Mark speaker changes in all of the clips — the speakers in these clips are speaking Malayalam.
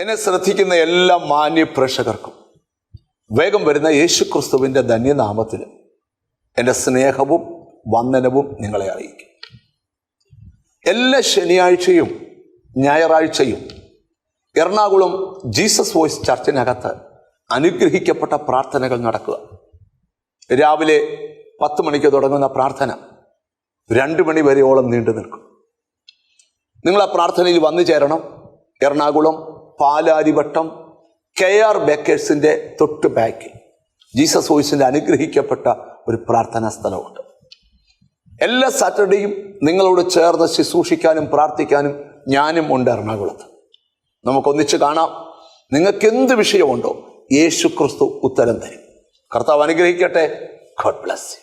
Speaker 1: എന്നെ ശ്രദ്ധിക്കുന്ന എല്ലാ മാന്യ പ്രേക്ഷകർക്കും വേഗം വരുന്ന യേശുക്രിസ്തുവിൻ്റെ ധന്യനാമത്തിൽ എൻ്റെ സ്നേഹവും വന്ദനവും നിങ്ങളെ അറിയിക്കും. എല്ലാ ശനിയാഴ്ചയും ഞായറാഴ്ചയും എറണാകുളം ജീസസ് വോയിസ് ചർച്ചിനകത്ത് അനുഗ്രഹിക്കപ്പെട്ട പ്രാർത്ഥനകൾ നടക്കുക. രാവിലെ 10 മണിക്ക് തുടങ്ങുന്ന പ്രാർത്ഥന 2 മണി വരെയോളം നീണ്ടു നിൽക്കും. നിങ്ങൾ ആ പ്രാർത്ഥനയിൽ വന്നു ചേരണം. എറണാകുളം പാലാരിവട്ടം KR ബേക്കേഴ്സിൻ്റെ തൊട്ട് ബാക്കിൽ ജീസസ് വോയിസിൻ്റെ അനുഗ്രഹിക്കപ്പെട്ട ഒരു പ്രാർത്ഥനാ സ്ഥലമുണ്ട്. എല്ലാ സാറ്റർഡേയും നിങ്ങളോട് ചേർന്ന് ശുശ്രൂഷിക്കാനും പ്രാർത്ഥിക്കാനും ഞാനും ഉണ്ട് എറണാകുളത്ത്. നമുക്കൊന്നിച്ച് കാണാം. നിങ്ങൾക്ക് എന്ത് വിഷയമുണ്ടോ യേശു ക്രിസ്തു ഉത്തരം തരും. കർത്താവ് അനുഗ്രഹിക്കട്ടെ. God bless you.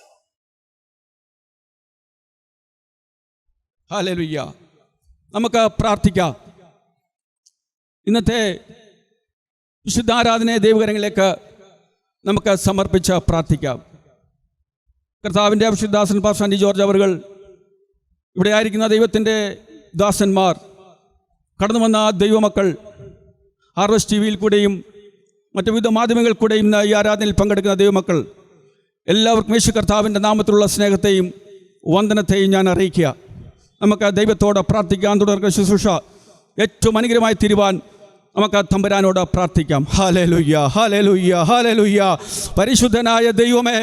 Speaker 2: ഹല്ലേലൂയ. നമുക്ക് പ്രാർത്ഥിക്കാം. ഇന്നത്തെ വിശുദ്ധാരാധനയെ ദൈവകരങ്ങളിലേക്ക് നമുക്ക് സമർപ്പിച്ച് പ്രാർത്ഥിക്കാം. കർത്താവിൻ്റെ വിശുദ്ധാസൻ പാസ്റ്റർ ആൻഡി ജോർജ് അവറുകൾ, ഇവിടെ ആയിരിക്കുന്ന ദൈവത്തിൻ്റെ ദാസന്മാർ, കടന്നു വന്ന ദൈവമക്കൾ, ഹാർവസ്റ്റ് TV കൂടെയും മറ്റു വിവിധ മാധ്യമങ്ങളിൽ കൂടെയും ഈ ആരാധനയിൽ പങ്കെടുക്കുന്ന ദൈവമക്കൾ എല്ലാവർക്കും യേശു കർത്താവിൻ്റെ നാമത്തിലുള്ള സ്നേഹത്തെയും വന്ദനത്തെയും ഞാൻ അറിയിക്കുക. നമുക്ക് ദൈവത്തോട് പ്രാർത്ഥിക്കാൻ തുടർന്ന ശുശ്രൂഷ ഏറ്റവും അനുഗ്രഹമായി തീരുവാൻ നമുക്ക് തമ്പുരാനോട് പ്രാർത്ഥിക്കാം. Hallelujah, hallelujah, hallelujah. പരിശുദ്ധനായ ദൈവമേ,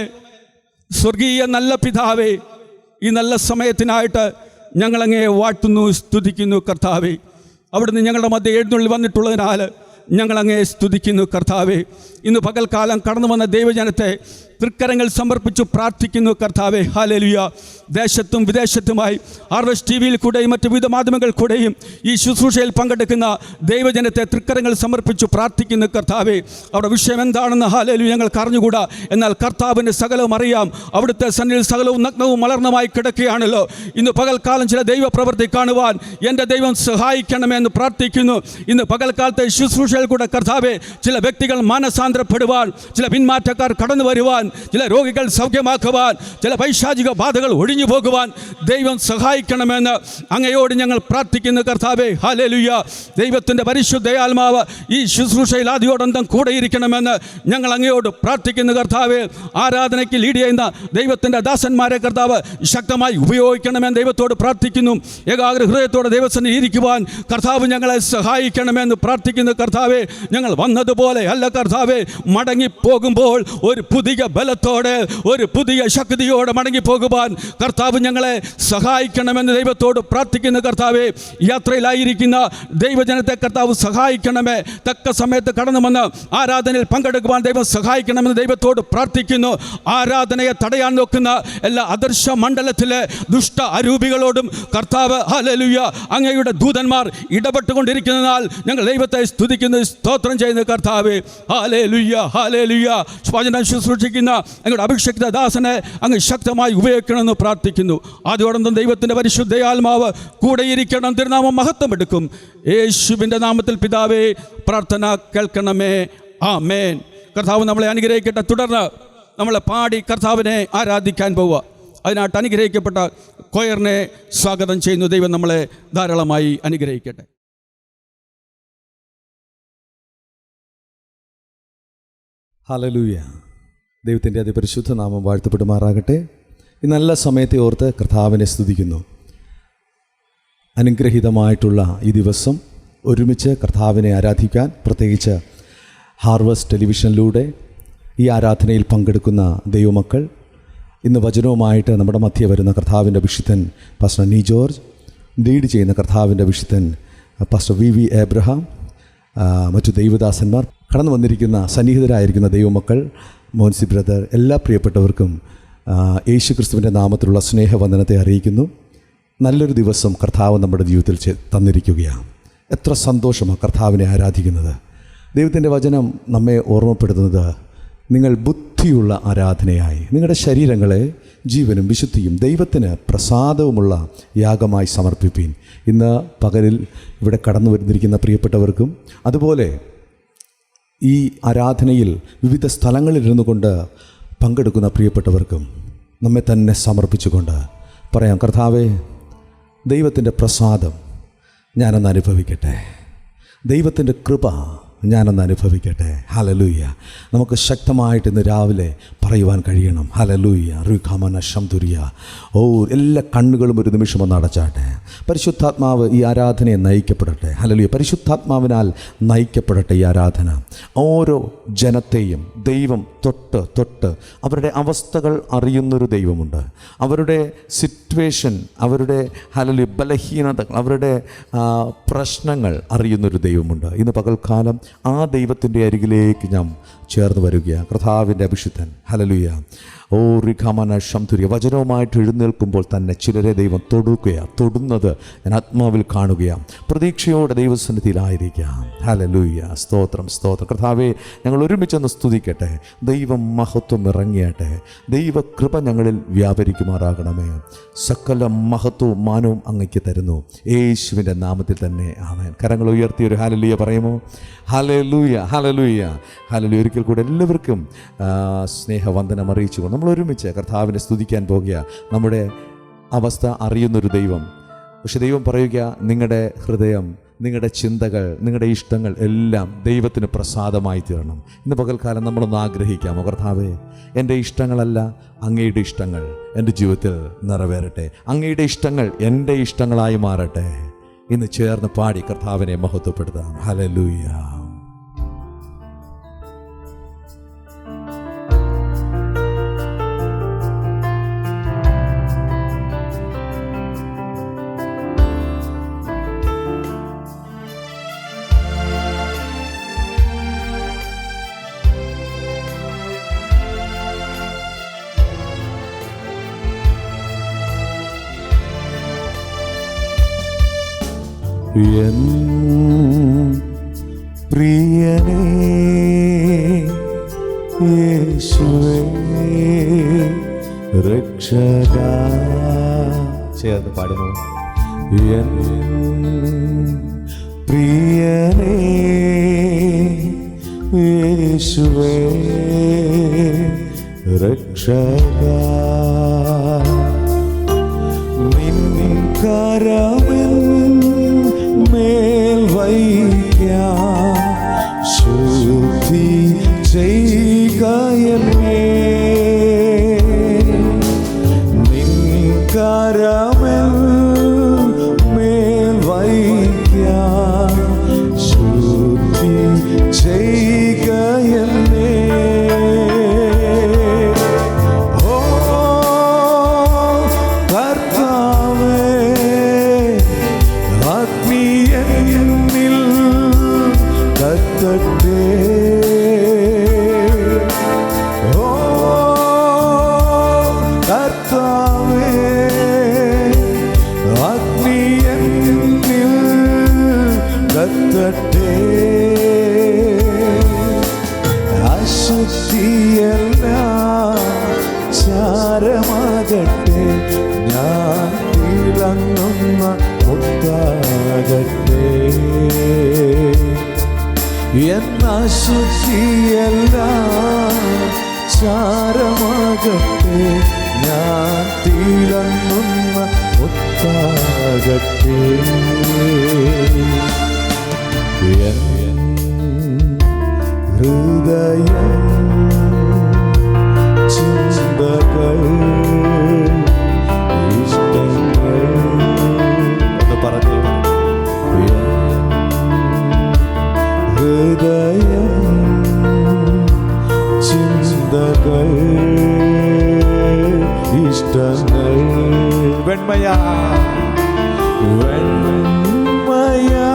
Speaker 2: സ്വർഗീയ നല്ല പിതാവേ, ഈ നല്ല സമയത്തിനായിട്ട് ഞങ്ങളങ്ങേ വാഴ്ത്തുന്നു, സ്തുതിക്കുന്നു കർത്താവേ. അവിടുന്ന് ഞങ്ങളുടെ മധ്യ എഴുന്നള്ളി വന്നിട്ടുള്ളതിനാൽ ഞങ്ങളങ്ങേ സ്തുതിക്കുന്നു കർത്താവേ. ഇന്ന് പകൽക്കാലം കടന്നു വന്ന ദൈവജനത്തെ തൃക്കരങ്ങൾ സമർപ്പിച്ചു പ്രാർത്ഥിക്കുന്നു കർത്താവേ. ഹല്ലേലൂയ. ദേശത്തും വിദേശത്തുമായി ഹാർവസ്റ്റ് TV കൂടെയും മറ്റു വിവിധ മാധ്യമങ്ങൾ കൂടെയും ഈ ശുശ്രൂഷയിൽ പങ്കെടുക്കുന്ന ദൈവജനത്തെ തൃക്കരങ്ങൾ സമർപ്പിച്ചു പ്രാർത്ഥിക്കുന്നു കർത്താവേ. അവിടെ വിഷയം എന്താണെന്ന് ഹല്ലേലൂയ ഞങ്ങൾക്ക് അറിഞ്ഞുകൂടാ. എന്നാൽ കർത്താവിൻ്റെ സകലവും അറിയാം. അവിടുത്തെ സന്നിധിയിൽ സകലവും നഗ്നവും മലർന്നമായി കിടക്കുകയാണല്ലോ. ഇന്ന് പകൽക്കാലം ചില ദൈവപ്രവൃത്തി കാണുവാൻ എൻ്റെ ദൈവം സഹായിക്കണമെന്ന് പ്രാർത്ഥിക്കുന്നു. ഇന്ന് പകൽക്കാലത്തെ ശുശ്രൂഷയിൽ കൂടെ കർത്താവേ, ചില വ്യക്തികൾ മാനസാന്തരപ്പെടുവാൻ, ചില പിന്മാറ്റക്കാർ കടന്നു വരുവാൻ, ചില രോഗികൾ സൗഖ്യമാക്കുവാൻ, ചില പൈശാചിക ബാധകൾ ഒഴിഞ്ഞു പോകുവാൻ ദൈവം സഹായിക്കണമെന്ന് അങ്ങയോട് ഞങ്ങൾ പ്രാർത്ഥിക്കുന്നു കർത്താവേ. ഹല്ലേലൂയ. ദൈവത്തിൻ്റെ പരിശുദ്ധയാത്മാവ് ഈ ശുശ്രൂഷയിൽ ആദ്യോടന്തം കൂടെ ഇരിക്കണമെന്ന് ഞങ്ങൾ അങ്ങയോട് പ്രാർത്ഥിക്കുന്നു കർത്താവേ. ആരാധനയ്ക്ക് ലീഡ് ചെയ്യുന്ന ദൈവത്തിൻ്റെ ദാസന്മാരെ കർത്താവ് ശക്തമായി ഉപയോഗിക്കണമെന്ന് ദൈവത്തോട് പ്രാർത്ഥിക്കുന്നു. ഏകാഗ്ര ഹൃദയത്തോടെ ദൈവസന്നിധിയിൽ ഇരിക്കുവാൻ കർത്താവ് ഞങ്ങളെ സഹായിക്കണമെന്ന് പ്രാർത്ഥിക്കുന്നു കർത്താവേ. ഞങ്ങൾ വന്നതുപോലെ അല്ല കർത്താവേ, മടങ്ങിപ്പോകുമ്പോൾ ഒരു പുതിയ ബലത്തോടെ, ഒരു പുതിയ ശക്തിയോടെ മടങ്ങിപ്പോകുവാൻ കർത്താവ് ഞങ്ങളെ സഹായിക്കണമെന്ന് ദൈവത്തോട് പ്രാർത്ഥിക്കുന്ന കർത്താവേ. യാത്രയിലായിരിക്കുന്ന ദൈവജനത്തെ കർത്താവ് സഹായിക്കണമേ. തക്ക സമയത്ത് കടന്നു വന്ന് ആരാധനയിൽ പങ്കെടുക്കുവാൻ ദൈവം സഹായിക്കണമെന്ന് ദൈവത്തോട് പ്രാർത്ഥിക്കുന്നു. ആരാധനയെ തടയാൻ നോക്കുന്ന എല്ലാ അദർശ മണ്ഡലത്തിലെ ദുഷ്ട അരൂപികളോടും കർത്താവ് ഹല്ലേലൂയ അങ്ങയുടെ ദൂതന്മാർ ഇടപെട്ടുകൊണ്ടിരിക്കുന്നതിനാൽ ഞങ്ങൾ ദൈവത്തെ സ്തുതിക്കുന്നു, സ്തോത്രം ചെയ്യുന്ന കർത്താവേ. Hallelujah, hallelujah. വചനം ശുശ്രൂഷിക്കുന്ന അങ്ങയുടെ അഭിഷേകിത ദാസനെ അങ്ങ് ശക്തമായി ഉപയോഗിക്കണമെന്ന് പ്രാർത്ഥിക്കുന്നു. ആദ്യോടന്തം ദൈവത്തിൻ്റെ പരിശുദ്ധയാത്മാവ് കൂടെയിരിക്കണം. തിരുനാമം മഹത്വം എടുക്കും. യേശുവിൻ്റെ നാമത്തിൽ പിതാവേ, പ്രാർത്ഥന കേൾക്കണമേ. ആമേൻ. കർത്താവ് നമ്മളെ അനുഗ്രഹിക്കട്ടെ. തുടർന്ന് നമ്മൾ പാടി കർത്താവിനെ ആരാധിക്കാൻ പോവുക. അതിനായിട്ട് അനുഗ്രഹിക്കപ്പെട്ട കൊയറിനെ സ്വാഗതം ചെയ്യുന്നു. ദൈവം നമ്മളെ ധാരാളമായി അനുഗ്രഹിക്കട്ടെ.
Speaker 3: ഹല്ലേലൂയ. ദൈവത്തിൻ്റെ അതിപരിശുദ്ധ നാമം വാഴ്ത്തപ്പെടുമാറാകട്ടെ. ഈ നല്ല സമയത്തെ ഓർത്ത് കർത്താവിനെ സ്തുതിക്കുന്നു. അനുഗ്രഹീതമായിട്ടുള്ള ഈ ദിവസം ഒരുമിച്ച് കർത്താവിനെ ആരാധിക്കാൻ, പ്രത്യേകിച്ച് ഹാർവസ്റ്റ് ടെലിവിഷനിലൂടെ ഈ ആരാധനയിൽ പങ്കെടുക്കുന്ന ദൈവമക്കൾ, ഇന്ന് വചനവുമായിട്ട് നമ്മുടെ മധ്യേ വരുന്ന കർത്താവിൻ്റെ വിശുദ്ധൻ പാസ്റ്റർ ആൻഡി ജോർജ്, ലീഡ് ചെയ്യുന്ന കർത്താവിൻ്റെ വിശുദ്ധൻ പാസ്റ്റർ VV എബ്രഹാം, മറ്റു ദൈവദാസന്മാർ, കടന്നു വന്നിരിക്കുന്ന സന്നിഹിതരായിരിക്കുന്ന ദൈവമക്കൾ, മോൻസി ബ്രദർ, എല്ലാ പ്രിയപ്പെട്ടവർക്കും യേശു ക്രിസ്തുവിൻ്റെ നാമത്തിലുള്ള സ്നേഹവന്ദനത്തെ അറിയിക്കുന്നു. നല്ലൊരു ദിവസം കർത്താവ് നമ്മുടെ ജീവിതത്തിൽ തന്നിരിക്കുകയാണ്. എത്ര സന്തോഷമാണ് കർത്താവിനെ ആരാധിക്കുന്നത്. ദൈവത്തിൻ്റെ വചനം നമ്മെ ഓർമ്മപ്പെടുത്തുന്നത്, നിങ്ങൾ ബുദ്ധിയുള്ള ആരാധനയായി നിങ്ങളുടെ ശരീരങ്ങളെ ജീവനും വിശുദ്ധിയും ദൈവത്തിന് പ്രസാദവുമുള്ള യാഗമായി സമർപ്പിപ്പീൻ. ഇന്ന് പകലിൽ ഇവിടെ കടന്നു വരുന്നിരിക്കുന്ന പ്രിയപ്പെട്ടവർക്കും, അതുപോലെ ഈ ആരാധനയിൽ വിവിധ സ്ഥലങ്ങളിലിരുന്നു കൊണ്ട് പങ്കെടുക്കുന്ന പ്രിയപ്പെട്ടവർക്കും നമ്മെ തന്നെ സമർപ്പിച്ചുകൊണ്ട് പറയാം, കർത്താവേ, ദൈവത്തിൻ്റെ പ്രസാദം ഞാനൊന്ന് അനുഭവിക്കട്ടെ. ദൈവത്തിൻ്റെ കൃപ ഞാനൊന്ന് അനുഭവിക്കട്ടെ. ഹല്ലേലൂയ. നമുക്ക് ശക്തമായിട്ട് ഇന്ന് രാവിലെ പറയുവാൻ കഴിയണം. ഹല്ലേലൂയ. റുഖാമന ശംതുരിയ. ഓ, എല്ലാ കണ്ണുകളും ഒരു നിമിഷം ഒന്ന് അടച്ചാട്ടെ. പരിശുദ്ധാത്മാവ് ഈ ആരാധനയെ നയിക്കപ്പെടട്ടെ. ഹല്ലേലൂയ. പരിശുദ്ധാത്മാവിനാൽ നയിക്കപ്പെടട്ടെ ഈ ആരാധന. ഓരോ ജനത്തെയും ദൈവം തൊട്ട് അവരുടെ അവസ്ഥകൾ അറിയുന്നൊരു ദൈവമുണ്ട്. അവരുടെ സിറ്റുവേഷൻ, അവരുടെ ഹല്ലേലൂയ ബലഹീനതകൾ, അവരുടെ പ്രശ്നങ്ങൾ അറിയുന്നൊരു ദൈവമുണ്ട്. ഇന്ന് പകൽക്കാലം ആ ദൈവത്തിൻ്റെ അരികിലേക്ക് ഞാൻ ചേർന്ന് വരികയാണ്. കർത്താവിൻ്റെ അഭിഷിക്തൻ ഹല്ലേലൂയ. ഓ റിഖാമന ശംതുര്യ. വചനവുമായിട്ട് എഴുന്നേൽക്കുമ്പോൾ തന്നെ ചിലരെ ദൈവം തൊടുന്നത് ഞാൻ ആത്മാവിൽ കാണുകയാണ്. പ്രതീക്ഷയോടെ ദൈവസന്നിധിയിലായിരിക്കാം. ഹല്ലേലൂയ. സ്തോത്രം സ്തോത്രം. കർത്താവേ, ഞങ്ങൾ ഒരുമിച്ചൊന്ന് സ്തുതിക്കട്ടെ. ദൈവം മഹത്വം ഇറങ്ങിയട്ടെ. ദൈവകൃപ ഞങ്ങളിൽ വ്യാപരിക്കുമാറാകണമേ. സകല മഹത്വവും മാനവും അങ്ങയ്ക്ക് തരുന്നു, യേശുവിൻ്റെ നാമത്തിൽ തന്നെ ആമേൻ. കരങ്ങൾ ഉയർത്തിയൊരു ഹല്ലേലൂയ പറയുമോ? Hallelujah hallelujah hallelujah. ഒരിക്കൽ കൂടെ എല്ലാവർക്കും സ്നേഹവന്ദനം അറിയിച്ചുകൊണ്ട് നമ്മൾ ഒരുമിച്ച് കർത്താവിനെ സ്തുതിക്കാൻ പോകുക. നമ്മുടെ അവസ്ഥ അറിയുന്നൊരു ദൈവം. പക്ഷെ ദൈവം പറയുക, നിങ്ങളുടെ ഹൃദയം, നിങ്ങളുടെ ചിന്തകൾ, നിങ്ങളുടെ ഇഷ്ടങ്ങൾ എല്ലാം ദൈവത്തിന് പ്രസാദമായി തീരണം. ഇന്ന് പകൽക്കാലം നമ്മളൊന്ന് ആഗ്രഹിക്കാമോ? കർത്താവേ, എൻ്റെ ഇഷ്ടങ്ങളല്ല അങ്ങയുടെ ഇഷ്ടങ്ങൾ എൻ്റെ ജീവിതത്തിൽ നിറവേറട്ടെ. അങ്ങയുടെ ഇഷ്ടങ്ങൾ എൻ്റെ ഇഷ്ടങ്ങളായി മാറട്ടെ. ഇന്ന് ചേർന്ന് പാടി കർത്താവിനെ മഹത്വപ്പെടുത്താം. ഹല്ലേലൂയ. എൻ പ്രിയനേ യേശുവേ രക്ഷകാ. ചേർന്ന് പാടുന്നു. എൻ പ്രിയനേ യേശുവേ രക്ഷകാ. നിൻ കരമെൻ മേൽ വയ്ക്കാം, ശുദ്ധി ചെയ്യുകയല്ലേ. നിൻ കരമെൻ മേൽ വയ്ക്കാം, ശുദ്ധി ചെയ്യുകയല്ലേ. ഓ കർത്താവേ, ആത്മീയനിൽ കത്തട്ടെ. ഓ കർത്താവേ, ആത്മീയനിൽ കത്തട്ടെ. അശുദ്ധിയെല്ലാം ചാരമാകട്ടെ, ഞാൻ തിളങ്ങുന്ന മുത്താകട്ടെ. എന്നശുദ്ധിയെല്ലാം ചാരമാകട്ടെ, ഞാൻ തിളങ്ങുന്ന മുത്താകട്ടെ. എൻ ഹൃദയം ചിന്തകൾ ഇഷ്ടങ്ങൾ ഒന്ന് പറഞ്ഞു. ഹൃദയം ചിന്തകൾ ഇഷ്ടങ്ങൾ വെണ്മയാ വെണ്മയാ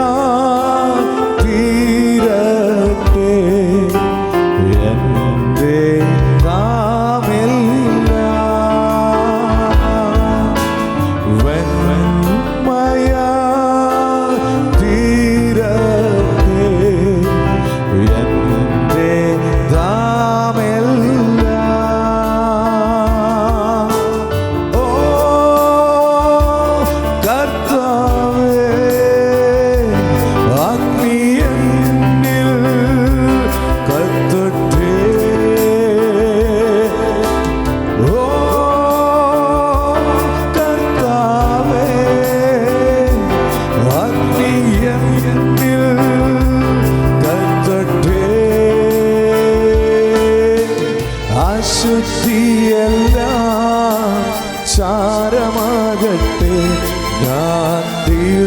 Speaker 3: തീരട്ടെ. എൻ്റെ നാമെല്ലാം വെണ്മയാ തീരട്ടെ. എൻ്റെ നാമെല്ലാം ഓ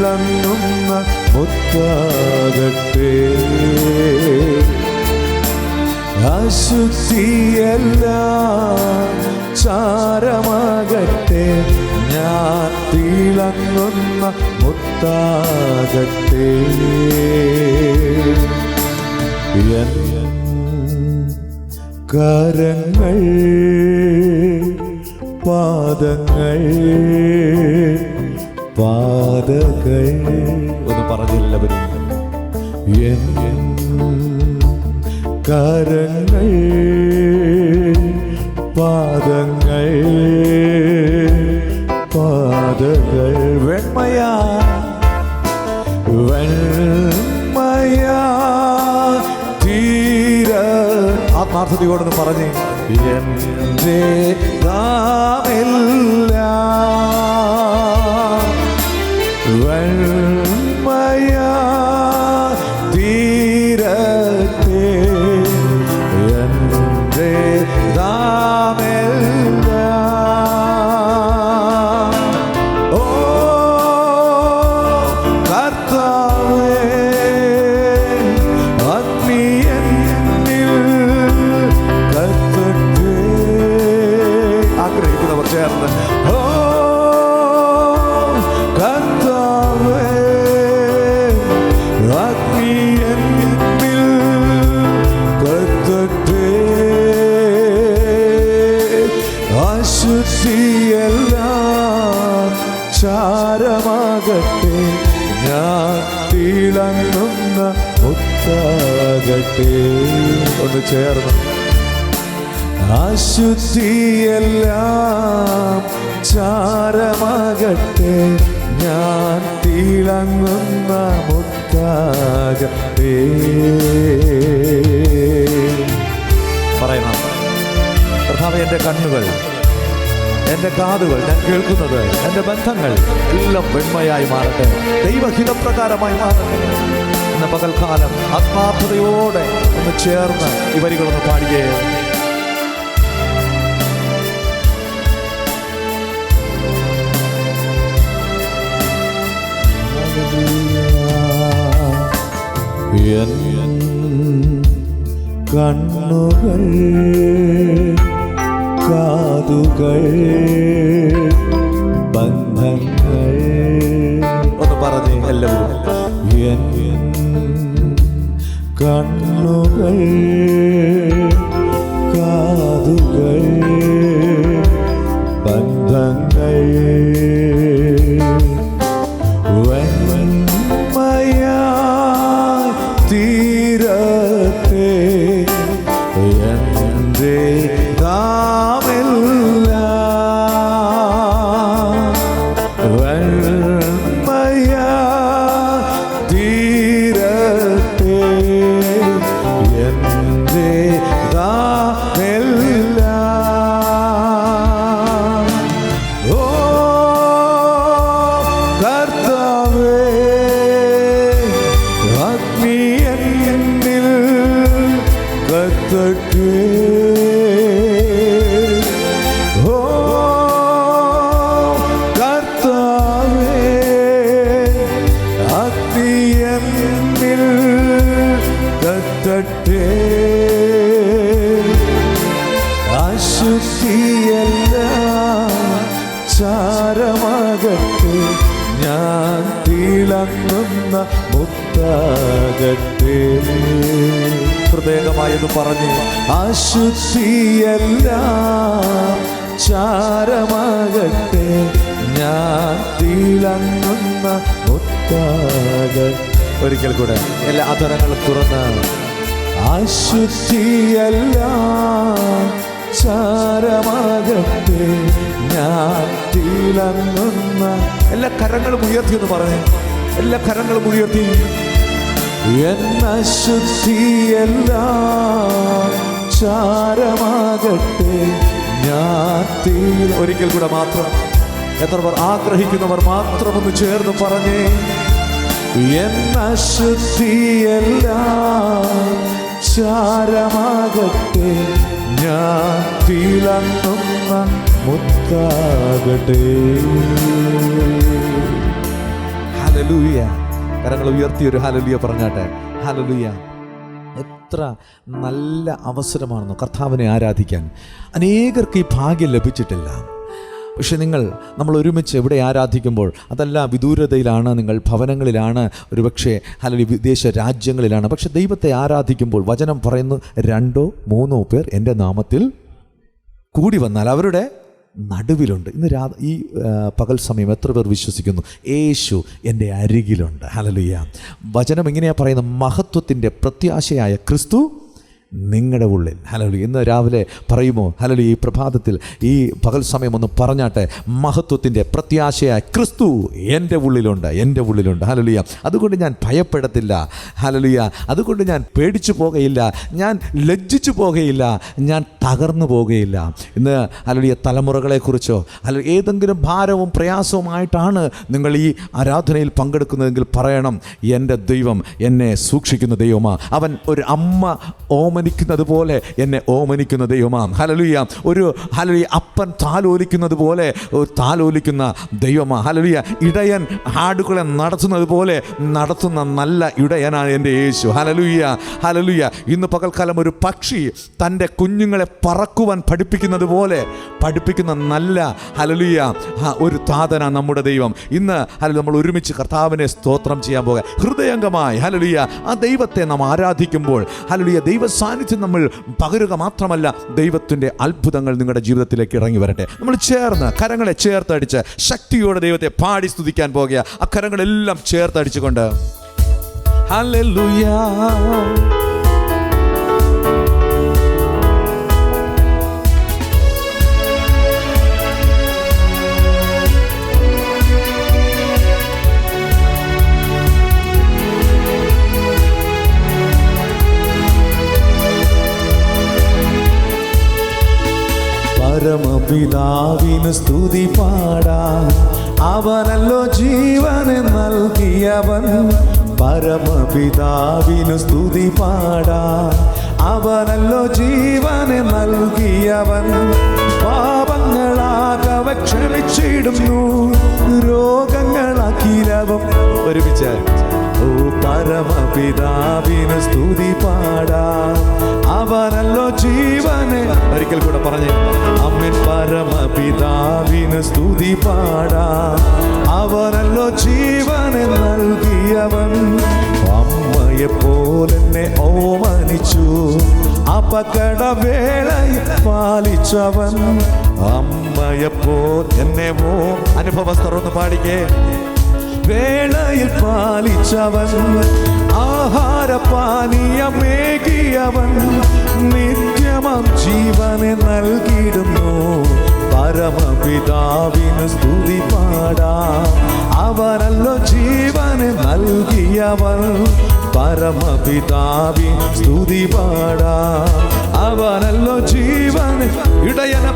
Speaker 3: തിളങ്ങുന്ന മുത്താകട്ടെ. അശുദ്ധിയെല്ലാം ചാരമാകട്ടെ, ഞാൻ തിളങ്ങുന്ന മുത്താകട്ടെ. എൻ കരങ്ങൾ പാദങ്ങൾ പാതകൾ ഒന്ന് പറഞ്ഞെല്ലാവരും. എൻ കരങ്ങൾ പാദങ്ങൾ പാതകൾ വെണ്മയാ വെണ്മയാ തീര ആത്മാർത്ഥതയോടൊന്ന് പറഞ്ഞേ. എൻ്റെ വെണ്മയാ തീരത്തെ എൻ്റെ ഓ കർത്താവേ, അഗ്നി എന്നിൽ കത്തട്ടെ. ആഗ്രഹിക്കുന്നവർ ചേർന്ന് ഓ കർത്താവേ, അഗ്നി എന്നിൽ കത്തട്ടെ. അശുദ്ധിയെല്ലാം ചാരമാകട്ടെ, ഞാൻ തിളങ്ങുന്ന മുത്താകട്ടെ. ഒന്ന് ചേർന്ന് അശുദ്ധിയെല്ലാം ചാരമാകട്ടെ, ഞാൻ തിളങ്ങുന്ന മുത്താകട്ടെ. പറയണം കർത്താവേ, എൻ്റെ കണ്ണുകൾ, എൻ്റെ കാതുകൾ, ഞാൻ കേൾക്കുന്നത്, എൻ്റെ ബന്ധങ്ങൾ എല്ലാം വെണ്മയായി മാറട്ടെ, ദൈവഹിതപ്രകാരമായി മാറട്ടെ. ഇന്ന് പകൽക്കാലം ആത്മാർത്ഥതയോടെ ഒന്ന് ചേർന്ന് ഈ വരികളൊന്ന് പാടുകയാണ്. എൻ കണ്ണുകൾ കാതുകൾ ബന്ധങ്ങൾ ഒന്ന് പറഞ്ഞേ എല്ലാവരും. എൻ കണ്ണുകൾ കാതുകൾ ബന്ധങ്ങൾ വെണ്മയാ തീരത്തെ എൻ്റെ വെണ്മയാ തീരത്തെ എൻ്റെ ഓ കർത്താവേ, അഗ്നി എന്നിൽ കത്തട്ടെ. ഓ കർത്താവേ, അഗ്നി എന്നിൽ കത്തട്ടെ. അശുദ്ധിയെല്ലാം ചാരമാകട്ടെ, ഞാൻ തിളങ്ങുന്ന മുത്താകട്ടെ. പ്രത്യേകമായത് പറഞ്ഞു, അശുദ്ധിയെല്ലാം ചാരമാകട്ടെ, ഞാൻ തിളങ്ങുന്ന മുത്താകട്ടെ. ഒരിക്കൽ കൂടെ എല്ലാ അധരങ്ങളും തുറന്ന് അശുദ്ധിയെല്ലാം ചാരമാകട്ടെ, ഞാൻ തിളങ്ങുന്ന. എല്ലാ കരങ്ങളും ഉയർത്തി എന്ന് പറഞ്ഞു, എല്ലാ കരങ്ങളും ഉയർത്തി. എന്നശുദ്ധിയെല്ലാം ചാരമാകട്ടെ, ഞാൻ ഒരിക്കൽ കൂടെ മാത്രം. എത്ര പേർ ആഗ്രഹിക്കുന്നവർ മാത്രം ഒന്ന് ചേർന്ന് പറഞ്ഞേ. എന്നശുദ്ധിയെല്ലാം ചാരമാകട്ടെ, ഞാൻ തിളങ്ങുന്ന മുത്താകട്ടെ. ഹല്ലേലൂയ. കരങ്ങൾ ഉയർത്തിയൊരു ഹല്ലേലൂയ പറഞ്ഞാട്ടെ. ഹല്ലേലൂയ. എത്ര നല്ല അവസരമാണെന്നോ കർത്താവിനെ ആരാധിക്കാൻ. അനേകർക്ക് ഈ ഭാഗ്യം ലഭിച്ചിട്ടില്ല. പക്ഷെ നമ്മൾ ഒരുമിച്ച് ഇവിടെ ആരാധിക്കുമ്പോൾ അതല്ല വിദൂരതയിലാണ്, നിങ്ങൾ ഭവനങ്ങളിലാണ്, ഒരുപക്ഷെ അല്ലെങ്കിൽ വിദേശ രാജ്യങ്ങളിലാണ്. പക്ഷെ ദൈവത്തെ ആരാധിക്കുമ്പോൾ വചനം പറയുന്നു, 2 or 3 പേർ എൻ്റെ നാമത്തിൽ കൂടി വന്നാൽ അവരുടെ നടുവിലുണ്ട്. ഇന്ന് ഈ പകൽ സമയം എത്ര പേർ വിശ്വസിക്കുന്നു യേശു എൻ്റെ അരികിലുണ്ട്? ഹല്ലേലൂയ. വചനം ഇങ്ങനെയാണ് പറയുന്നത്, മഹത്വത്തിൻ്റെ പ്രത്യാശയായ ക്രിസ്തു നിങ്ങളുടെ ഉള്ളിൽ. ഹല്ലേലൂയ. ഇന്ന് രാവിലെ പറയുമോ ഹല്ലേലൂയ? ഈ പ്രഭാതത്തിൽ ഈ പകൽ സമയം ഒന്ന് പറഞ്ഞാട്ടെ, മഹത്വത്തിൻ്റെ പ്രത്യാശയായ ക്രിസ്തു എൻ്റെ ഉള്ളിലുണ്ട്, എൻ്റെ ഉള്ളിലുണ്ട്. ഹല്ലേലൂയ. അതുകൊണ്ട് ഞാൻ ഭയപ്പെടത്തില്ല. ഹല്ലേലൂയ. അതുകൊണ്ട് ഞാൻ പേടിച്ചു പോകുകയില്ല, ഞാൻ ലജ്ജിച്ചു പോകുകയില്ല, ഞാൻ തകർന്നു പോകുകയില്ല. ഇന്ന് ഹല്ലേലൂയ തലമുറകളെക്കുറിച്ചോ അല്ലെങ്കിൽ ഏതെങ്കിലും ഭാരവും പ്രയാസവുമായിട്ടാണ് നിങ്ങൾ ഈ ആരാധനയിൽ പങ്കെടുക്കുന്നതെങ്കിൽ പറയണം, എൻ്റെ ദൈവം എന്നെ സൂക്ഷിക്കുന്ന ദൈവമാണ്. അവൻ ഒരു അമ്മ ഓമനിക്കുന്നത് പോലെ എന്നെ ഓമനിക്കുന്ന ദൈവമാണ്. ഹല്ലേലൂയ. ഹല്ലേലൂയ അപ്പൻ താലോലിക്കുന്നത് പോലെ താലോലിക്കുന്ന ദൈവമാണ്. ഹല്ലേലൂയ. ഇടയൻ ആടുകളെ നടത്തുന്നത് പോലെ നടത്തുന്ന നല്ല ഇടയനാണ് എൻ്റെ യേശു. ഹല്ലേലൂയ. ഹല്ലേലൂയ. ഇന്ന് പകൽക്കാലം ഒരു പക്ഷി തൻ്റെ കുഞ്ഞുങ്ങളെ പറക്കുവാൻ പഠിപ്പിക്കുന്നത് പോലെ പഠിപ്പിക്കുന്ന നല്ല ഹല്ലേലൂയ ഒരു താതനാണ് നമ്മുടെ ദൈവം. ഇന്ന് നമ്മൾ ഒരുമിച്ച് കർത്താവിനെ സ്തോത്രം ചെയ്യാൻ പോകുക ഹൃദയംഗമായി. ഹല്ലേലൂയ. ആ ദൈവത്തെ നാം ആരാധിക്കുമ്പോൾ ഹല്ലേലൂയ ദൈവ സാന്നിധ്യം നമ്മൾ പകരുക മാത്രമല്ല, ദൈവത്തിൻ്റെ അത്ഭുതങ്ങൾ നിങ്ങളുടെ ജീവിതത്തിലേക്ക് ഇറങ്ങി വരട്ടെ. നമ്മൾ ചേർന്ന് കരങ്ങളെ ചേർത്തടിച്ച് ശക്തിയോടെ ദൈവത്തെ പാടി സ്തുതിക്കാൻ പോകുക. ആ കരങ്ങളെല്ലാം ചേർത്തടിച്ചുകൊണ്ട് ഹല്ലേലൂയ. പരമപിതാവിന് സ്തുതി പാടാൻ, അവനല്ലോ ജീവനെ നൽകിയവൻ. പരമപിതാവിന് സ്തുതി പാടാൻ, അവനല്ലോ ജീവനെ നൽകിയവൻ. പാപങ്ങളാകവ ക്ഷമിച്ചിടുന്നു, രോഗങ്ങളാക്കിലവം. ഒരുമിച്ച് ഓ പരമപിതാവിന് സ്തുതി പാടാൻ, അവനല്ലോ ജീവനെ. ഒരിക്കൽ കൂടെ പറഞ്ഞേ, അമ്മൻ പരമപിതാവിന് സ്തുതി പാടാൻ, അവനല്ലോ ജീവനെ നൽകിയവൻ. അമ്മയെപ്പോലെന്നെ ഓമനിച്ചു, അപകടവേളയിൽ പാലിച്ചവൻ. അമ്മയെപ്പോൾ എന്നെ അനുഭവസ്ഥറൊന്ന് പാടിക്കേ. വേളയിൽ പാലിച്ചവൻ, ആഹാരപാനീയമേകിയവൻ, നിത്യമം ജീവനെ നൽകിയിടുന്നു. പരമപിതാവിന് സ്തുതി പാടാം, അവനല്ലോ ജീവനെ നൽകിയവൻ. പരമപിതാവിന് സ്തുതി പാടാം, അവനല്ലോ ജീവനെ. ഇടയനെ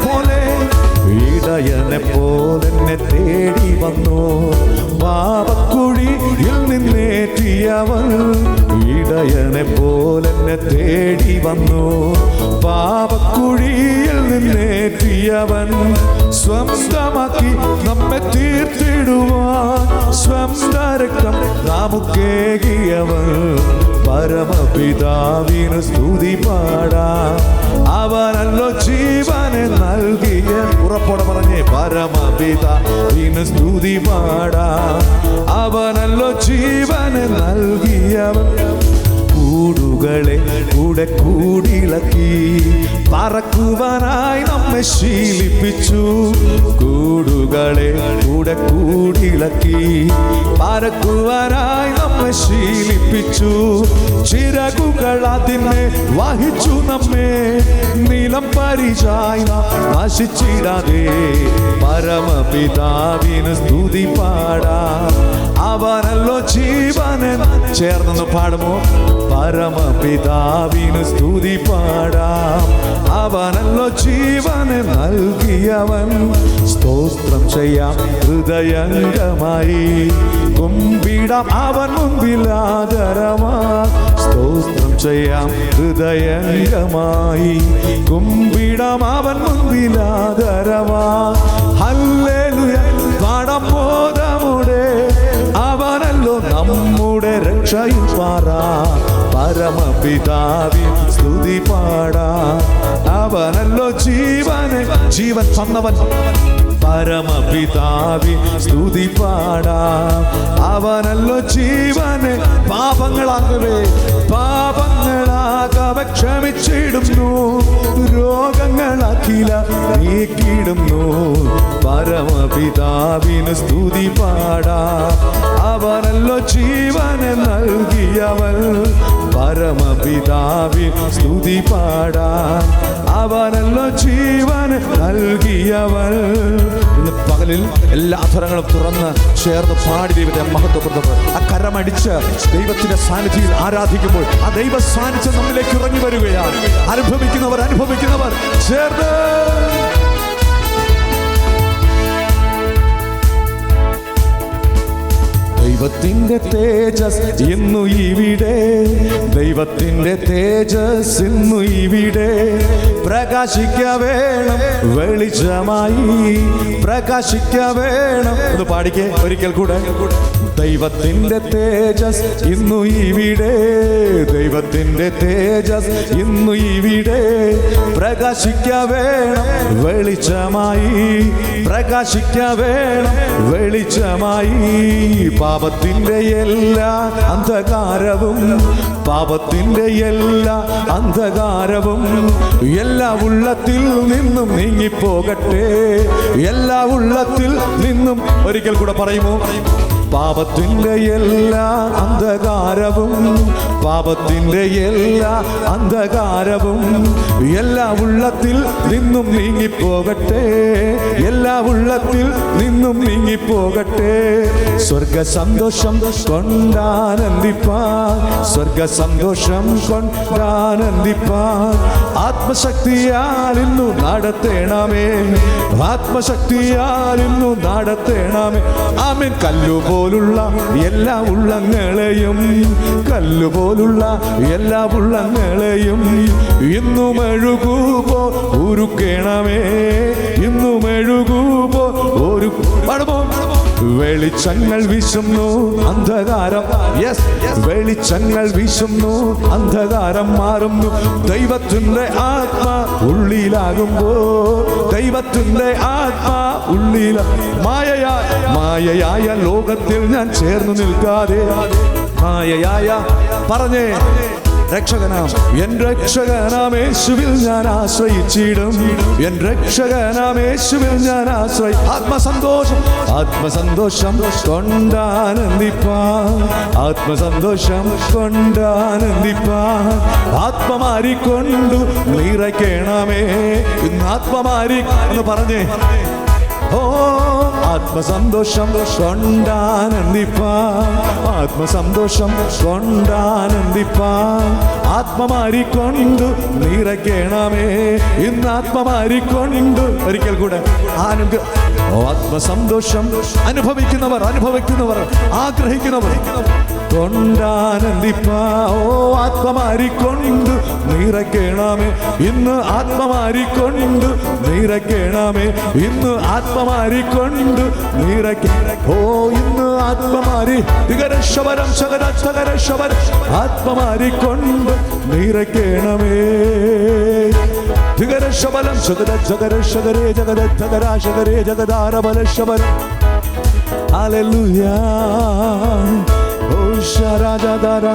Speaker 3: പോലെ എന്നെ തേടി വന്നു, പാപക്കുഴിയിൽ നിന്നേറ്റിയവൻ. ഇടയനെ പോലെന്നെ തേടി വന്നു, പാപക്കുഴിയിൽ നിന്നേറ്റിയവൻ. സ്വന്തമാക്കി നമ്മെ തീർത്തിടുവാൻ സ്വന്തം രക്തം നമുക്കേകിയവൻ. പരമപിതാവിന് സ്തുതി പാടാം, അവനല്ലോ ജീവനെ നൽകിയ. ഉറപ്പോടെ പറഞ്ഞേ, പരമപിതാവിന് സ്തുതി പാടാം, അവനല്ലോ ജീവനെ നൽകിയവൻ. കൂടുകളെ കൂടെ കൂടിളക്കി പറക്കുവാനായി നമ്മെ ശീലിപ്പിച്ചു. കൂടുകളെ കൂടെ കൂടിളക്കി പറക്കുവാനായി നമ്മെ ശീലിപ്പിച്ചു. ചിറകുകൾ അതിനെ വഹിച്ചു നമ്മെ, നിലം പരിചായി നശിച്ചിടാതെ. പരമപിതാവിന് സ്തുതി പാടാം, അവനല്ലോ ജീവനെ. ചേർന്നൊന്ന് പാടുമോ? പരമപിതാവിന് സ്തുതി പാടാം, അവനല്ലോ ജീവനെ നൽകിയവൻ. സ്തോത്രം ചെയ്യാം ഹൃദയംഗമായി, കുമ്പിടാം അവൻ മുൻപിൽ ആദരമായി. സ്തോത്രം ചെയ്യാം ഹൃദയംഗമായി, കുമ്പിടാം അവൻ മുൻപിൽ ആദരമായി. ഹല്ലേലൂയ പാടാം മോദമുടെ, അവനല്ലോ രക്ഷയിൽ പാറാ, പരമപിതാവിൻ സ്തുതി പാടാ. അവനല്ലോ ജീവന് ജീവൻ തന്നവൻ, പരമപിതാവിൻ സ്തുതി പാടാ. അവനല്ലോ ജീവന് പാപങ്ങളാകവേ പാപങ്ങളാകവെ ക്ഷമിച്ചിടുന്നു, രോഗങ്ങളാക്കില നീക്കിടുന്നു. പരമപിതാവിന് സ്തുതി പാടാ. അവനല്ലോ ജീവന് നൽകിയവൻ, പരമപിതാവിൻ സ്തുതി പാടാ. അവനല്ലോ ജീവന് നൽകിയവൻ. ഇന്ന് പകലിൽ എല്ലാ അധരങ്ങളും തുറന്ന് ചേർന്ന് പാടി ദൈവത്തെ മഹത്വപ്പെടുത്തുമ്പോൾ, ആ കരമടിച്ച് ദൈവത്തിന്റെ സാന്നിധ്യത്തിൽ ആരാധിക്കുമ്പോൾ ആ ദൈവ സാന്നിധ്യം നമ്മിലേക്ക് ഇറങ്ങി വരികയാണ്. അനുഭവിക്കുന്നവർ ചേർന്ന് ദൈവത്തിന്റെ തേജസ് ഇന്നു ഇവിടെ, ദൈവത്തിന്റെ തേജസ് ഇന്നു ഇവിടെ. പ്രകാശിക്ക വേണം വെളിച്ചമായി, പ്രകാശിക്ക വേണം. ഒന്ന് പാടിക്കേ ഒരിക്കൽ കൂടെ. ദൈവത്തിന്റെ തേജസ് ഇന്നു ഇവിടെ, ദൈവത്തിന്റെ തേജസ് ഇന്നു ഇവിടെ. പ്രകാശിക്ക വേണം വെളിച്ചമായി, പ്രകാശിക്ക വേണം വെളിച്ചമായി. പാപത്തിന്റെ എല്ലാ അന്ധകാരവും, പാപത്തിന്റെ എല്ലാ അന്ധകാരവും എല്ലാ ഉള്ളത്തിൽ നിന്നും നീങ്ങിപ്പോകട്ടെ, എല്ലാ ഉള്ളത്തിൽ നിന്നും. ഒരിക്കൽ കൂടെ പറയുമോ? പാപത്തിന്റെ എല്ലാ അന്ധകാരവും, പാപത്തിന്റെ എല്ലാ അന്ധകാരവും എല്ലാ ഉള്ളത്തിൽ നിന്നും നീങ്ങിപ്പോകട്ടെ, എല്ലാ ഉള്ളത്തിൽ നിന്നും നീങ്ങിപ്പോകട്ടെ. സ്വർഗ സന്തോഷം കൊണ്ടാനന്ദിപ്പാൻ, സ്വർഗ സന്തോഷം കൊണ്ടാനന്ദിപ്പാൻ. ആത്മശക്തിയാൽ ഇന്നു നടത്തേണമേ, ആത്മശക്തിയാൽ ഇന്നു നടത്തേണമേ. ആമേൻ. കല്ലുപോലുള്ള എല്ലാ ഉള്ളങ്ങളെയും, കല്ലുപോലുള്ള എല്ലാ ഉള്ളങ്ങളെയും ഇന്നു മെഴുകുപോ ഉരുക്കേണമേ, ഇന്നു മെഴുകുപോ ഒരു പാടുമോ? വെളിച്ചങ്ങൾ വീശുന്നു അന്ധകാരം, യെസ്, വെളിച്ചങ്ങൾ വീശുന്നു അന്ധകാരം മാറുന്നു. ദൈവത്തിന്റെ ആത്മാ ഉള്ളിലാകുമ്പോ, ദൈവത്തിന്റെ ആത്മാ ഉള്ളില. മായയായ ലോകത്തിൽ ഞാൻ ചേർന്നു നിൽക്കാതെ, മായയായ പറഞ്ഞേ രക്ഷകനാം, എൻ രക്ഷകനാം യേശുവിൽ ഞാൻ ആശ്രയിച്ചിടും, എൻ രക്ഷകനാം യേശുവിൽ ഞാൻ ആത്മസന്തോഷം, ആത്മസന്തോഷം കൊണ്ടാനന്ദിപ്പാൻ, ആത്മസന്തോഷം കൊണ്ടാനന്ദിപ്പാൻ. ആത്മമാരിക്കൊണ്ടു നിറയ്ക്കണമേ, ഇന്ന് ആത്മമാരി എന്ന് പറഞ്ഞേ. ഓ ആത്മസന്തോഷം കൊണ്ടാനന്ദിപ്പാൻ, ആത്മസന്തോഷം കൊണ്ടാനന്ദിപ്പാൻ. ആത്മമാരിക്കൊണ്ടു നിറയ്ക്കണമേ, ഇന്ന് ആത്മമാരിക്കൊണ്ടു. ഒരിക്കൽ കൂടെ ആത്മസന്തോഷം അനുഭവിക്കുന്നവർ ആഗ്രഹിക്കുന്നവർ കൊണ്ടാനന്ദിപ്പാ. ഓ ആത്മമാരിക്കൊണ്ടു നിറയ്ക്കണമേ, ഇന്ന് ആത്മമാരിക്കൊണ്ടു നിറയ്ക്കണമേ, ഇന്ന് ആത്മമാരിക്കൊണ്ടു നിറയ്ക്ക. ഓ ഇന്ന് ആത്മമാരി തികരശവരം ശകരശവരം ആത്മമാരിക്കൊണ്ടു നിറയ്ക്കണമേ. തികരശബലം ശകരശകരേ ജഗദരാശകരേ ജഗദാരബലശബരം. ഹല്ലേലൂയ. ഓ ശരാജദാര.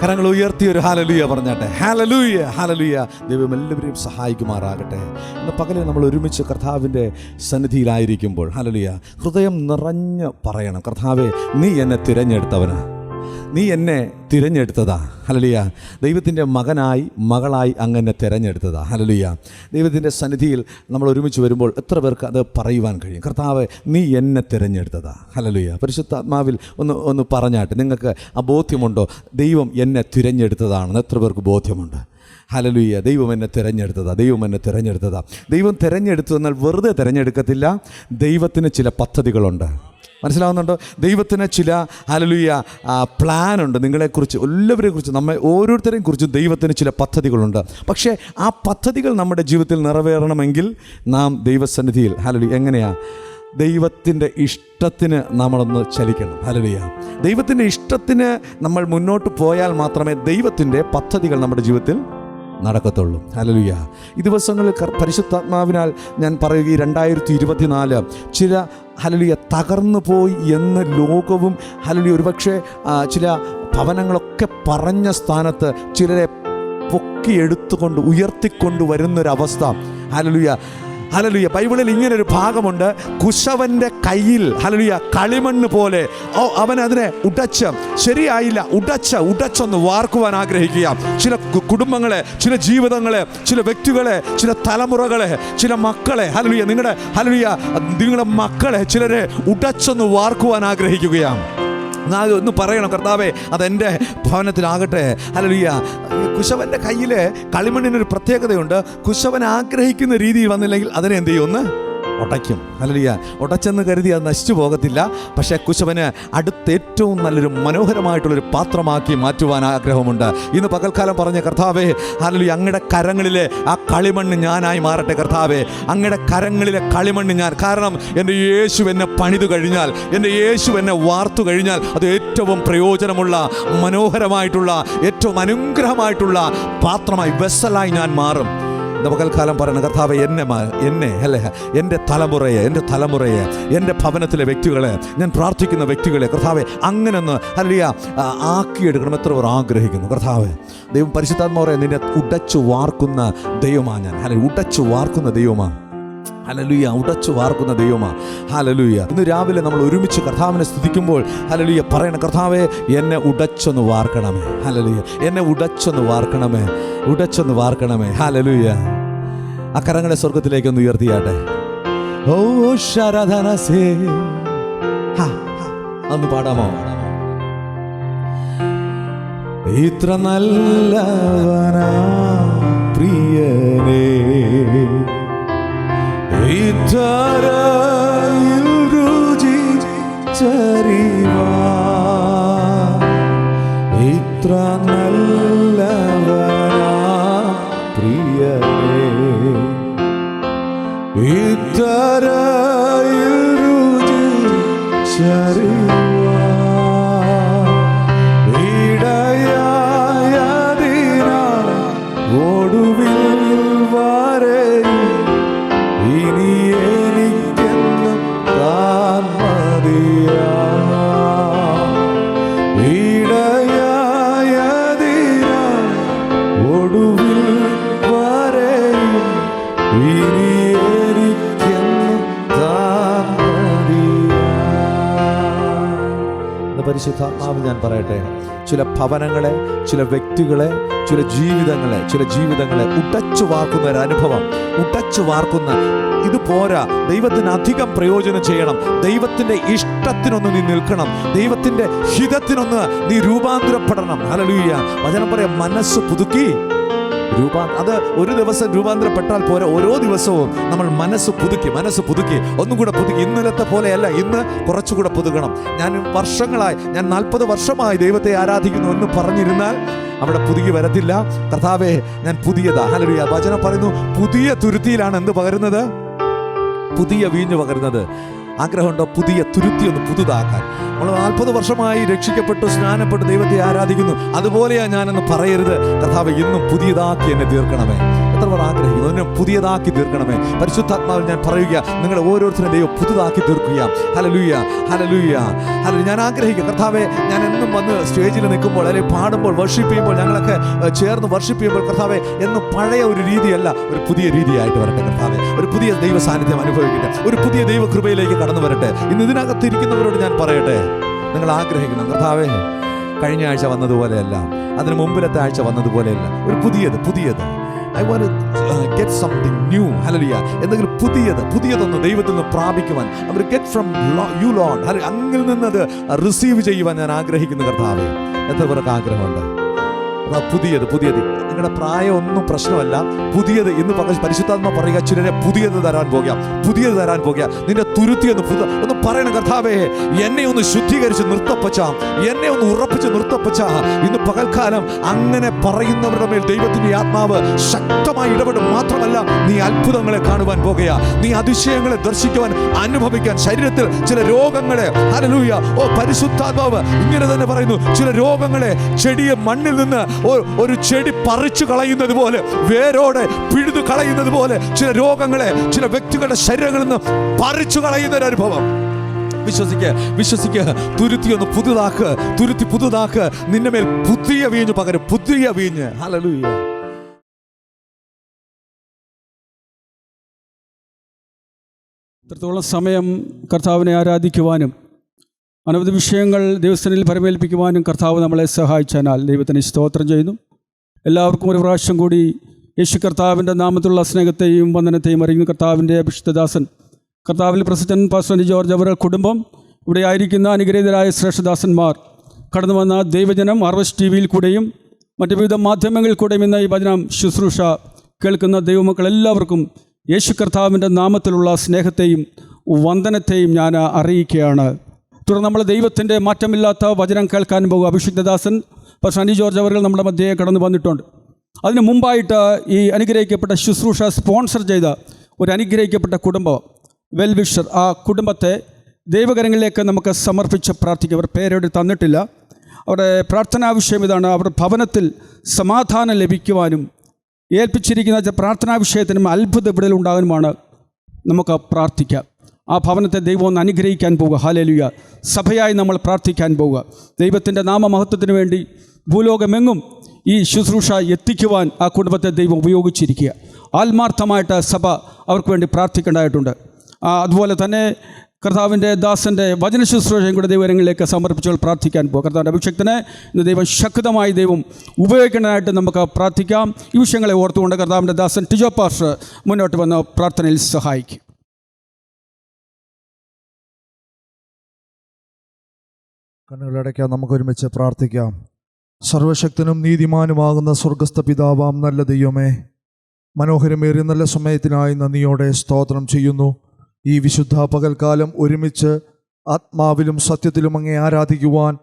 Speaker 3: കരങ്ങൾ ഉയർത്തി ഒരു ഹല്ലേലൂയ പറഞ്ഞാട്ടെ. Hallelujah, hallelujah. ദൈവം എല്ലാവരെയും സഹായിക്കുമാറാകട്ടെ. ഇന്ന് പകല് നമ്മൾ ഒരുമിച്ച് കർത്താവിൻ്റെ സന്നിധിയിലായിരിക്കുമ്പോൾ ഹല്ലേലൂയ ഹൃദയം നിറഞ്ഞ് പറയണം, കർത്താവേ നീ എന്നെ തിരഞ്ഞെടുത്തവനാ, നീ എന്നെ തിരഞ്ഞെടുത്തതാ. ഹല്ലേലൂയ. ദൈവത്തിൻ്റെ മകനായി മകളായി അങ്ങനെ തിരഞ്ഞെടുത്തതാ. ഹല്ലേലൂയ. ദൈവത്തിൻ്റെ സന്നിധിയിൽ നമ്മൾ ഒരുമിച്ച് വരുമ്പോൾ എത്ര പേർക്ക് അത് പറയുവാൻ കഴിയും? കർത്താവേ നീ എന്നെ തിരഞ്ഞെടുത്തതാ. ഹല്ലേലൂയ. പരിശുദ്ധാത്മാവിൽ ഒന്ന് പറഞ്ഞാട്ട് നിങ്ങൾക്ക് ആ ബോധ്യമുണ്ടോ? ദൈവം എന്നെ തിരഞ്ഞെടുത്തതാണെന്ന് എത്ര പേർക്ക് ബോധ്യമുണ്ട്? ഹല്ലേലൂയ. ദൈവം എന്നെ തിരഞ്ഞെടുത്തതാ, ദൈവം എന്നെ തിരഞ്ഞെടുത്തതാ. ദൈവം തിരഞ്ഞെടുത്തു എന്നാൽ വെറുതെ തിരഞ്ഞെടുക്കത്തില്ല. ദൈവത്തിന് ചില പദ്ധതികളുണ്ട്. മനസ്സിലാവുന്നുണ്ടോ? ദൈവത്തിന് ചില ഹല്ലേലൂയ പ്ലാനുണ്ട് നിങ്ങളെക്കുറിച്ച്, എല്ലാവരെക്കുറിച്ച്, നമ്മെ ഓരോരുത്തരെയും കുറിച്ച് ദൈവത്തിന് ചില പദ്ധതികളുണ്ട്. പക്ഷേ ആ പദ്ധതികൾ നമ്മുടെ ജീവിതത്തിൽ നിറവേറണമെങ്കിൽ നാം ദൈവസന്നിധിയിൽ ഹല്ലേലൂയ എങ്ങനെയാണ് ദൈവത്തിൻ്റെ ഇഷ്ടത്തിന് നമ്മളൊന്ന് ചലിക്കണം. ഹല്ലേലൂയ. ദൈവത്തിൻ്റെ ഇഷ്ടത്തിന് നമ്മൾ മുന്നോട്ട് പോയാൽ മാത്രമേ ദൈവത്തിൻ്റെ പദ്ധതികൾ നമ്മുടെ ജീവിതത്തിൽ നടക്കത്തുള്ളൂ. ഹല്ലേലൂയ. ഈ ദിവസങ്ങളിൽ പരിശുദ്ധാത്മാവിനാൽ ഞാൻ പറയുക, 2024 ചില ഹല്ലേലൂയ തകർന്നു പോയി എന്ന് ലോകവും ഹല്ലേലൂയ ഒരുപക്ഷെ ചില ഭവനങ്ങളൊക്കെ പറഞ്ഞ സ്ഥാനത്ത് ചിലരെ പൊക്കിയെടുത്തുകൊണ്ട് ഉയർത്തിക്കൊണ്ട് വരുന്നൊരവസ്ഥ. ഹല്ലേലൂയ. ഹല്ലേലൂയ. ബൈബിളിൽ ഇങ്ങനൊരു ഭാഗമുണ്ട്, കുശവൻ്റെ കയ്യിൽ ഹല്ലേലൂയ കളിമണ്ണ് പോലെ അവൻ അതിനെ ശരിയായില്ല ഉടച്ചൊന്ന് വാർക്കുവാൻ ആഗ്രഹിക്കുക. ചില കുടുംബങ്ങളെ, ചില ജീവിതങ്ങളെ, ചില വ്യക്തികളെ, ചില തലമുറകളെ, ചില മക്കളെ ഹല്ലേലൂയ നിങ്ങളുടെ മക്കളെ ചിലരെ ഉടച്ചൊന്ന് വാർക്കുവാൻ ആഗ്രഹിക്കുകയാണ്. ഒന്ന് പറയണം, കർത്താവേ അതെൻ്റെ ഭവനത്തിലാകട്ടെ. ഹല്ലേലൂയ. കുശവൻ്റെ കയ്യിൽ കളിമണ്ണിനൊരു പ്രത്യേകതയുണ്ട്. കുശവൻ ആഗ്രഹിക്കുന്ന രീതിയിൽ വന്നില്ലെങ്കിൽ അതിനെ എന്ത് ചെയ്യും? ഒന്ന് ഉടയ്ക്കും. ഹല്ലേലൂയ. ഉടച്ചെന്ന് കരുതി അത് നശിച്ചു പോകത്തില്ല. പക്ഷേ കുശവന് അടുത്ത ഏറ്റവും നല്ലൊരു മനോഹരമായിട്ടുള്ളൊരു പാത്രമാക്കി മാറ്റുവാൻ ആഗ്രഹമുണ്ട്. ഇന്ന് പകൽക്കാലം പറഞ്ഞ കർത്താവേ ഹല്ലേലൂയ, അങ്ങയുടെ കരങ്ങളിലെ ആ കളിമണ്ണ് ഞാനായി മാറട്ടെ കർത്താവേ. അങ്ങയുടെ കരങ്ങളിലെ കളിമണ്ണ് ഞാൻ, കാരണം എൻ്റെ യേശു എന്നെ പണിതു കഴിഞ്ഞാൽ, എൻ്റെ യേശു എന്നെ വാർത്തു കഴിഞ്ഞാൽ അത് ഏറ്റവും പ്രയോജനമുള്ള, മനോഹരമായിട്ടുള്ള, ഏറ്റവും അനുഗ്രഹമായിട്ടുള്ള പാത്രമായി, വെസലായി ഞാൻ മാറും. പകൽക്കാലം പറയണം, കർത്താവെ എന്നെ അല്ലേ, എൻ്റെ തലമുറയെ എൻ്റെ ഭവനത്തിലെ വ്യക്തികളെ, ഞാൻ പ്രാർത്ഥിക്കുന്ന വ്യക്തികളെ കർത്താവെ അങ്ങനെ ഒന്ന് ഹല്ലേലൂയ ആക്കിയെടുക്കണം. എത്ര പേർ ആഗ്രഹിക്കുന്നു കർത്താവെ. ദൈവം പരിശുദ്ധാത്മാവേ നിന്നെ ഉടച്ചു വാർക്കുന്ന ദൈവമാണ് ഞാൻ. ഹല്ലേലൂയ. ഉടച്ചു വാർക്കുന്ന ദൈവമാണ്. ഹല്ലേലൂയ. ഉടച്ചു വാർക്കുന്ന ദൈവമാണ്. ഹല്ലേലൂയ. ഇന്ന് രാവിലെ നമ്മൾ ഒരുമിച്ച് കർത്താവിനെ സ്തുതിക്കുമ്പോൾ ഹല്ലേലൂയ പറയണം, കർത്താവേ എന്നെ ഉടച്ചൊന്ന് വാർക്കണമേ. ഹല്ലേലൂയ. എന്നെ ഉടച്ചൊന്ന് വാർക്കണമേ. ഹല്ലേലൂയ. ആ കരങ്ങളെ സ്വർഗത്തിലേക്ക് ഒന്ന് ഉയർത്തിയാട്ടെ. ഓ ശരധനസേ ഒന്ന് പാടാമോ? ഇത്ര നല്ലവനാ പ്രിയനേ, ഇത്രയിൽ രുചിച്ചറിവാൻ, ഇത്ര നല്ലവനാ പ്രിയനേ, ഇത്രയിൽ രുചിച്ചറിവാൻ, ഇടയായതിനാൽ ഒടുവിൽ വരെയും ഇനി എനിക്കെന്നും താൻ മതിയാ, ഇടയായതിനാൽ ഒടുവിൽ വരെയും ഇനി എനിക്കെന്നും താൻ മതിയാ. പരിശുദ്ധാത്മാവ് ഞാൻ പറയട്ടെ, ചില ഭവനങ്ങളെ, ചില വ്യക്തികളെ, ചില ജീവിതങ്ങളെ ഉടച്ചു വാർക്കുന്ന ഒരു അനുഭവം, ഉടച്ചു വാർക്കുന്ന ഇത് പോരാ. ദൈവത്തിന് അധികം പ്രയോജനം ചെയ്യണം. ദൈവത്തിൻ്റെ ഇഷ്ടത്തിനൊന്ന് നീ നിൽക്കണം. ദൈവത്തിൻ്റെ ഹിതത്തിനൊന്ന് നീ രൂപാന്തരപ്പെടണം. ഹല്ലേലൂയ. വചനം പറയാം, മനസ്സ് പുതുക്കി അത് ഒരു ദിവസം രൂപാന്തരപ്പെട്ടാൽ പോരാ, ഓരോ ദിവസവും നമ്മൾ മനസ്സ് പുതുക്കി ഒന്നും കൂടെ പുതുക്കി. ഇന്നലത്തെ പോലെയല്ല, ഇന്ന് കുറച്ചുകൂടെ പുതുക്കണം. ഞാൻ 40 വർഷമായി ദൈവത്തെ ആരാധിക്കുന്നു എന്ന് പറഞ്ഞിരുന്നാൽ അവിടെ പുതുകി വരത്തില്ല. കർത്താവേ ഞാൻ പുതിയതാ. ഹല്ലേലൂയ. വചനം പറയുന്നു, പുതിയ തുരുത്തിയിലാണ് എന്ത് പകരുന്നത്? പുതിയ വീഞ്ഞ് പകരുന്നത്. ആഗ്രഹമുണ്ടോ പുതിയ തുരുത്തി ഒന്ന് പുതുതാക്കാൻ? നമ്മൾ 40 വർഷമായി രക്ഷിക്കപ്പെട്ടു, സ്നാനപ്പെട്ടു, ദൈവത്തെ ആരാധിക്കുന്നു. അതുപോലെയാ ഞാനെന്ന് പറയരുത്. കർത്താവേ ഇന്നും പുതിയതാക്കി എന്നെ തീർക്കണമേ. എത്ര പേർ ആഗ്രഹിക്കുന്നു എന്നെ പുതിയതാക്കി തീർക്കണമേ? പരിശുദ്ധാത്മാവിൽ ഞാൻ പറയുക, നിങ്ങളെ ഓരോരുത്തരും ദൈവം പുതുതാക്കി തീർക്കുക. ഹല്ലേലൂയ. ഞാൻ ആഗ്രഹിക്കുക, കർത്താവേ ഞാൻ എന്നും വന്ന് സ്റ്റേജിൽ നിൽക്കുമ്പോൾ അല്ലെങ്കിൽ പാടുമ്പോൾ വർഷിപ്പ് ചെയ്യുമ്പോൾ, ഞങ്ങളൊക്കെ ചേർന്ന് വർഷിപ്പ് ചെയ്യുമ്പോൾ കർത്താവേ എന്നും പഴയ ഒരു രീതിയല്ല, ഒരു പുതിയ രീതിയായിട്ട് വരട്ടെ കർത്താവേ. ഒരു പുതിയ ദൈവ സാന്നിധ്യം അനുഭവിക്കട്ടെ, ഒരു പുതിയ ദൈവ കൃപയിലേക്ക് കടന്നു വരട്ടെ. ഇന്ന് ഇതിനകത്തിരിക്കുന്നവരോട് ഞാൻ പറയട്ടെ, നിങ്ങൾ ആഗ്രഹിക്കണം, കർത്താവേ കഴിഞ്ഞ ആഴ്ച വന്നതുപോലെയല്ല, അതിന് മുമ്പിലത്തെ ആഴ്ച വന്നതുപോലെയല്ല, ഒരു പുതിയത് I want to get something new. Hallelujah. എന്തെങ്കിലും പുതിയതൊന്ന് ദൈവത്തിൽ നിന്ന് പ്രാപിക്കുവാൻ, അവർ get from you Lord, അങ്ങിൽ നിന്ന് അത് റിസീവ് ചെയ്യുവാൻ ഞാൻ ആഗ്രഹിക്കുന്നു കർത്താവേ. എത്ര പേർക്ക് ആഗ്രഹമുണ്ട്? പുതിയത് നിങ്ങളുടെ പ്രായം ഒന്നും പ്രശ്നമല്ല. പുതിയത് ഇന്ന് പരിശുദ്ധാത്മ പറയുക, ചിലരെ പുതിയത് തരാൻ പോകുക. നിന്റെ തുരുത്തി ഒന്ന് പറയണം, കർത്താവേ എന്നെ ഒന്ന് ശുദ്ധീകരിച്ച് നിർത്തപ്പച്ച, എന്നെ ഒന്ന് ഉറപ്പിച്ച് നിർത്തപ്പച്ച. ഇന്ന് പകൽക്കാലം അങ്ങനെ പറയുന്നവരുടെ മേൽ ദൈവത്തിന്റെ ആത്മാവ് ശക്തമായി ഇടപെടും. മാത്രമല്ല, നീ അത്ഭുതങ്ങളെ കാണുവാൻ പോകുക, നീ അതിശയങ്ങളെ ദർശിക്കുവാൻ, അനുഭവിക്കാൻ. ശരീരത്തിൽ ചില രോഗങ്ങളെ, ഹല്ലേലൂയ, പരിശുദ്ധാത്മാവ് ഇങ്ങനെ തന്നെ പറയുന്നു, ചില രോഗങ്ങളെ ചെടിയെ മണ്ണിൽ നിന്ന് ഒരു ചെടി പറിച്ചു കളയുന്നത് പോലെ, വേരോടെ പിഴുതു കളയുന്നത് പോലെ ചില രോഗങ്ങളെ ചില വ്യക്തികളുടെ ശരീരങ്ങളിൽ നിന്ന് പറിച്ചു കളയുന്ന ഒരു അനുഭവം. വിശ്വസിക്കുക. തുരുത്തി പുതുതാക്ക്. നിന്റെ മേൽ പുതിയ വീഞ്ഞ് പകരം പുതിയ വീഞ്ഞ്. ഹല്ലേലൂയ.
Speaker 2: ഇത്രത്തോളം സമയം കർത്താവിനെ ആരാധിക്കുവാനും അനവധി വിഷയങ്ങൾ ദൈവസ്ഥനിൽ പരമേൽപ്പിക്കുവാനും കർത്താവ് നമ്മളെ സഹായിച്ചതിനാൽ ദൈവത്തിന് സ്തോത്രം ചെയ്യുന്നു. എല്ലാവർക്കും ഒരു പ്രാവശ്യം കൂടി യേശു കർത്താവിൻ്റെ നാമത്തിലുള്ള സ്നേഹത്തെയും വന്ദനത്തെയും അറിയുന്ന കർത്താവിൻ്റെ അഭിഷിക്തദാസൻ, കർത്താവിൽ പ്രസിഡന്റ് പാസ്റ്റർ ജോർജ് അവരുടെ കുടുംബം, ഇവിടെ ആയിരിക്കുന്ന അനുഗ്രഹീതരായ ശ്രേഷ്ഠദാസന്മാർ, കടന്നു വന്ന ദൈവജനം, ഹാർവസ്റ്റ് ടി.വിയിൽ കൂടെയും മറ്റു വിവിധ മാധ്യമങ്ങളിൽ കൂടെയും ഇന്ന് ഈ വചനം ശുശ്രൂഷ കേൾക്കുന്ന ദൈവമക്കൾ എല്ലാവർക്കും യേശു കർത്താവിൻ്റെ നാമത്തിലുള്ള സ്നേഹത്തെയും വന്ദനത്തെയും ഞാൻ അറിയിക്കുകയാണ്. തുടർന്ന് നമ്മൾ ദൈവത്തിൻ്റെ മാറ്റമില്ലാത്ത വചനം കേൾക്കാൻ പോകും. അഭിഷിക്തദാസൻ പാസ്റ്റർ ആൻഡി ജോർജ് അവർ നമ്മുടെ മധ്യേ കടന്നു വന്നിട്ടുണ്ട്. അതിന് മുമ്പായിട്ട് ഈ അനുഗ്രഹിക്കപ്പെട്ട ശുശ്രൂഷ സ്പോൺസർ ചെയ്ത ഒരു അനുഗ്രഹിക്കപ്പെട്ട കുടുംബം, വെൽവിഷർ, ആ കുടുംബത്തെ ദൈവകരങ്ങളിലേക്ക് നമുക്ക് സമർപ്പിച്ച് പ്രാർത്ഥിക്കുക. അവർ പേരെവിടെ തന്നിട്ടില്ല. അവരുടെ പ്രാർത്ഥനാ വിഷയം ഇതാണ്: അവരുടെ ഭവനത്തിൽ സമാധാനം ലഭിക്കുവാനും ഏൽപ്പിച്ചിരിക്കുന്ന പ്രാർത്ഥനാ വിഷയത്തിനും അത്ഭുത വിടലുണ്ടാകാനുമാണ് നമുക്ക് പ്രാർത്ഥിക്കാം. ആ ഭവനത്തെ ദൈവം ഒന്ന് അനുഗ്രഹിക്കാൻ പോവുക. ഹല്ലേലൂയ. സഭയായി നമ്മൾ പ്രാർത്ഥിക്കാൻ പോവുക. ദൈവത്തിൻ്റെ നാമമഹത്വത്തിന് വേണ്ടി ഭൂലോകമെങ്ങും ഈ ശുശ്രൂഷ എത്തിക്കുവാൻ ആ കുടുംബത്തെ ദൈവം ഉപയോഗിച്ചിരിക്കുക. ആത്മാർത്ഥമായിട്ട് സഭ അവർക്ക് വേണ്ടി പ്രാർത്ഥിക്കേണ്ടതായിട്ടുണ്ട്. അതുപോലെ തന്നെ കർത്താവിൻ്റെ ദാസൻ്റെ വചന ശുശ്രൂഷയും കൂടെ ദൈവങ്ങളിലേക്ക് സമർപ്പിച്ചുകൾ പ്രാർത്ഥിക്കാൻ പോകും. കർത്താവിൻ്റെ അഭിഷേകത്തിനെ ഇന്ന് ദൈവം ശക്തമായി ദൈവം ഉപയോഗിക്കേണ്ടതായിട്ട് നമുക്ക് പ്രാർത്ഥിക്കാം. ഈ വിഷയങ്ങളെ ഓർത്തുകൊണ്ട് കർത്താവിൻ്റെ ദാസൻ ടിജോ പാസ്റ്റർ മുന്നോട്ട് വന്ന് പ്രാർത്ഥനയിൽ സഹായിക്കും.
Speaker 4: കണ്ണുകളടയ്ക്കാം, നമുക്കൊരുമിച്ച് പ്രാർത്ഥിക്കാം. സർവശക്തനും നീതിമാനുമാകുന്ന സ്വർഗസ്ഥ പിതാവാം നല്ല ദൈവമേ, മനോഹരമേറിയ നല്ല സമയത്തിനായി നന്ദിയോടെ സ്തോത്രം ചെയ്യുന്നു. ഈ വിശുദ്ധ പകൽക്കാലം ഒരുമിച്ച് ആത്മാവിലും സത്യത്തിലും അങ്ങേ ആരാധിക്കുവാൻ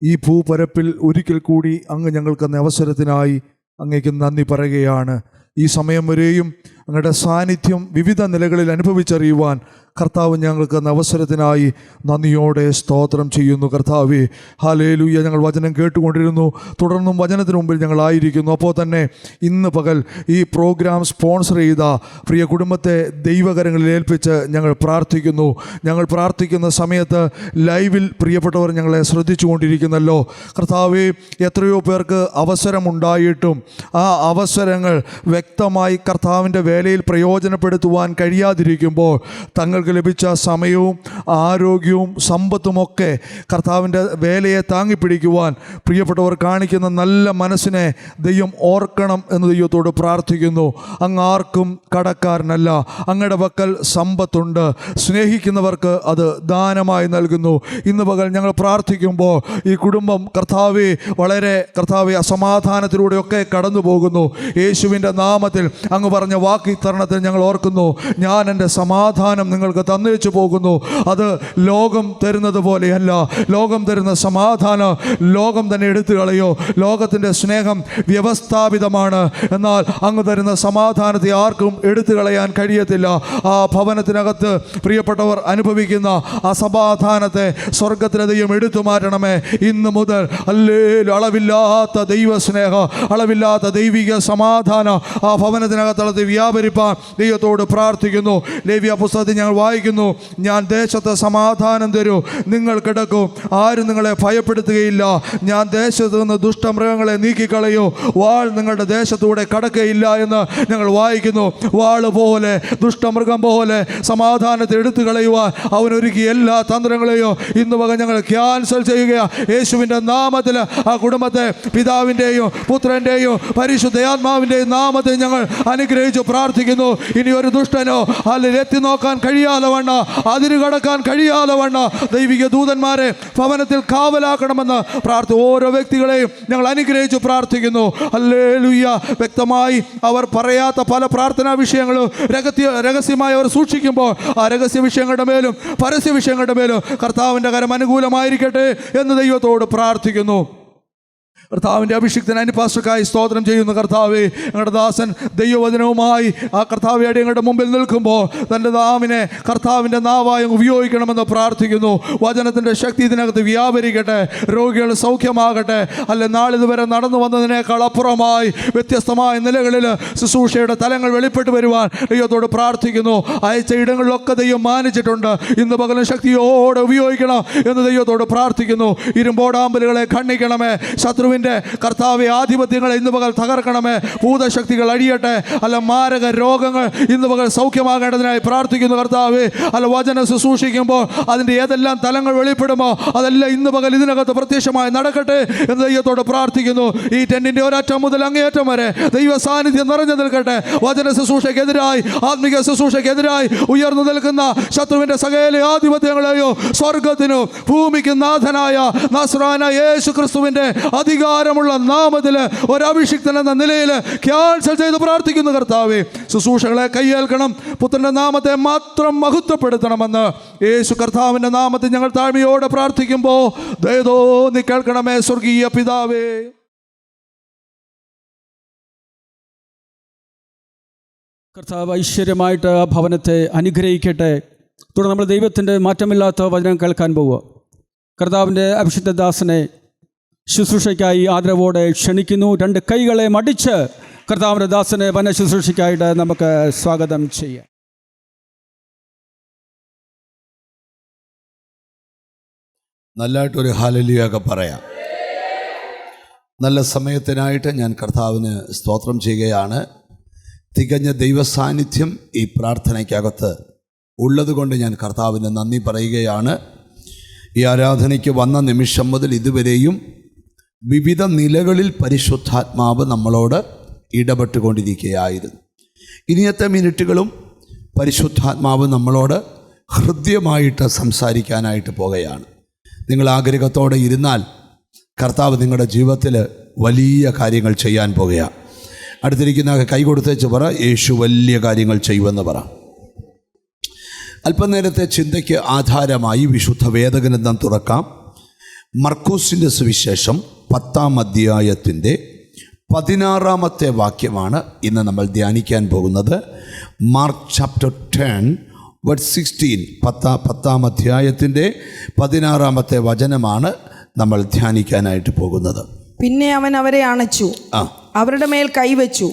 Speaker 4: ഈ ഭൂപരപ്പിൽ ഒരിക്കൽ കൂടി അങ്ങ് ഞങ്ങൾക്ക് തന്ന അവസരത്തിനായി അങ്ങേക്ക് നന്ദി പറയുകയാണ്. ഈ സമയം വരെയും അങ്ങയുടെ സാന്നിധ്യം വിവിധ നിലകളിൽ അനുഭവിച്ചറിയുവാൻ കർത്താവ് ഞങ്ങൾക്ക് തന്ന അവസരത്തിനായി നന്ദിയോടെ സ്തോത്രം ചെയ്യുന്നു. കർത്താവേ, ഹല്ലേലൂയ. ഞങ്ങൾ വചനം കേട്ടുകൊണ്ടിരുന്നു, തുടർന്നും വചനത്തിന് മുമ്പിൽ ഞങ്ങളായിരിക്കുന്നു. അപ്പോൾ തന്നെ ഇന്ന് പകൽ ഈ പ്രോഗ്രാം സ്പോൺസർ ചെയ്ത പ്രിയ കുടുംബത്തെ ദൈവകരങ്ങളിൽ ഏൽപ്പിച്ച് ഞങ്ങൾ പ്രാർത്ഥിക്കുന്നു. ഞങ്ങൾ പ്രാർത്ഥിക്കുന്ന സമയത്ത് ലൈവിൽ പ്രിയപ്പെട്ടവർ ഞങ്ങളെ ശ്രദ്ധിച്ചു കൊണ്ടിരിക്കുന്നല്ലോ. കർത്താവേ, എത്രയോ പേർക്ക് അവസരമുണ്ടായിട്ടും ആ അവസരങ്ങൾ വ്യക്തമായി കർത്താവിൻ്റെ വേലയിൽ പ്രയോജനപ്പെടുത്തുവാൻ കഴിയാതിരിക്കുമ്പോൾ തങ്ങൾക്ക് ലഭിച്ച സമയവും ആരോഗ്യവും സമ്പത്തുമൊക്കെ കർത്താവിൻ്റെ വേലയെ താങ്ങിപ്പിടിക്കുവാൻ പ്രിയപ്പെട്ടവർ കാണിക്കുന്ന നല്ല മനസ്സിനെ ദൈവം ഓർക്കണം എന്ന് ദൈവത്തോട് പ്രാർത്ഥിക്കുന്നു. അങ്ങ് ആർക്കും കടക്കാരനല്ല. അങ്ങയുടെ പക്കൽ സമ്പത്തുണ്ട്. സ്നേഹിക്കുന്നവർക്ക് അത് ദാനമായി നൽകുന്നു. ഇന്ന് പകൽ ഞങ്ങൾ പ്രാർത്ഥിക്കുമ്പോൾ ഈ കുടുംബം വളരെ അസമാധാനത്തിലൂടെയൊക്കെ കടന്നു പോകുന്നു. യേശുവിൻ്റെ നാമത്തിൽ അങ്ങ് പറഞ്ഞ വാഗ്ദത്തത്തിൽ ഞങ്ങൾ ഓർക്കുന്നു. ഞാൻ എൻ്റെ സമാധാനം നിങ്ങൾക്ക് തന്നേച്ചു പോകുന്നു. അത് ലോകം തരുന്നത് പോലെയല്ല. ലോകം തരുന്ന സമാധാനം ലോകം തന്നെ എടുത്തു കളയോ. ലോകത്തിൻ്റെ സ്നേഹം വ്യവസ്ഥാപിതമാണ്. എന്നാൽ അങ്ങ് തരുന്ന സമാധാനത്തെ ആർക്കും എടുത്തു കളയാൻ കഴിയത്തില്ല. ആ ഭവനത്തിനകത്ത് പ്രിയപ്പെട്ടവർ അനുഭവിക്കുന്ന അസമാധാനത്തെ സ്വർഗത്തിലെ ദൈവം എടുത്തു മാറ്റണമേ. ഇന്ന് മുതൽ അളവില്ലാത്ത ദൈവസ്നേഹം, അളവില്ലാത്ത ദൈവിക സമാധാനം ആ ഭവനത്തിനകത്തളത്ത് വ്യാപരിപ്പാൻ ദൈവത്തോട് പ്രാർത്ഥിക്കുന്നു. ലേവ്യ പുസ്തകത്തിൽ ഞങ്ങൾ വായിക്കുന്നു, ഞാൻ ദേശത്ത് സമാധാനം തരൂ, നിങ്ങൾ കിടക്കും, ആരും നിങ്ങളെ ഭയപ്പെടുത്തുകയില്ല. ഞാൻ ദേശത്ത് നിന്ന് ദുഷ്ടമൃഗങ്ങളെ നീക്കിക്കളയൂ, വാൾ നിങ്ങളുടെ ദേശത്തൂടെ കടക്കുകയില്ല എന്ന് ഞങ്ങൾ വായിക്കുന്നു. വാള് പോലെ, ദുഷ്ടമൃഗം പോലെ സമാധാനത്തെ എടുത്തു കളയുവാൻ അവനൊരുക്കി എല്ലാ തന്ത്രങ്ങളെയും ഇന്ന് വക ഞങ്ങൾ ക്യാൻസൽ ചെയ്യുകയാണ്. യേശുവിൻ്റെ നാമത്തിൽ ആ കുടുംബത്തെ പിതാവിൻ്റെയും പുത്രൻ്റെയും പരിശുദ്ധ ആത്മാവിൻ്റെയും നാമത്തിൽ ഞങ്ങൾ അനുഗ്രഹിച്ചു പ്രാർത്ഥിക്കുന്നു. ഇനി ഒരു ദുഷ്ടനോ അല്ലെങ്കിൽ എത്തി നോക്കാൻ കഴിയാതെ വണ്ണ, അതിര് കടക്കാൻ കഴിയാതെ വണ്ണ ദൈവിക ദൂതന്മാരെ ഭവനത്തിൽ കാവലാക്കണമെന്ന് ഓരോ വ്യക്തികളെയും ഞങ്ങൾ അനുഗ്രഹിച്ചു പ്രാർത്ഥിക്കുന്നു. ഹല്ലേലൂയ. വ്യക്തമായി അവർ പറയാത്ത പല പ്രാർത്ഥനാ വിഷയങ്ങളും രഹസ്യമായി അവർ സൂക്ഷിക്കുമ്പോൾ ആ രഹസ്യ വിഷയങ്ങളുടെ മേലും പരസ്യ വിഷയങ്ങളുടെ മേലും കർത്താവിൻ്റെ കരം അനുകൂലമായിരിക്കട്ടെ എന്ന് ദൈവത്തോട് പ്രാർത്ഥിക്കുന്നു. കർത്താവിൻ്റെ അഭിഷിക്തനായി പാസ്റ്റർക്കായി സ്തോത്രം ചെയ്യുന്നു. കർത്താവേ, ഞങ്ങളുടെ ദാസൻ ദൈവവചനവുമായി ആ കർത്താവെ അടിയങ്ങളുടെ മുമ്പിൽ നിൽക്കുമ്പോൾ തൻ്റെ നാവിനെ കർത്താവിൻ്റെ നാവായി ഉപയോഗിക്കണമെന്ന് പ്രാർത്ഥിക്കുന്നു. വചനത്തിൻ്റെ ശക്തി ഇതിനകത്ത് വ്യാപരിക്കട്ടെ, രോഗികൾ സൗഖ്യമാകട്ടെ. അല്ലെ നാളിതുവരെ നടന്നു വന്നതിനേക്കാൾ അപ്പുറമായി വ്യത്യസ്തമായ നിലകളിൽ ശുശ്രൂഷയുടെ തലങ്ങൾ വെളിപ്പെട്ട് വരുവാൻ ദൈവത്തോട് പ്രാർത്ഥിക്കുന്നു. അയച്ച ഇടങ്ങളിലൊക്കെ ദൈവം മാനിച്ചിട്ടുണ്ട്. ഇന്ന് പകലും ശക്തിയോടെ ഉപയോഗിക്കണം എന്ന് ദൈവത്തോട് പ്രാർത്ഥിക്കുന്നു. ഇരുമ്പോടാമ്പലുകളെ ഖണ്ഡിക്കണമേ. ശത്രുവിൻ്റെ കർത്താവെ ആധിപത്യങ്ങളെ ഇന്ന് പകൽ തകർക്കണമേ. ഭൂതശക്തികൾ അഴിയട്ടെ. അല്ല മാരക രോഗങ്ങൾ ഇന്ന് പകൽ സൗഖ്യമാകേണ്ടതിനായി പ്രാർത്ഥിക്കുന്നു. കർത്താവെ, അല്ല വചനം ശുശ്രൂഷിക്കുമ്പോൾ അതിൻ്റെ ഏതെല്ലാം തലങ്ങൾ വെളിപ്പെടുമോ അതെല്ലാം ഇന്ന് പകൽ ഇതിനകത്ത് പ്രത്യക്ഷമായി നടക്കട്ടെ എന്ന് ദൈവത്തോട് പ്രാർത്ഥിക്കുന്നു. ഈ ടെന്റിൻ്റെ ഒരറ്റം മുതൽ അങ്ങേയറ്റം വരെ ദൈവ സാന്നിധ്യം നിറഞ്ഞു നിൽക്കട്ടെ. വചന ശുശ്രൂഷയ്ക്കെതിരായി, ആത്മിക ശുശ്രൂഷയ്ക്കെതിരായി ഉയർന്നു നിൽക്കുന്ന ശത്രുവിൻ്റെ സകല ആധിപത്യങ്ങളെയോ സ്വർഗത്തിനു ഭൂമിക്ക് നാഥനായ നസ്രായനായ യേശു ക്രിസ്തുവിൻ്റെ അധികാരമുള്ള നാമത്തിൽ ഒരഭിഷിക്തൻ എന്ന നിലയിൽ ക്യാൻസൽ ചെയ്ത് പ്രാർത്ഥിക്കുന്നു. കർത്താവേ, ശുശ്രൂഷകളെ കയ്യേൽക്കണം. പുത്രൻ്റെ നാമത്തെ മാത്രം മഹത്വപ്പെടുത്തണമെന്ന് യേശു കർത്താവിൻ്റെ നാമത്തിൽ ഞങ്ങൾ താഴ്മയോടെ പ്രാർത്ഥിക്കുമ്പോൾ ദയതോ നീ കേൾക്കണമേ സ്വർഗീയ പിതാവേ.
Speaker 2: കർത്താവ് ഐശ്വര്യമായിട്ട് ആ ഭവനത്തെ അനുഗ്രഹിക്കട്ടെ. തുടർന്ന് നമ്മൾ ദൈവത്തിൻ്റെ മാറ്റമില്ലാത്ത വചനം കേൾക്കാൻ പോവുക. കർത്താവിൻ്റെ അഭിഷിക്ത ദാസനെ ശുശ്രൂഷയ്ക്കായി ആദരവോടെ ക്ഷണിക്കുന്നു. രണ്ട് കൈകളെ മടിച്ച് കർത്താവിൻ്റെ ദാസനെ വന ശുശ്രൂഷയ്ക്കായിട്ട് നമുക്ക് സ്വാഗതം ചെയ്യാം.
Speaker 1: നല്ലതായിട്ടൊരു ഹല്ലേലൂയ പറയാം. നല്ല സമയത്തിനായിട്ട് ഞാൻ കർത്താവിന് സ്തോത്രം ചെയ്യുകയാണ്. തികഞ്ഞ ദൈവസാന്നിധ്യം ഈ പ്രാർത്ഥനയ്ക്കകത്ത് ഉള്ളതുകൊണ്ട് ഞാൻ കർത്താവിന് നന്ദി പറയുകയാണ്. ഈ ആരാധനയ്ക്ക് വന്ന നിമിഷം മുതൽ ഇതുവരെയും വിവിധ നിലകളിൽ പരിശുദ്ധാത്മാവ് നമ്മളോട് ഇടപെട്ടുകൊണ്ടിരിക്കുകയായിരുന്നു. ഇനിയത്തെ മിനിറ്റുകളും പരിശുദ്ധാത്മാവ് നമ്മളോട് ഹൃദ്യമായിട്ട് സംസാരിക്കാനായിട്ട് പോകുകയാണ്. നിങ്ങൾ ആഗ്രഹത്തോടെ ഇരുന്നാൽ കർത്താവ് നിങ്ങളുടെ ജീവിതത്തിൽ വലിയ കാര്യങ്ങൾ ചെയ്യാൻ പോകുകയാണ്. അടുത്തിരിക്കുന്ന കൈ കൊടുത്തേച്ച് പറ, യേശു വലിയ കാര്യങ്ങൾ ചെയ്യുമെന്ന് പറ. അല്പനേരത്തെ ചിന്തയ്ക്ക് ആധാരമായി വിശുദ്ധ വേദഗ്രന്ഥം തുറക്കാം. മർക്കോസിൻ്റെ സുവിശേഷം 10-ാം അധ്യായത്തിൻ്റെ 16-ാമത്തെ വാക്യമാണ് ഇന്ന് നമ്മൾ ധ്യാനിക്കാൻ പോകുന്നത്. Mark chapter 10 verse 16. 10-ാം അധ്യായത്തിൻ്റെ 16-ാമത്തെ വചനമാണ് നമ്മൾ ധ്യാനിക്കാനായിട്ട് പോകുന്നത്.
Speaker 5: പിന്നെ അവൻ അവരെ അണച്ചു, അവരുടെ മേൽ കൈവച്ചു,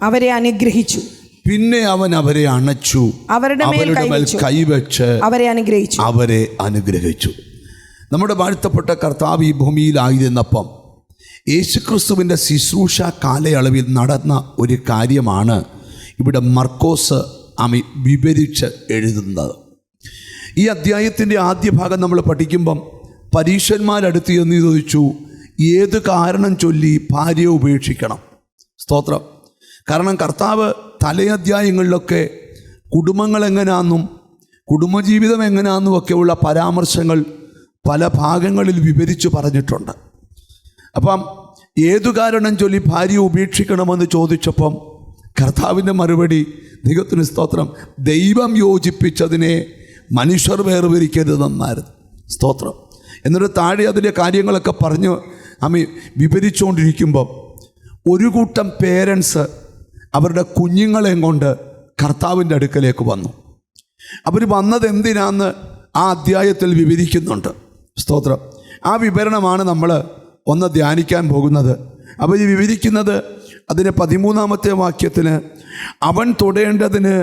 Speaker 5: അവരെ അനുഗ്രഹിച്ചു.
Speaker 1: പിന്നെ അവൻ അവരെ അണച്ചു, അവരുടെ മേൽ കൈവച്ച് അവരെ അനുഗ്രഹിച്ചു. നമ്മുടെ വാഴ്ത്തപ്പെട്ട കർത്താവ് ഈ ഭൂമിയിലായിരുന്നപ്പം യേശുക്രിസ്തുവിൻ്റെ ശുശ്രൂഷ കാലയളവിൽ നടന്ന ഒരു കാര്യമാണ് ഇവിടെ മർക്കോസ് വിവരിച്ച് എഴുതുന്നത്. ഈ അധ്യായത്തിൻ്റെ ആദ്യ ഭാഗം നമ്മൾ പഠിക്കുമ്പം പരീശന്മാരടുത്ത് എന്ന് ചോദിച്ചു, ഏത് കാരണം ചൊല്ലി ഭാര്യയെ ഉപേക്ഷിക്കണം? സ്തോത്രം. കാരണം കർത്താവ് തലയധ്യായങ്ങളിലൊക്കെ കുടുംബങ്ങൾ എങ്ങനെയാണെന്നും കുടുംബജീവിതം എങ്ങനെയാണെന്നും ഒക്കെയുള്ള പരാമർശങ്ങൾ പല ഭാഗങ്ങളിൽ വിവരിച്ചു പറഞ്ഞിട്ടുണ്ട്. അപ്പം ഏതു കാരണം ചൊല്ലി ഭാര്യയെ ഉപേക്ഷിക്കണമെന്ന് ചോദിച്ചപ്പം കർത്താവിൻ്റെ മറുപടി, ദൈവത്തിന് സ്തോത്രം, ദൈവം യോജിപ്പിച്ചതിനെ മനുഷ്യർ വേർതിരിക്കരുതെന്നായിരുന്നു. സ്തോത്രം. എന്നിട്ട് താഴെ അതിൻ്റെ കാര്യങ്ങളൊക്കെ പറഞ്ഞ് വിവരിച്ചുകൊണ്ടിരിക്കുമ്പം ഒരു കൂട്ടം പേരൻസ് അവരുടെ കുഞ്ഞുങ്ങളെയും കൊണ്ട് കർത്താവിൻ്റെ അടുക്കലേക്ക് വന്നു. അവർ വന്നത് എന്തിനാന്ന് ആ അധ്യായത്തിൽ വിവരിക്കുന്നുണ്ട്. സ്തോത്രം. ആ വിവരണമാണ് നമ്മൾ ഒന്ന് ധ്യാനിക്കാൻ പോകുന്നത്. അവർ വിവരിക്കുന്നത് അതിന് 13-ാമത്തെ വാക്യത്തിന്, അവൻ തൊടേണ്ടതിന്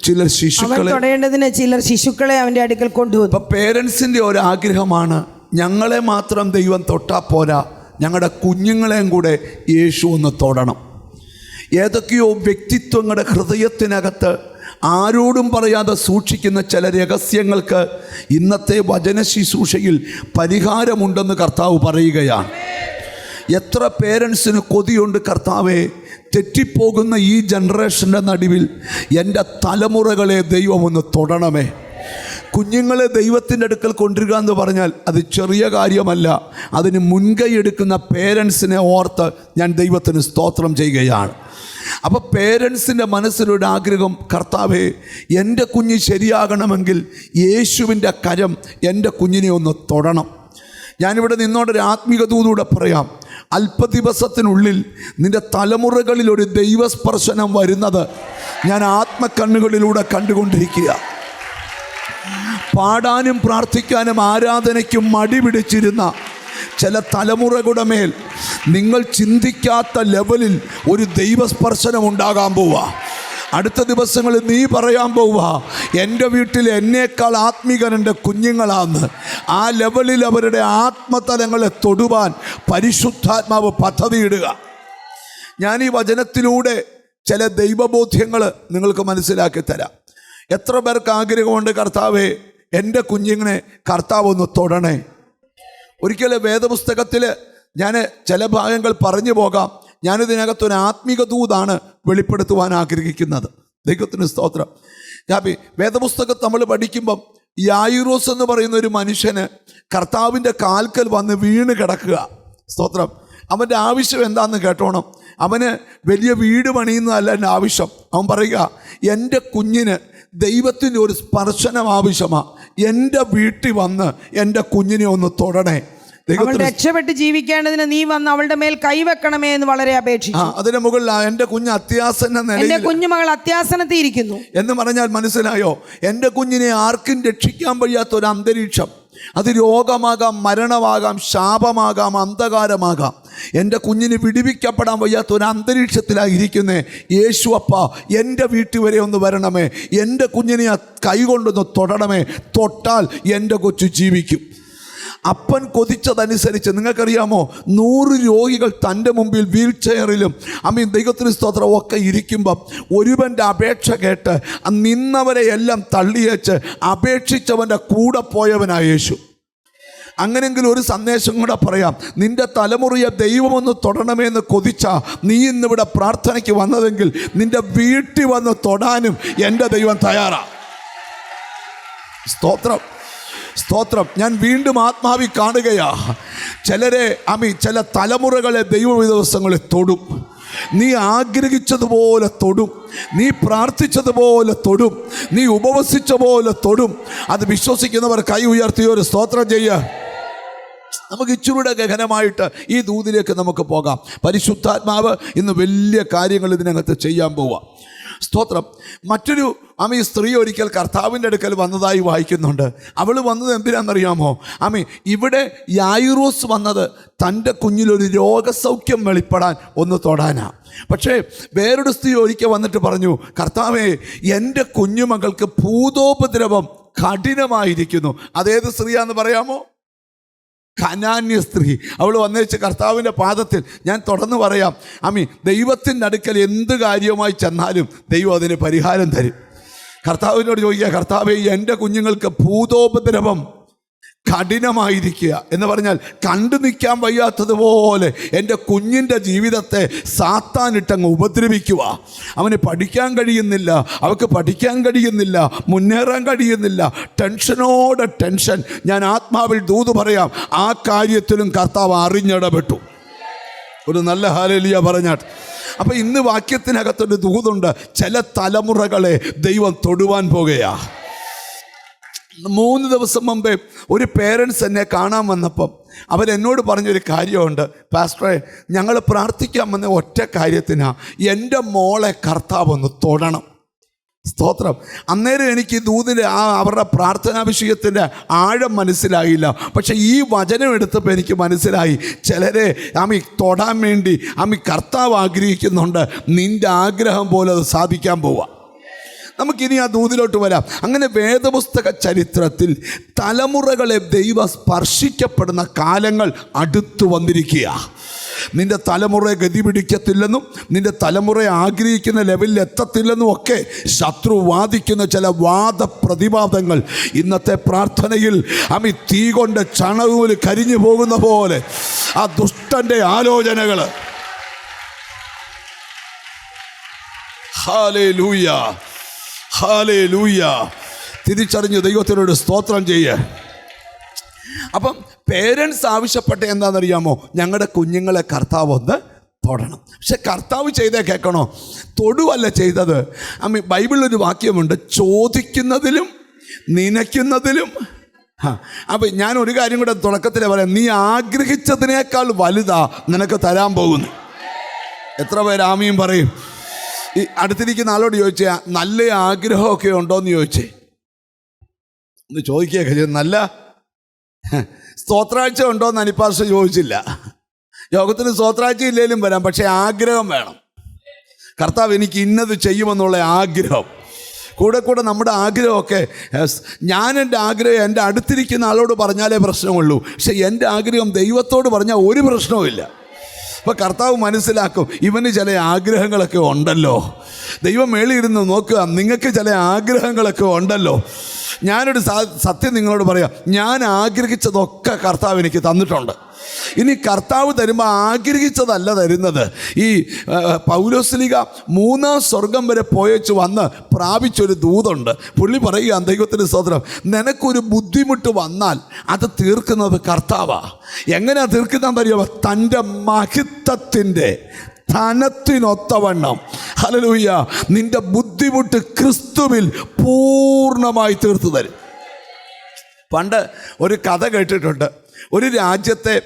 Speaker 1: ചിലർ ശിശുക്കളെ അവൻ്റെ അടുക്കൽ കൊണ്ടുവന്നു. ഇപ്പം പേരൻസിൻ്റെ ഒരാഗ്രഹമാണ്, ഞങ്ങളെ മാത്രം ദൈവം തൊട്ടാൽ പോരാ, ഞങ്ങളുടെ കുഞ്ഞുങ്ങളെയും കൂടെ യേശു ഒന്ന് തൊടണം. ഏതൊക്കെയോ വ്യക്തിത്വങ്ങളുടെ ഹൃദയത്തിനകത്ത് ആരോടും പറയാതെ സൂക്ഷിക്കുന്ന ചില രഹസ്യങ്ങൾക്ക് ഇന്നത്തെ വചന ശുശ്രൂഷയിൽ പരിഹാരമുണ്ടെന്ന് കർത്താവ് പറയുകയാണ്. എത്ര പേരൻസിന് കൊതിയുണ്ട്, കർത്താവേ തെറ്റിപ്പോകുന്ന ഈ ജനറേഷൻ്റെ നടുവിൽ എൻ്റെ തലമുറകളെ ദൈവം ഒന്ന് തൊടണമേ. കുഞ്ഞുങ്ങളെ ദൈവത്തിൻ്റെ അടുക്കൽ കൊണ്ടുവരിക എന്ന് പറഞ്ഞാൽ അത് ചെറിയ കാര്യമല്ല. അതിന് മുൻകൈ എടുക്കുന്ന പേരൻസിനെ ഓർത്ത് ഞാൻ ദൈവത്തിന് സ്തോത്രം ചെയ്യുകയാണ്. അപ്പോൾ പേരൻസിൻ്റെ മനസ്സിലൊരു ആഗ്രഹം, കർത്താവേ, എൻ്റെ കുഞ്ഞ് ശരിയാകണമെങ്കിൽ യേശുവിൻ്റെ കരം എൻ്റെ കുഞ്ഞിനെ ഒന്ന് തൊടണം. ഞാനിവിടെ നിന്നോടൊരു ആത്മീക ദൂതൂടെ പറയാം. അല്പദിവസത്തിനുള്ളിൽ നിൻ്റെ തലമുറകളിൽ ഒരു ദൈവസ്പർശനം വരുന്നത് ഞാൻ ആത്മക്കണ്ണുകളിലൂടെ കണ്ടുകൊണ്ടിരിക്കുക. പാടാനും പ്രാർത്ഥിക്കാനും ആരാധനയ്ക്കും മടി പിടിച്ചിരുന്ന ചില തലമുറകളുടെ മേൽ നിങ്ങൾ ചിന്തിക്കാത്ത ലെവലിൽ ഒരു ദൈവസ്പർശനം ഉണ്ടാകാൻ പോവുക. അടുത്ത ദിവസങ്ങളിൽ നീ പറയാൻ പോവുക, എൻ്റെ വീട്ടിൽ എന്നേക്കാൾ ആത്മീകൻ എൻ്റെ കുഞ്ഞുങ്ങളാന്ന്. ആ ലെവലിൽ അവരുടെ ആത്മതലങ്ങളെ തൊടുവാൻ പരിശുദ്ധാത്മാവ് പദ്ധതിയിടുക. ഞാൻ ഈ വചനത്തിലൂടെ ചില ദൈവബോധ്യങ്ങൾ നിങ്ങൾക്ക് മനസ്സിലാക്കി തരാം. എത്ര പേർക്ക് ആഗ്രഹമുണ്ട്, കർത്താവേ, എൻ്റെ കുഞ്ഞുങ്ങളെ കർത്താവ് ഒന്ന് തൊടണേ. ഒരിക്കലും വേദപുസ്തകത്തിൽ ഞാൻ ചില ഭാഗങ്ങൾ പറഞ്ഞു പോകാം. ഞാനിതിനകത്തൊരു ആത്മീക ദൂതാണ് വെളിപ്പെടുത്തുവാൻ ആഗ്രഹിക്കുന്നത്. ദൈവത്തിന് സ്തോത്രം. വേദപുസ്തകം നമ്മൾ പഠിക്കുമ്പം യായിറോസ് എന്ന് പറയുന്ന ഒരു മനുഷ്യന് കർത്താവിൻ്റെ കാൽക്കൽ വന്ന് വീണ് കിടക്കുക. സ്തോത്രം. അവൻ്റെ ആവശ്യം എന്താണെന്ന് കേട്ടോണം. അവന് വലിയ വീട് പണിയുന്നതല്ല എൻ്റെ ആവശ്യം. അവൻ പറയുക, എൻ്റെ കുഞ്ഞിന് ദൈവത്തിൻ്റെ ഒരു സ്പർശനം ആവശ്യമാണ്. എൻ്റെ വീട്ടിൽ വന്ന് എൻ്റെ കുഞ്ഞിനെ ഒന്ന് തൊടണേ.
Speaker 5: അവൾ രക്ഷപ്പെട്ട് ജീവിക്കേണ്ടതിന് നീ വന്ന് അവളുടെ മേൽ കൈവെക്കണമേ എന്ന് വളരെ അപേക്ഷിച്ചു.
Speaker 1: അതിന് മുകളിൽ എൻ്റെ കുഞ്ഞ് അത്യാസന്ന നിലയിൽ,
Speaker 5: എൻ്റെ കുഞ്ഞുമകൾ അത്യാസനത്തിൽ ഇരിക്കുന്നു എന്ന്
Speaker 1: പറഞ്ഞാൽ മനസ്സിലായോ? എൻ്റെ കുഞ്ഞിനെ ആർക്കും രക്ഷിക്കാൻ വയ്യാത്ത ഒരു അന്തരീക്ഷം. അത് രോഗമാകാം, മരണമാകാം, ശാപമാകാം, അന്ധകാരമാകാം. എൻ്റെ കുഞ്ഞിന് വിടുവിക്കപ്പെടാൻ വയ്യാത്ത ഒരു അന്തരീക്ഷത്തിലായിരിക്കുന്നേ. യേശു അപ്പ, എൻ്റെ വീട്ടിൽ വരെ ഒന്ന് വരണമേ, എൻ്റെ കുഞ്ഞിനെ കൈകൊണ്ടൊന്ന് തൊടണമേ. തൊട്ടാൽ എൻ്റെ കൊച്ചു ജീവിക്കും. അപ്പൻ കൊതിച്ചതനുസരിച്ച് നിങ്ങൾക്കറിയാമോ, 100 രോഗികൾ തൻ്റെ മുമ്പിൽ വീൽ ചെയറിലും ദൈവത്തിന് സ്തോത്രം ഒക്കെ ഇരിക്കുമ്പം ഒരുവൻ്റെ അപേക്ഷ കേട്ട് നിന്നവരെ എല്ലാം തള്ളിയേച്ച് അപേക്ഷിച്ചവൻ്റെ കൂടെ പോയവനായ യേശു. അങ്ങനെയെങ്കിലും ഒരു സന്ദേശം കൂടെ പറയാം. നിൻ്റെ തലമുറയെ ദൈവമൊന്ന് തൊടണമെന്ന് കൊതിച്ച നീ ഇന്നിവിടെ പ്രാർത്ഥനയ്ക്ക് വന്നതെങ്കിൽ നിൻ്റെ വീട്ടിൽ വന്ന് തൊടാനും എൻ്റെ ദൈവം തയ്യാറാണ്. സ്തോത്രം, സ്തോത്രം. ഞാൻ വീണ്ടും ആത്മാവിൽ കാണുകയാ. ചിലരെ ചില തലമുറകളെ ദൈവ ദിവസങ്ങളിൽ തൊടും. നീ ആഗ്രഹിച്ചതുപോലെ തൊടും, നീ പ്രാർത്ഥിച്ചതുപോലെ തൊടും, നീ ഉപവസിച്ച പോലെ തൊടും. അത് വിശ്വസിക്കുന്നവർ കൈ ഉയർത്തിയൊരു സ്തോത്രം ചെയ്യുക. നമുക്ക് ഇച്ചിരൂടെ ഗഹനമായിട്ട് ഈ ദൂതിലേക്ക് നമുക്ക് പോകാം. പരിശുദ്ധാത്മാവ് ഇന്ന് വലിയ കാര്യങ്ങൾ ഇതിനകത്ത് ചെയ്യാൻ പോവാം. സ്തോത്രം. മറ്റൊരു സ്ത്രീ ഒരിക്കൽ കർത്താവിൻ്റെ അടുക്കൽ വന്നതായി വായിക്കുന്നുണ്ട്. അവൾ വന്നത് എന്തിനാണെന്നറിയാമോ? ഇവിടെ യായിറോസ് വന്നത് തൻ്റെ കുഞ്ഞിലൊരു രോഗസൗഖ്യം വെളിപ്പെടാൻ ഒന്ന് തൊടാനാണ്. പക്ഷേ വേറൊരു സ്ത്രീ ഒരിക്കൽ വന്നിട്ട് പറഞ്ഞു, കർത്താവേ, എൻ്റെ കുഞ്ഞുമകൾക്ക് ഭൂതോപദ്രവം കഠിനമായിരിക്കുന്നു. അതേത് സ്ത്രീയാന്ന് പറയാമോ? കനാന്യ സ്ത്രീ. അവൾ വന്നേച്ച് കർത്താവിൻ്റെ പാദത്തിൽ, ഞാൻ തുടർന്ന് പറയാം, ദൈവത്തിൻ്റെ അടുക്കൽ എന്ത് കാര്യവുമായി ചെന്നാലും ദൈവം അതിന് പരിഹാരം തരും. കർത്താവിനോട് ചോദിക്കുക, കർത്താവേ, എൻ്റെ കുഞ്ഞുങ്ങൾക്ക് ഭൂതോപദ്രവം കഠിനമായിരിക്കുക എന്ന് പറഞ്ഞാൽ കണ്ടു നിൽക്കാൻ വയ്യാത്തതുപോലെ എൻ്റെ കുഞ്ഞിൻ്റെ ജീവിതത്തെ സാത്താനിട്ടങ്ങ് ഉപദ്രവിക്കുക. അവന് പഠിക്കാൻ കഴിയുന്നില്ല, അവൾക്ക് പഠിക്കാൻ കഴിയുന്നില്ല, മുന്നേറാൻ കഴിയുന്നില്ല. ടെൻഷനോടെ ടെൻഷൻ. ഞാൻ ആത്മാവിൽ ദൂത് പറയാം, ആ കാര്യത്തിലും കർത്താവ് അറിഞ്ഞിടപെട്ടു. ഒരു നല്ല ഹല്ലേലൂയ പറഞ്ഞാട്ട്. അപ്പം ഇന്ന് വാക്യത്തിനകത്തൊരു ദൂതുണ്ട്. ചില തലമുറകളെ ദൈവം തൊടുവാൻ പോകുകയാ. 3 ദിവസം മുമ്പേ ഒരു പേരൻസ് എന്നെ കാണാൻ വന്നപ്പം അവരെന്നോട് പറഞ്ഞൊരു കാര്യമുണ്ട്, പാസ്റ്ററെ, ഞങ്ങൾ പ്രാർത്ഥിക്കാൻ വന്ന ഒറ്റ കാര്യത്തിനാണ്, എൻ്റെ മോളെ കർത്താവ് ഒന്ന് തൊടണം. സ്തോത്രം. അന്നേരം എനിക്ക് ദൂതിൻ്റെ അവരുടെ പ്രാർത്ഥനാ വിഷയത്തിൻ്റെ ആഴം മനസ്സിലായില്ല. പക്ഷേ ഈ വചനം എടുത്തപ്പോൾ എനിക്ക് മനസ്സിലായി, ചിലരെ തൊടാൻ വേണ്ടി കർത്താവ് ആഗ്രഹിക്കുന്നുണ്ട്. നിൻ്റെ ആഗ്രഹം പോലെ അത് സാധിക്കാൻ പോവാ. നമുക്കിനി ആ ദൂതിലോട്ട് വരാം. അങ്ങനെ വേദപുസ്തക ചരിത്രത്തിൽ തലമുറകളെ ദൈവം സ്പർശിക്കപ്പെടുന്ന കാലങ്ങൾ അടുത്തു വന്നിരിക്കുക. നിൻ്റെ തലമുറയെ ഗതി പിടിക്കത്തില്ലെന്നും നിൻ്റെ തലമുറയെ ആഗ്രഹിക്കുന്ന ലെവലിൽ എത്തത്തില്ലെന്നും ഒക്കെ ശത്രു വാദിക്കുന്ന ചില വാദപ്രതിവാദങ്ങൾ ഇന്നത്തെ പ്രാർത്ഥനയിൽ തീ കൊണ്ട് ചണകൂല് കരിഞ്ഞു പോകുന്ന പോലെ ആ ദുഷ്ടൻ്റെ ആലോചനകൾ ഹല്ലേലൂയ, ഹല്ലേലൂയ. തിരിച്ചറിഞ്ഞ് ദൈവത്തിനോട് സ്തോത്രം ചെയ്യ്. അപ്പം പേരൻസ് ആവശ്യപ്പെട്ട എന്താണെന്നറിയാമോ? ഞങ്ങളുടെ കുഞ്ഞുങ്ങളെ കർത്താവ് ഒന്ന് തൊടണം. പക്ഷെ കർത്താവ് ചെയ്തേ കേൾക്കണോ? തൊടുവല്ല ചെയ്തത്. ബൈബിളിലൊരു വാക്യമുണ്ട്, ചോദിക്കുന്നതിലും നനയ്ക്കുന്നതിലും. അപ്പം ഞാൻ ഒരു കാര്യം കൂടെ തുടക്കത്തിലേ പറയാം, നീ ആഗ്രഹിച്ചതിനേക്കാൾ വലുതാ നിനക്ക് തരാൻ പോകുന്നു. എത്ര പേര് ആമീൻ പറയും? ഈ അടുത്തിരിക്കുന്ന ആളോട് ചോദിച്ചേ, നല്ല ആഗ്രഹമൊക്കെ ഉണ്ടോയെന്ന് ചോദിച്ചേ. ഒന്ന് ചോദിക്കുകയൊക്കെ ചെയ്തു, നല്ല സ്തോത്രാഴ്ച ഉണ്ടോയെന്ന് അനിപ്പാസ് ചോദിച്ചില്ല. യോഗത്തിന് സ്തോത്രാഴ്ച ഇല്ലെങ്കിലും വരാം, പക്ഷേ ആഗ്രഹം വേണം. കർത്താവ് എനിക്ക് ഇന്നത് ചെയ്യുമെന്നുള്ള ആഗ്രഹം. കൂടെ കൂടെ നമ്മുടെ ആഗ്രഹമൊക്കെ, ഞാൻ എൻ്റെ ആഗ്രഹം എൻ്റെ അടുത്തിരിക്കുന്ന ആളോട് പറഞ്ഞാലേ പ്രശ്നമുള്ളൂ. പക്ഷെ എൻ്റെ ആഗ്രഹം ദൈവത്തോട് പറഞ്ഞാൽ ഒരു പ്രശ്നവുമില്ല. അപ്പോൾ കർത്താവ് മനസ്സിലാക്കും, ഇവന് ചില ആഗ്രഹങ്ങളൊക്കെ ഉണ്ടല്ലോ. ദൈവം മേളിയിരുന്ന് നോക്കുക, നിങ്ങൾക്ക് ചില ആഗ്രഹങ്ങളൊക്കെ ഉണ്ടല്ലോ. ഞാനൊരു സത്യം നിങ്ങളോട് പറയാം, ഞാൻ ആഗ്രഹിച്ചതൊക്കെ കർത്താവ് എനിക്ക് തന്നിട്ടുണ്ട്. ഇനി കർത്താവ് തരുമ്പോൾ ആഗ്രഹിച്ചതല്ല തരുന്നത്. ഈ പൗലോസ്ലീഹ 3 സ്വർഗം വരെ പോയച്ച് വന്ന് പ്രാപിച്ചൊരു ദൂതുണ്ട്. പുള്ളി പറയുക, ദൈവത്തിന് സ്തോത്രം, നിനക്കൊരു ബുദ്ധിമുട്ട് വന്നാൽ അത് തീർക്കുന്നത് കർത്താവാ. എങ്ങനെയാണ് തീർക്കുന്നതെന്ന് അറിയാമോ? തൻ്റെ മഹിത്വത്തിൻ്റെ ധനത്തിനൊത്തവണ്ണം, ഹല്ലേലൂയ, നിന്റെ ബുദ്ധിമുട്ട് ക്രിസ്തുവിൽ പൂർണ്ണമായി തീർത്തു തരും. പണ്ട് ഒരു കഥ കേട്ടിട്ടുണ്ട്. ഒരു രാജ്യത്തെ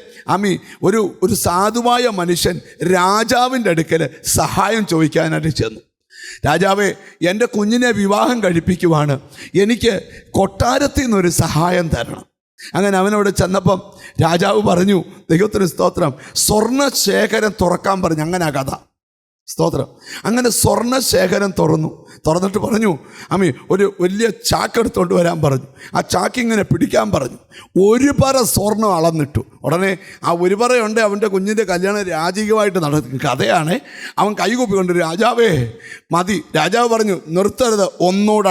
Speaker 1: ഒരു സാധുവായ മനുഷ്യൻ രാജാവിൻ്റെ അടുക്കൽ സഹായം ചോദിക്കാനായിട്ട് ചെന്നു. രാജാവേ, എൻ്റെ കുഞ്ഞിനെ വിവാഹം കഴിപ്പിക്കുവാണ്, എനിക്ക് കൊട്ടാരത്തിൽ നിന്നൊരു സഹായം തരണം. അങ്ങനെ അവനോട് ചെന്നപ്പം രാജാവ് പറഞ്ഞു, ദൈവത്തിന് സ്തോത്രം, സ്വർണ്ണശേഖരം തുറക്കാൻ പറഞ്ഞു. അങ്ങനെ ആ കഥ, സ്തോത്രം. അങ്ങനെ സ്വർണ്ണശേഖരം തുറന്നിട്ട് പറഞ്ഞു, ഒരു വലിയ ചാക്കെടുത്തോണ്ട് വരാൻ പറഞ്ഞു. ആ ചാക്കിങ്ങനെ പിടിക്കാൻ പറഞ്ഞു. 1 പറ സ്വർണ്ണം അളന്നിട്ടു. ഉടനെ ആ 1 പറയുണ്ട് അവൻ്റെ കുഞ്ഞിൻ്റെ കല്യാണം രാജകീയമായിട്ട് നടക്കും. കഥയാണ്. അവൻ കൈകൂപ്പിക്കൊണ്ട്, രാജാവേ മതി. രാജാവ് പറഞ്ഞു, നിർത്തരുത്, ഒന്നുകൂടെ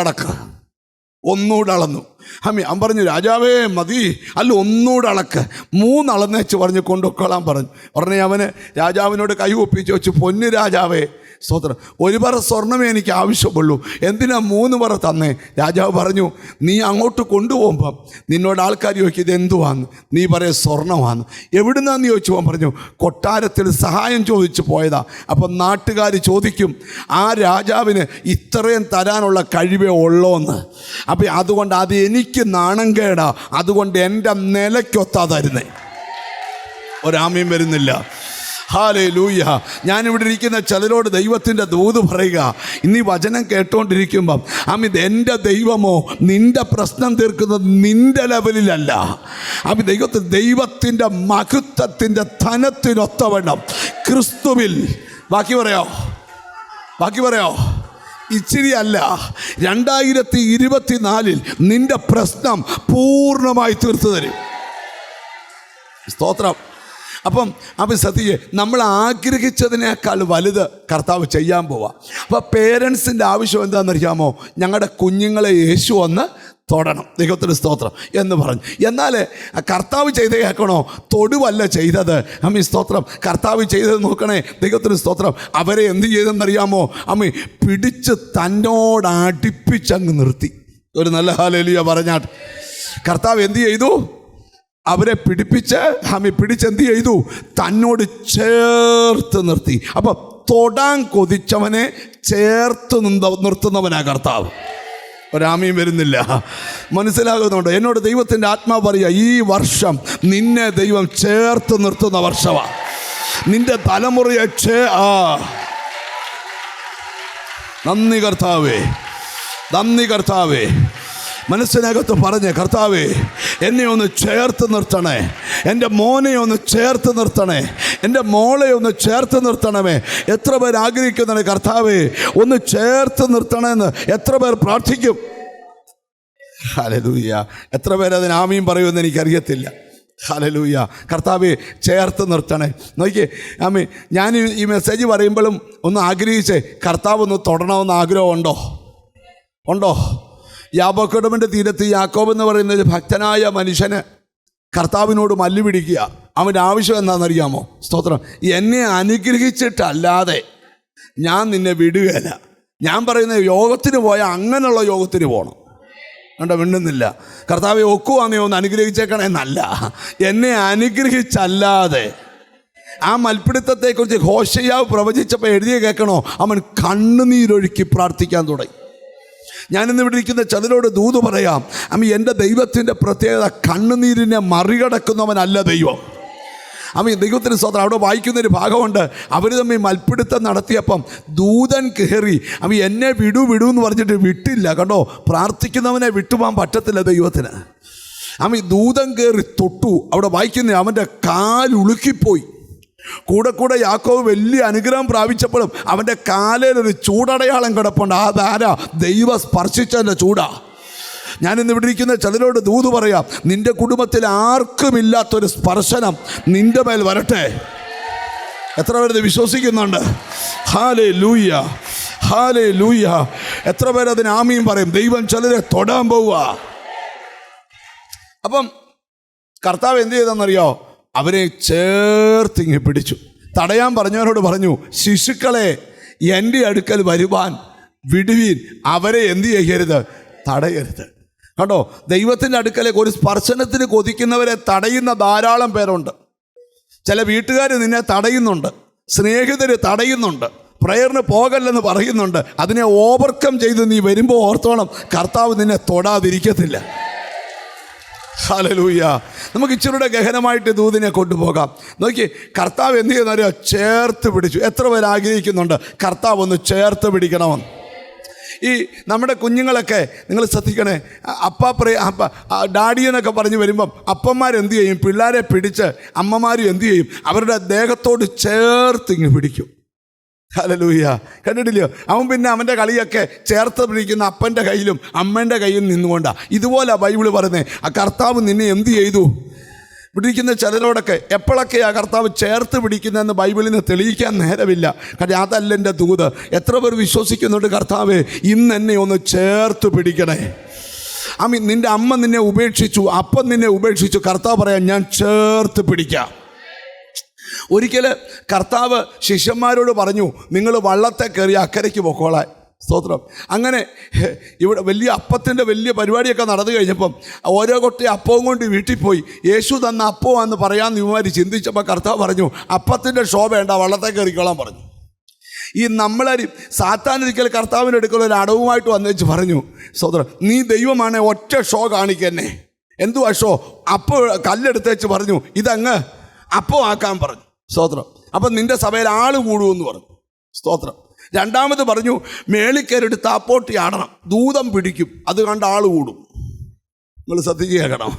Speaker 1: അളന്നു. അവൻ പറഞ്ഞു, രാജാവേ മതി, അല്ല ഒന്നുകൂടെ അളക്ക്. 3 അളന്നേച്ച് പറഞ്ഞ് കൊണ്ടുപോയിക്കോളാൻ പറഞ്ഞു. ഉടനെ അവന് രാജാവിനോട് കൈ ഒപ്പിച്ച് വെച്ച്, പൊന്നു രാജാവേ സ്തോത്രം, 1 പറ സ്വർണ്ണമേ എനിക്ക് ആവശ്യമുള്ളൂ, എന്തിനാ 3 പറ തന്നേ? രാജാവ് പറഞ്ഞു, നീ അങ്ങോട്ട് കൊണ്ടുപോകുമ്പം നിന്നോട് ആൾക്കാർ ചോദിക്കും, ഇത് എന്തുവാന്ന്? നീ പറയും സ്വർണ്ണമാന്ന്. എവിടുന്നാന്ന് ചോദിച്ചു. പറഞ്ഞു, കൊട്ടാരത്തിൽ സഹായം ചോദിച്ചു പോയതാ. അപ്പം നാട്ടുകാർ ചോദിക്കും, ആ രാജാവിന് ഇത്രയും തരാനുള്ള കഴിവേ ഉള്ളോന്ന്. അപ്പം അതുകൊണ്ട് അത് എനിക്ക് നാണം കേടാ, അതുകൊണ്ട് എൻ്റെ നിലയ്ക്കൊത്താ തരുന്നേ. ഒരാമയും വരുന്നില്ല. ഹല്ലേലൂയ. ഞാനിവിടെ ഇരിക്കുന്ന ചിലരോട് ദൈവത്തിൻ്റെ ദൂത് പറയുക, ഇന്നീ വചനം കേട്ടോണ്ടിരിക്കുമ്പം എൻ്റെ ദൈവമോ നിൻ്റെ പ്രശ്നം തീർക്കുന്നത് നിൻ്റെ ലെവലിലല്ല. ദൈവത്തിൻ്റെ മഹത്വത്തിൻ്റെ ധനത്തിനൊത്തവണ്ണം ക്രിസ്തുവിൽ, ബാക്കി പറയോ ഇച്ചിരി അല്ല, 2024 നിൻ്റെ പ്രശ്നം പൂർണ്ണമായി തീർത്തു തരും. സ്തോത്രം. അപ്പം സത്യേ, നമ്മൾ ആഗ്രഹിച്ചതിനേക്കാൾ വലുത് കർത്താവ് ചെയ്യാൻ പോവാം. അപ്പോൾ പേരൻസിൻ്റെ ആവശ്യം എന്താണെന്നറിയാമോ? ഞങ്ങളുടെ കുഞ്ഞുങ്ങളെ യേശു ഒന്ന് തൊടണം. ദൈവത്തിന് സ്തോത്രം എന്ന് പറഞ്ഞു. എന്നാൽ കർത്താവ് ചെയ്ത് കേൾക്കണോ? തൊടുവല്ല ചെയ്തത്. സ്തോത്രം. കർത്താവ് ചെയ്തത് നോക്കണേ. ദൈവത്തിന് സ്തോത്രം. അവരെ എന്ത് ചെയ്തെന്നറിയാമോ? പിടിച്ച് തന്നോട് അടുപ്പിച്ചങ്ങ് നിർത്തി. ഒരു നല്ല ഹല്ലേലൂയ പറഞ്ഞാട്ട്. കർത്താവ് എന്ത് ചെയ്തു? അവരെ പിടിച്ചെന്ത് ചെയ്തു? തന്നോട് ചേർത്ത് നിർത്തി. അപ്പം തൊടാൻ കൊതിച്ചവനെ ചേർത്ത് നിർത്തുന്നവനാ കർത്താവ്. ഒരാമയും വരുന്നില്ല. മനസ്സിലാകുന്നുണ്ടോ? എന്നോട് ദൈവത്തിൻ്റെ ആത്മാവ് പറയുക, ഈ വർഷം നിന്നെ ദൈവം ചേർത്ത് നിർത്തുന്ന വർഷമാണ്. നിന്റെ തലമുറയെ നന്ദി കർത്താവേ. മനസ്സിനകത്ത് പറഞ്ഞ്, കർത്താവേ എന്നെ ഒന്ന് ചേർത്ത് നിർത്തണേ, എൻ്റെ മോനെ ഒന്ന് ചേർത്ത് നിർത്തണേ, എൻ്റെ മോളെ ഒന്ന് ചേർത്ത് നിർത്തണമേ. എത്ര പേർ ആഗ്രഹിക്കുന്നുണ്ട് കർത്താവേ ഒന്ന് ചേർത്ത് നിർത്തണമെന്ന്? എത്ര പേർ പ്രാർത്ഥിക്കും? ഹല്ലേലൂയ. എത്ര പേർ അതിന് ആമീൻ പറയുമെന്ന് എനിക്കറിയത്തില്ല. ഹല്ലേലൂയ. കർത്താവേ ചേർത്ത് നിർത്തണേ. നോക്കിയേ ഞാൻ ഈ മെസ്സേജ് പറയുമ്പോഴും ഒന്ന് ആഗ്രഹിച്ചേ, കർത്താവ് ഒന്ന് തൊടണമെന്ന് ആഗ്രഹമുണ്ടോ? യാബോക്കടമിൻ്റെ തീരത്ത് യാക്കോബ് എന്ന് പറയുന്ന ഒരു ഭക്തനായ മനുഷ്യന് കർത്താവിനോട് മല്ലു പിടിക്കുക. അവൻ്റെ ആവശ്യം എന്താണെന്നറിയാമോ? സ്തോത്രം. എന്നെ അനുഗ്രഹിച്ചിട്ടല്ലാതെ ഞാൻ നിന്നെ വിടുകയില്ല. ഞാൻ പറയുന്നത് യോഗത്തിന് പോയാൽ അങ്ങനെയുള്ള യോഗത്തിന് പോകണം. കണ്ടോ, മിണ്ടുന്നില്ല. കർത്താവെ ഒക്കുവാന്നേ ഒന്ന് അനുഗ്രഹിച്ചേക്കണേ എന്നല്ല, എന്നെ അനുഗ്രഹിച്ചല്ലാതെ. ആ മൽപ്പിടുത്തത്തെക്കുറിച്ച് ഹോശയ്യാവ് പ്രവചിച്ചപ്പോൾ എഴുതിയ കേൾക്കണോ, അവൻ കണ്ണുനീരൊഴുക്കി പ്രാർത്ഥിക്കാൻ തുടങ്ങി. ഞാനിന്ന് ഇവിടെ ഇരിക്കുന്ന ചിലരോട് ദൂത് പറയാം, എൻ്റെ ദൈവത്തിൻ്റെ പ്രത്യേകത കണ്ണുനീരിനെ മറികടക്കുന്നവനല്ല ദൈവം. ദൈവത്തിന് സ്വന്തം അവിടെ വായിക്കുന്നൊരു ഭാഗമുണ്ട്. അവർ തമ്മിൽ മൽപ്പിടുത്തം നടത്തിയപ്പം ദൂതൻ കയറി എന്നെ വിടൂ എന്ന് പറഞ്ഞിട്ട് വിട്ടില്ല. കണ്ടോ, പ്രാർത്ഥിക്കുന്നവനെ വിട്ടുപോകാൻ പറ്റത്തില്ല ദൈവത്തിന്. ദൂതൻ കയറി തൊട്ടു. അവിടെ വായിക്കുന്ന അവൻ്റെ കാലുളുക്കിപ്പോയി. കൂടെ യാക്കോബ് വലിയ അനുഗ്രഹം പ്രാപിച്ചപ്പോഴും അവൻ്റെ കാലിലൊരു ചൂടടയാളം കിടപ്പുണ്ട്. അതാരാ? ദൈവ സ്പർശിച്ചതിൻ്റെ ചൂടാ. ഞാനിന്ന് ഇവിടെ ഇരിക്കുന്ന ചിലരോട് ദൂത് പറയാം, നിൻ്റെ കുടുംബത്തിൽ ആർക്കുമില്ലാത്തൊരു സ്പർശനം നിൻ്റെ മേൽ വരട്ടെ. എത്ര പേരത് വിശ്വസിക്കുന്നുണ്ട്? Hallelujah, hallelujah. എത്ര പേരതിന് ആമീൻ പറയും? ദൈവം ചിലരെ തൊടാൻ പോവുക. അപ്പം കർത്താവ് എന്ത് ചെയ്തെന്നറിയോ? അവരെ ചേർത്തിങ്ങി പിടിച്ചു. തടയാൻ പറഞ്ഞവരോട് പറഞ്ഞു, ശിശുക്കളെ എൻ്റെ അടുക്കൽ വരുവാൻ വിടുവീൻ, അവരെ എന്ത് ചെയ്യരുത്? തടയരുത്. കണ്ടോ, ദൈവത്തിൻ്റെ അടുക്കലേക്ക് ഒരു സ്പർശനത്തിന് കൊതിക്കുന്നവരെ തടയുന്ന ധാരാളം പേരുണ്ട്. ചില വീട്ടുകാർ നിന്നെ തടയുന്നുണ്ട്, സ്നേഹിതർ തടയുന്നുണ്ട്, പ്രയറിന് പോകല്ലെന്ന് പറയുന്നുണ്ട്. അതിനെ ഓവർകം ചെയ്ത് നീ വരുമ്പോൾ ഓർത്തോണം, കർത്താവ് നിന്നെ തൊടാതിരിക്കത്തില്ല. ഹല്ലേലൂയ. നമുക്ക് ഇച്ചിരൂടെ ഗഹനമായിട്ട് ദൂതിനെ കൊണ്ടുപോകാം. നോക്കി, കർത്താവ് എന്ത് ചെയ്യുന്നവരോ? ചേർത്ത് പിടിച്ചു. എത്ര പേർ ആഗ്രഹിക്കുന്നുണ്ട് കർത്താവ് ഒന്ന് ചേർത്ത് പിടിക്കണമെന്ന്? ഈ നമ്മുടെ കുഞ്ഞുങ്ങളൊക്കെ നിങ്ങൾ ശ്രദ്ധിക്കണേ, ഡാഡിയെന്നൊക്കെ പറഞ്ഞ് വരുമ്പം അപ്പന്മാരെന്ത് ചെയ്യും? പിള്ളേരെ പിടിച്ച് അമ്മമാരും എന്ത് ചെയ്യും? അവരുടെ ദേഹത്തോട് ചേർത്തിങ്ങ് പിടിക്കും. ഹല്ലേലൂയ. കണ്ടിട്ടില്ലയോ? അവൻ പിന്നെ അവൻ്റെ കളിയൊക്കെ ചേർത്ത് പിടിക്കുന്ന അപ്പൻ്റെ കയ്യിലും അമ്മേൻ്റെ കയ്യിലും നിന്നുകൊണ്ടാണ്. ഇതുപോലെ ബൈബിള് പറയുന്നത്. ആ കർത്താവ് നിന്നെ എന്ത് ചെയ്തു? പിടിക്കുന്ന ചിലരോടൊക്കെ എപ്പോഴൊക്കെയാണ് കർത്താവ് ചേർത്ത് പിടിക്കുന്നതെന്ന് ബൈബിളിൽ നിന്ന് തെളിയിക്കാൻ നേരമില്ല. കാര്യം അതല്ല എൻ്റെ ദൂത്. എത്ര പേർ വിശ്വസിക്കുന്നുണ്ട്, കർത്താവേ ഇന്ന് എന്നെ ഒന്ന് ചേർത്ത് പിടിക്കണേ? നിൻ്റെ അമ്മ നിന്നെ ഉപേക്ഷിച്ചു, അപ്പൻ നിന്നെ ഉപേക്ഷിച്ചു. കർത്താവ് പറയാം, ഞാൻ ചേർത്ത് പിടിക്കാം. ഒരിക്കൽ കർത്താവ് ശിഷ്യന്മാരോട് പറഞ്ഞു, നിങ്ങൾ വള്ളത്തെ കയറി അക്കരയ്ക്ക് പൊക്കോളാൻ. സ്തോത്രം. അങ്ങനെ ഇവിടെ വലിയ അപ്പത്തിൻ്റെ വലിയ പരിപാടിയൊക്കെ നടന്നു കഴിഞ്ഞപ്പം ഓരോ കൊട്ടി അപ്പവും കൊണ്ട് വീട്ടിൽ പോയി. യേശു തന്ന അപ്പമാണെന്ന് പറയാമെന്ന് ഇവന്മാർ ചിന്തിച്ചപ്പോൾ കർത്താവ് പറഞ്ഞു, അപ്പത്തിൻ്റെ ഷോ വേണ്ട, വള്ളത്തെ കയറിക്കോളാൻ പറഞ്ഞു. ഈ നമ്മളരി സാത്താനൊരിക്കൽ കർത്താവിൻ്റെ അടുക്കൽ ഒരു അടവുമായിട്ട് വന്നേച്ച് പറഞ്ഞു, സ്തോത്രം, നീ ദൈവമാണ്, ഒറ്റ ഷോ കാണിക്കന്നെ. എന്തുവാ ഷോ? അപ്പോൾ കല്ലെടുത്തേച്ച് പറഞ്ഞു, ഇതങ്ങ് അപ്പം ആക്കാൻ പറഞ്ഞു. സ്തോത്രം. അപ്പം നിൻ്റെ സഭയിൽ ആൾ കൂടുമെന്ന് പറഞ്ഞു. സ്തോത്രം. രണ്ടാമത് പറഞ്ഞു, മേളിക്കരട് താപ്പോട്ടി ആടണം, ദൂതം പിടിക്കും, അത് കണ്ട് ആൾ കൂടും. നിങ്ങൾ ശ്രദ്ധിച്ച് കേൾക്കണം.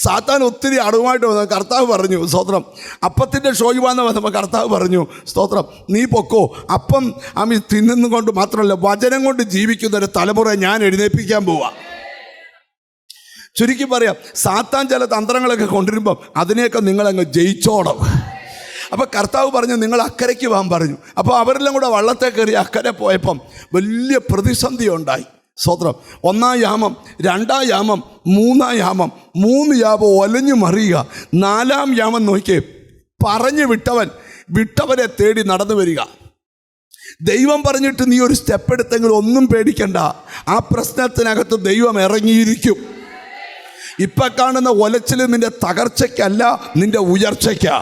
Speaker 1: സാത്താൻ ഒത്തിരി അടവുമായിട്ട് വന്നു. കർത്താവ് പറഞ്ഞു, സ്തോത്രം, അപ്പത്തിൻ്റെ ഷോയുവാന്ന് വന്നപ്പോൾ കർത്താവ് പറഞ്ഞു, സ്തോത്രം, നീ പൊക്കോ, അപ്പം തിന്നുന്നത് കൊണ്ട് മാത്രമല്ല വചനം കൊണ്ട് ജീവിക്കുന്ന ഒരു തലമുറ ഞാൻ എഴുന്നേൽപ്പിക്കാൻ പോവാ. ചുരുക്കി പറയാം, സാത്താൻ ചില തന്ത്രങ്ങളൊക്കെ കൊണ്ടുവരുമ്പം അതിനെയൊക്കെ നിങ്ങളങ്ങ് ജയിച്ചോണം. അപ്പോൾ കർത്താവ് പറഞ്ഞു, നിങ്ങൾ അക്കരയ്ക്ക് പോകാൻ പറഞ്ഞു. അപ്പോൾ അവരെല്ലാം കൂടെ വള്ളത്തെ കയറി അക്കരെ പോയപ്പം വലിയ പ്രതിസന്ധി ഉണ്ടായി. സ്തോത്രം. 1-ാം യാമം, 2-ാം യാമം, 3-ാം യാമം, 3 യാമം ഒലഞ്ഞു മറിയുക. 4-ാം യാമം നോക്കിയേ, പറഞ്ഞു വിട്ടവരെ തേടി നടന്നു വരിക. ദൈവം പറഞ്ഞിട്ട് നീ ഒരു സ്റ്റെപ്പ് എടുത്തെങ്കിൽ ഒന്നും പേടിക്കണ്ട, ആ പ്രശ്നത്തിനകത്ത് ദൈവം ഇറങ്ങിയിരിക്കും. ഇപ്പം കാണുന്ന ഒലച്ചിൽ നിൻ്റെ തകർച്ചയ്ക്കല്ല, നിൻ്റെ ഉയർച്ചയ്ക്കാ.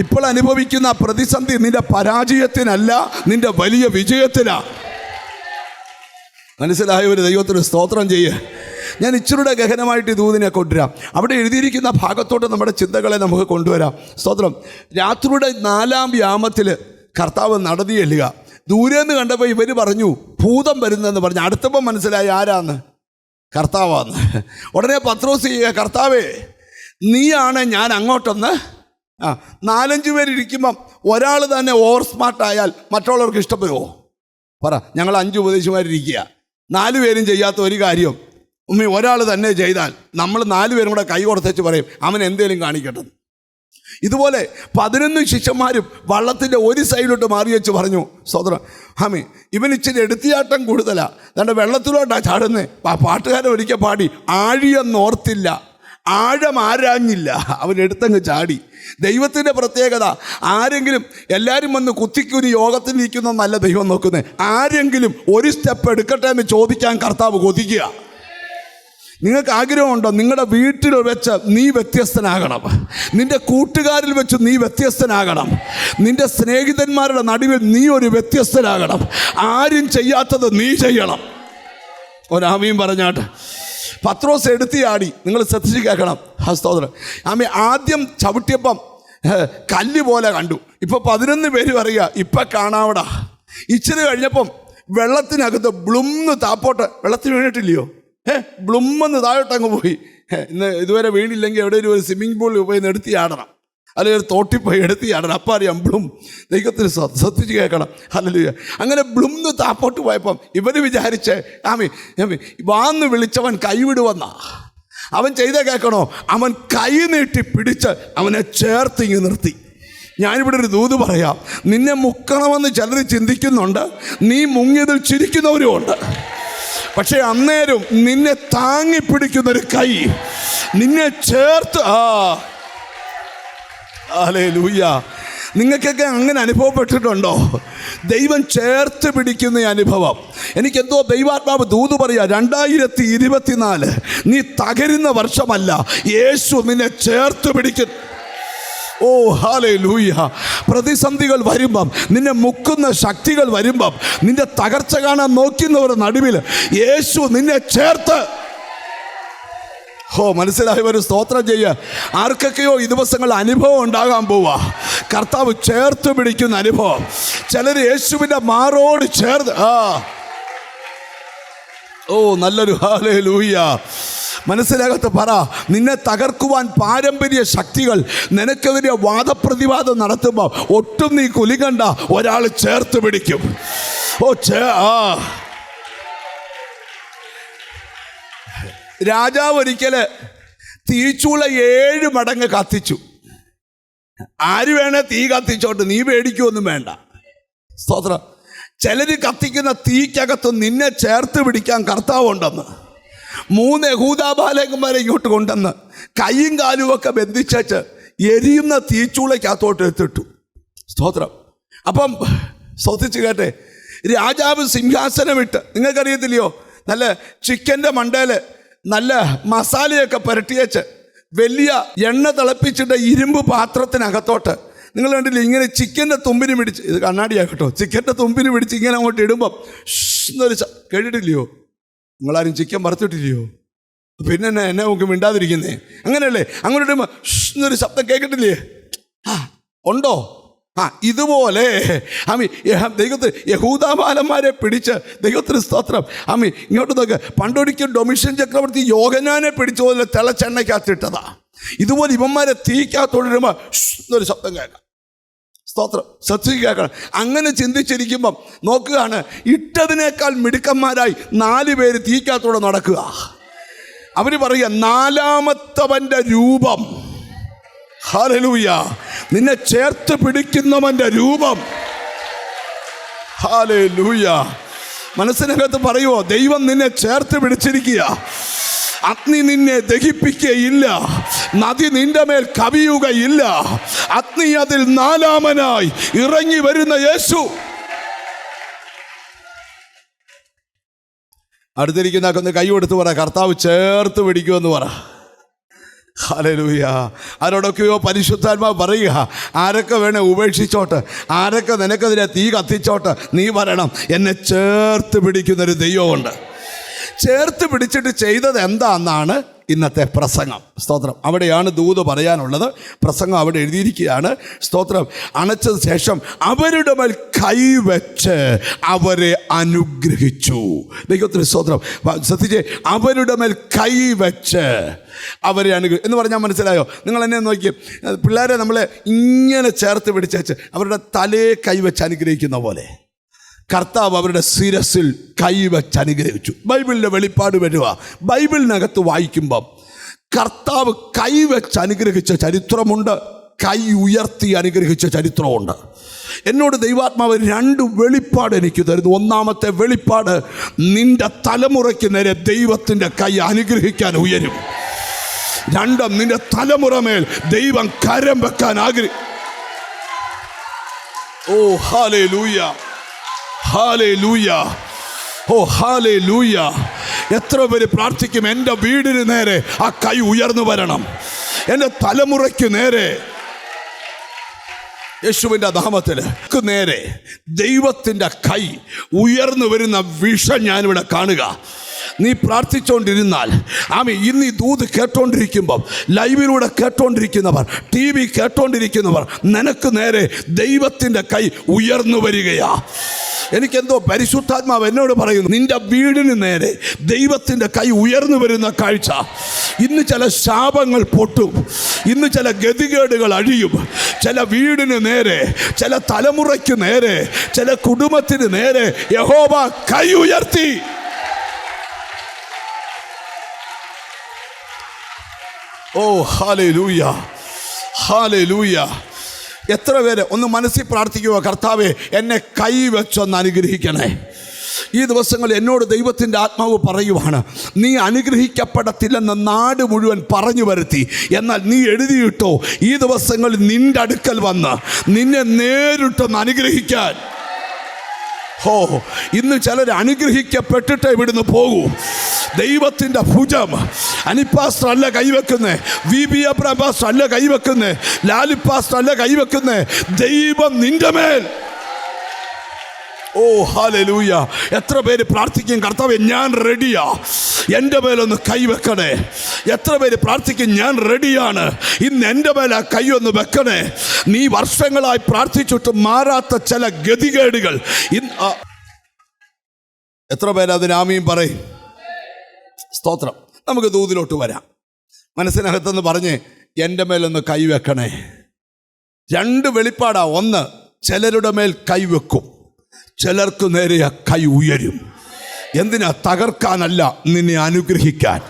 Speaker 1: ഇപ്പോൾ അനുഭവിക്കുന്ന പ്രതിസന്ധി നിൻ്റെ പരാജയത്തിനല്ല, നിൻ്റെ വലിയ വിജയത്തിനാ. മനസ്സിലായ ഒരു ദൈവത്തിന് സ്തോത്രം ചെയ്യേ. ഞാൻ ഇച്ചിരൂടെ ഗഹനമായിട്ട് ദൂതിനെ കൊണ്ടുവരാം. അവിടെ എഴുതിയിരിക്കുന്ന ഭാഗത്തോട്ട് നമ്മുടെ ചിന്തകളെ നമുക്ക് കൊണ്ടുവരാം. സ്തോത്രം. രാത്രിയുടെ 4-ാം യാമത്തിൽ കർത്താവ് നടന്നു ചെല്ലുക. ദൂരെന്ന് കണ്ടപ്പോൾ ഇവർ പറഞ്ഞു ഭൂതം വരുന്നെന്ന് പറഞ്ഞു. അടുത്തപ്പോൾ മനസ്സിലായി ആരാന്ന്? കർത്താവാന്ന്. ഉടനെ പത്രോസ് ചെയ്യുക, കർത്താവേ നീയാണ് ഞാൻ അങ്ങോട്ടൊന്ന് 4-5 പേരിരിക്കുമ്പം ഒരാൾ തന്നെ ഓവർ സ്മാർട്ടായാൽ മറ്റുള്ളവർക്ക് ഇഷ്ടപ്പെടുമോ? പറ. ഞങ്ങൾ 5 ഉപദേശിമാരിരിക്കുക, 4 പേരും ചെയ്യാത്ത ഒരു കാര്യം ഒരാൾ തന്നെ ചെയ്താൽ നമ്മൾ 4 പേരും കൂടെ കൈ കൊടുത്തേച്ച് പറയും അവൻ എന്തേലും കാണിക്കട്ടെ. ഇതുപോലെ 11 ശിഷ്യന്മാരും വള്ളത്തിൻ്റെ ഒരു സൈഡിലോട്ട് മാറി വെച്ച് പറഞ്ഞു, സോദരൻ ഇവൻ ഇച്ചിരി എടുത്തിയാട്ടം കൂടുതലാണ്, തൻ്റെ വെള്ളത്തിലോട്ടാണ് ചാടുന്നത്. പാട്ടുകാരൻ ഒരിക്കൽ പാടി, ആഴിയെന്നോർത്തില്ല ആഴം ആരാഞ്ഞില്ല, അവൻ എടുത്തങ്ങ് ചാടി. ദൈവത്തിൻ്റെ പ്രത്യേകത, ആരെങ്കിലും എല്ലാവരും വന്ന് കുത്തിക്കുനി യോഗത്തിൽ ഇരിക്കുന്നതല്ല ദൈവം നോക്കുന്നത്. ആരെങ്കിലും ഒരു സ്റ്റെപ്പ് എടുക്കട്ടെ എന്ന് ചോദിക്കാൻ കർത്താവ് കൊതിക്കുക. നിങ്ങൾക്ക് ആഗ്രഹമുണ്ടോ നിങ്ങളുടെ വീട്ടിൽ വെച്ച് നീ വ്യത്യസ്തനാകണം, നിൻ്റെ കൂട്ടുകാരിൽ വെച്ച് നീ വ്യത്യസ്തനാകണം, നിൻ്റെ സ്നേഹിതന്മാരുടെ നടുവിൽ നീ ഒരു വ്യത്യസ്തനാകണം, ആരും ചെയ്യാത്തത് നീ ചെയ്യണം? ഒരാമയും പറഞ്ഞാട്ട് പത്രോസ് എടുത്തിയാടി. നിങ്ങൾ ശ്രദ്ധിച്ച് കേൾക്കണം. സ്തോത്രം. ആദ്യം ചവിട്ടിയപ്പം കല്ല് പോലെ കണ്ടു. ഇപ്പോൾ 11 പേര് പറയുക ഇപ്പം കാണാവടാ. ഇച്ചിരി കഴിഞ്ഞപ്പം വെള്ളത്തിനകത്ത് ബ്ലുംന്ന് താപ്പോട്ട്, വെള്ളത്തിൽ വീണിട്ടില്ലയോ, ബ്ലുമ്മെന്ന് താഴോട്ടങ്ങ് പോയി. ഇന്ന് ഇതുവരെ വീണില്ലെങ്കിൽ എവിടെയെങ്കിലും ഒരു സ്വിമ്മിംഗ് പൂളിൽ പോയി എടുത്തി ആടണം, അല്ലെങ്കിൽ ഒരു തോട്ടിൽ പോയി എടുത്തി ആടണം. അപ്പം അറിയാം ബ്ലും. ദൈവത്തിന് ശ്രദ്ധിച്ച് കേൾക്കണം. ഹല്ലേലൂയ. അങ്ങനെ ബ്ലുംന്ന് താപ്പോട്ട് പോയപ്പം ഇവർ വിചാരിച്ച് വാന്ന് വിളിച്ചവൻ കൈവിടുവന്ന. അവൻ ചെയ്ത കേൾക്കണോ, അവൻ കൈ നീട്ടി പിടിച്ച് അവനെ ചേർത്തിങ്ങ് നിർത്തി. ഞാനിവിടെ ഒരു ദൂത് പറയാം. നിന്നെ മുക്കണമെന്ന് ചിലർ ചിന്തിക്കുന്നുണ്ട്, നീ മുങ്ങിയതിൽ ചിരിക്കുന്നവരുമുണ്ട്. പക്ഷേ അന്നേരം നിന്നെ താങ്ങി പിടിക്കുന്നൊരു കൈ നിന്നെ ചേർത്ത്. ഹല്ലേലൂയ. നിങ്ങൾക്കൊക്കെ അങ്ങനെ അനുഭവപ്പെട്ടിട്ടുണ്ടോ? ദൈവം ചേർത്ത് പിടിക്കുന്ന അനുഭവം. എനിക്കെന്തോ ദൈവാത്മാവ് ദൂത് പറയാ, 2024 നീ തകരുന്ന വർഷമല്ല, യേശു നിന്നെ ചേർത്ത് പിടിക്കും. ഓ ഹല്ലേലൂയ. പ്രതിസന്ധികൾ വരുമ്പം, നിന്നെ മുക്കുന്ന ശക്തികൾ വരുമ്പം, നിന്റെ തകർച്ച കാണാൻ നോക്കുന്നവരുടെ നടുവിൽ യേശു നിന്നെ ചേർത്ത്. മനസ്സിലായവർ സ്തോത്രം ചെയ്യുക. ആർക്കൊക്കെയോ ഈ ദിവസങ്ങൾ അനുഭവം ഉണ്ടാകാൻ പോവാ. കർത്താവ് ചേർത്ത് പിടിക്കുന്ന അനുഭവം. ചിലർ യേശുവിൻ്റെ മാറോട് ചേർത്ത്. നല്ലൊരു ഹല്ലേലൂയ. മനസ്സിലാകത്ത് പറ, നിന്നെ തകർക്കുവാൻ പാരമ്പര്യ ശക്തികൾ നിനക്കെതിരെ വാദപ്രതിവാദം നടത്തുമ്പോൾ ഒട്ടും നീ കുലുങ്ങണ്ട, ഒരാൾ ചേർത്ത് പിടിക്കും. രാജാവ് ഒരിക്കല് തീച്ചൂള 7 മടങ്ങ് കത്തിച്ചു. ആര് വേണേ തീ കത്തിച്ചോട്ട്, നീ പേടിക്കുമൊന്നും വേണ്ട. സ്തോത്രം. ചിലർ കത്തിക്കുന്ന തീക്കകത്ത് നിന്നെ ചേർത്ത് പിടിക്കാൻ കർത്താവുണ്ടെന്ന് 3 യഹൂദാബാലകന്മാരെ ഇങ്ങോട്ട് കൊണ്ടുവന്ന് കൈയും കാലുമൊക്കെ ബന്ധിച്ചു എരിയുന്ന തീച്ചൂളയ്ക്കകത്തോട്ട് എടുത്തിട്ടു. സ്തോത്രം. അപ്പം ശ്രദ്ധിച്ച് കേട്ടെ, രാജാവ് സിംഹാസനമിട്ട്, നിങ്ങൾക്കറിയത്തില്ലയോ, നല്ല ചിക്കൻ്റെ മണ്ടയിൽ നല്ല മസാലയൊക്കെ പുരട്ടിയച്ച് വലിയ എണ്ണ തിളപ്പിച്ചിട്ട് ഇരുമ്പ് പാത്രത്തിനകത്തോട്ട്, നിങ്ങൾ കണ്ടില്ലേ, ഇങ്ങനെ ചിക്കൻ്റെ തുമ്പിന് പിടിച്ച്, ഇത് കണ്ണാടിയാകട്ടോ, ചിക്കൻ്റെ തുമ്പിന് പിടിച്ച് ഇങ്ങനെ അങ്ങോട്ട് ഇടുമ്പം എന്നൊരു കേട്ടിട്ടില്ലയോ? നിങ്ങളാരും ചിക്കൻ വറുത്തിട്ടില്ലയോ? പിന്നെ എന്നെ നമുക്ക് മിണ്ടാതിരിക്കുന്നേ? അങ്ങനെയല്ലേ? അങ്ങോട്ട് ഇടുമ്പോൾ എന്നൊരു ശബ്ദം കേൾക്കിട്ടില്ലേ? ഉണ്ടോ? ഇതുപോലെ ദൈവത്തിന് യഹൂദാബാലന്മാരെ പിടിച്ച്, ദൈവത്തിന് സ്തോത്രം, ഇങ്ങോട്ട് നോക്ക്, പണ്ടൊരിക്കൽ ഡൊമിഷ്യൻ ചക്രവർത്തി യോഹന്നാനെ പിടിച്ച പോലെ തിളച്ചെണ്ണയ്ക്കകത്തിട്ടതാ. ഇതുപോലെ ഇവന്മാരെ തീക്കകത്തോടിടുമ്പോൾ എന്നൊരു ശബ്ദം കേൾക്കാം. സ്തോത്രം. ശ്രദ്ധിച്ച് കേൾക്കണം. അങ്ങനെ ചിന്തിച്ചിരിക്കുമ്പം നോക്കുകയാണ്, ഇട്ടതിനേക്കാൾ മിടുക്കന്മാരായി 4 പേര് തീക്കകത്തോടെ നടക്കുക. അവർ പറയുക, 4ാമത്തവൻ്റെ രൂപം. ഹല്ലേലൂയ. നിന്നെ ചേർത്ത് പിടിക്കുന്നവൻ്റെ രൂപം. ഹല്ലേലൂയ. മനസ്സിനകത്ത് പറയുവോ, ദൈവം നിന്നെ ചേർത്ത് പിടിച്ചിരിക്കുക. അഗ്നി നിന്നെ ദഹിപ്പിക്കുകയില്ല, നദി നിന്റെ മേൽ കവിയുകയില്ല. അഗ്നി അതിൽ 4ാമനായി ഇറങ്ങി വരുന്ന യേശു. അടുത്തിരിക്കുന്ന കൈ കൊടുത്ത് പറ, കർത്താവ് ചേർത്ത് പിടിക്കുമെന്ന് പറ. ഹല്ലേലൂയ. ആരോടൊക്കെയോ പരിശുദ്ധാത്മാവ് പറയുക, ആരൊക്കെ വേണേ ഉപേക്ഷിച്ചോട്ട്, ആരൊക്കെ നിനക്കെതിരെ തീ കത്തിച്ചോട്ട്, നീ പറയണം, എന്നെ ചേർത്ത് പിടിക്കുന്നൊരു ദൈവമുണ്ട്. ചേർത്ത് പിടിച്ചിട്ട് ചെയ്തത് എന്താണെന്നാണ് ഇന്നത്തെ പ്രസംഗം. സ്തോത്രം. അവിടെയാണ് ദൂത് പറയാനുള്ളത്. പ്രസംഗം അവിടെ എഴുതിയിരിക്കുകയാണ്. സ്തോത്രം. അണച്ചത് ശേഷം അവരുടെ മേൽ കൈവച്ച് അവരെ അനുഗ്രഹിച്ചു. ദൈവത്തിന് സ്തോത്രം. ശ്രദ്ധിച്ചേ, അവരുടെ മേൽ കൈവച്ച് അവരെ എന്ന് പറഞ്ഞാൽ മനസ്സിലായോ? നിങ്ങൾ എന്നെ നോക്കി, പിള്ളേരെ നമ്മളെ ഇങ്ങനെ ചേർത്ത് പിടിച്ചേച്ച് അവരുടെ തലയെ കൈവച്ച് അനുഗ്രഹിക്കുന്ന പോലെ കർത്താവ് അവരുടെ ശിരസിൽ കൈവച്ച് അനുഗ്രഹിച്ചു. ബൈബിളിൻ്റെ വെളിപ്പാട് വരിക. ബൈബിളിനകത്ത് വായിക്കുമ്പം കർത്താവ് കൈവച്ച് അനുഗ്രഹിച്ച ചരിത്രമുണ്ട്, കൈ ഉയർത്തി അനുഗ്രഹിച്ച ചരിത്രമുണ്ട്. എന്നോട് ദൈവാത്മാവ് 2 വെളിപ്പാട് എനിക്ക് തരുന്നു. ഒന്നാമത്തെ വെളിപ്പാട്, നിന്റെ തലമുറയ്ക്ക് നേരെ ദൈവത്തിൻ്റെ കൈ അനുഗ്രഹിക്കാൻ ഉയരും. രണ്ടും നിന്റെ തലമുറ മേൽ ദൈവം കരം വെക്കാൻ ഓ ഹല്ലേലൂയ, ഹല്ലേലൂയ, ഓ ഹല്ലേലൂയ. എത്ര പേര് പ്രാർത്ഥിക്കും, എൻ്റെ വീടിന് നേരെ ആ കൈ ഉയർന്നു വരണം, എൻ്റെ തലമുറയ്ക്ക് നേരെ യേശുവിൻ്റെ നാമത്തിൽ നേരെ ദൈവത്തിൻ്റെ കൈ ഉയർന്നു വരുന്ന വിഷം ഞാനിവിടെ കാണുക. നീ പ്രാർത്ഥിച്ചുകൊണ്ടിരുന്നാൽ ഇന്ന് ഈ ദൂത് കേട്ടോണ്ടിരിക്കുമ്പം, ലൈവിലൂടെ കേട്ടോണ്ടിരിക്കുന്നവർ, TV കേട്ടോണ്ടിരിക്കുന്നവർ, നിനക്ക് നേരെ ദൈവത്തിൻ്റെ കൈ ഉയർന്നു വരികയാ. എനിക്കെന്തോ പരിശുദ്ധാത്മാവ് എന്നോട് പറയുന്നു, നിന്റെ വീടിന് നേരെ ദൈവത്തിൻ്റെ കൈ ഉയർന്നു വരുന്ന കാഴ്ച. ഇന്ന് ചില ശാപങ്ങൾ പൊട്ടും, ഇന്ന് ചില ഗതികേടുകൾ അഴിയും. ചില വീടിന് നേരെ, ചില തലമുറയ്ക്ക് നേരെ, ചില കുടുംബത്തിന് നേരെ യഹോവ കൈ ഉയർത്തി. ഓ ഹല്ലേലൂയ, ഹല്ലേലൂയ. എത്ര പേര് ഒന്ന് മനസ്സിൽ പ്രാർത്ഥിക്കുക, കർത്താവേ എന്നെ കൈവച്ചൊന്ന് അനുഗ്രഹിക്കണേ. ഈ ദിവസങ്ങളിൽ എന്നോട് ദൈവത്തിൻ്റെ ആത്മാവ് പറയുവാണ്, നീ അനുഗ്രഹിക്കപ്പെടത്തില്ലെന്ന് നാട് മുഴുവൻ പറഞ്ഞു വരുത്തി. എന്നാൽ നീ എഴുതിയിട്ടോ, ഈ ദിവസങ്ങളിൽ നിൻ്റെ അടുക്കൽ വന്ന് നിന്നെ നേരിട്ടൊന്ന് അനുഗ്രഹിക്കാൻ. ഇന്ന് ചിലർ അനുഗ്രഹിക്കപ്പെട്ടിട്ട് ഇവിടുന്ന് പോകൂ. ദൈവത്തിൻ്റെ ഭുജം അനിപ്പാസ്റ്റർ അല്ല കൈവെക്കുന്നേ, VB അബ്രഹാം പാസ്റ്റർ അല്ല കൈവെക്കുന്നേ, ലാലി പാസ്റ്റർ അല്ല കൈവെക്കുന്നേ, ദൈവം നിന്റെ മേൽ. ഓ ഹല്ലേലൂയ. എത്ര പേര് പ്രാർത്ഥിക്കും, കർത്താവേ ഞാൻ റെഡിയാ, എൻ്റെ മേലൊന്ന് കൈവെക്കണേ. എത്ര പേര് പ്രാർത്ഥിക്കും, ഞാൻ റെഡിയാണ്, ഇന്ന് എൻ്റെ മേൽ ആ കൈ ഒന്ന് വെക്കണേ. നീ വർഷങ്ങളായി പ്രാർത്ഥിച്ചിട്ട് മാറാത്ത ചില ഗതികേടുകൾ എത്ര പേര് അതിന് ആമീൻ പറയും? സ്തോത്രം. നമുക്ക് ദൂതിലോട്ട് വരാം. മനസ്സിനകത്തെന്ന് പറഞ്ഞ് എൻ്റെ മേലൊന്ന് കൈവെക്കണേ. രണ്ട് വെളിപ്പാടാ. ഒന്ന്, ചിലരുടെ മേൽ കൈവെക്കും, ചിലർക്ക് നേരെ ആ കൈ ഉയരും. എന്തിനാ? തകർക്കാനല്ല, നിന്നെ അനുഗ്രഹിക്കാൻ.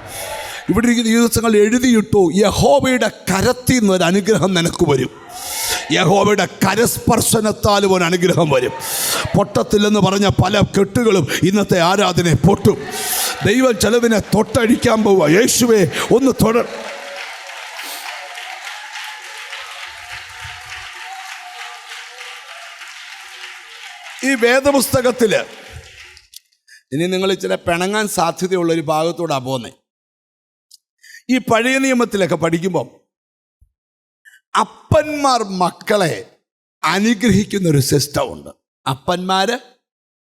Speaker 1: ഇവിടെ ഇരിക്കുന്ന ഈ ദിവസങ്ങൾ എഴുതിയിട്ടു, യഹോവയുടെ കരത്തിൽ നിന്നൊരു അനുഗ്രഹം നിനക്ക് വരും. യഹോവയുടെ കരസ്പർശനത്താലും ഒരു അനുഗ്രഹം വരും. പൊട്ടത്തില്ലെന്ന് പറഞ്ഞ പല കെട്ടുകളും ഇന്നത്തെ ആരാധനയെ പൊട്ടും. ദൈവം ചിലതിനെ തൊട്ടഴിക്കാൻ പോവുക. യേശുവേ ഒന്ന് തൊട. ഈ വേദപുസ്തകത്തിൽ ഇനി നിങ്ങൾ ഇച്ചിരി പിണങ്ങാൻ സാധ്യതയുള്ളൊരു ഭാഗത്തോടാണ് പോകുന്നത്. ഈ പഴയ നിയമത്തിലൊക്കെ പഠിക്കുമ്പം അപ്പന്മാർ മക്കളെ അനുഗ്രഹിക്കുന്നൊരു സിസ്റ്റം ഉണ്ട്. അപ്പന്മാർ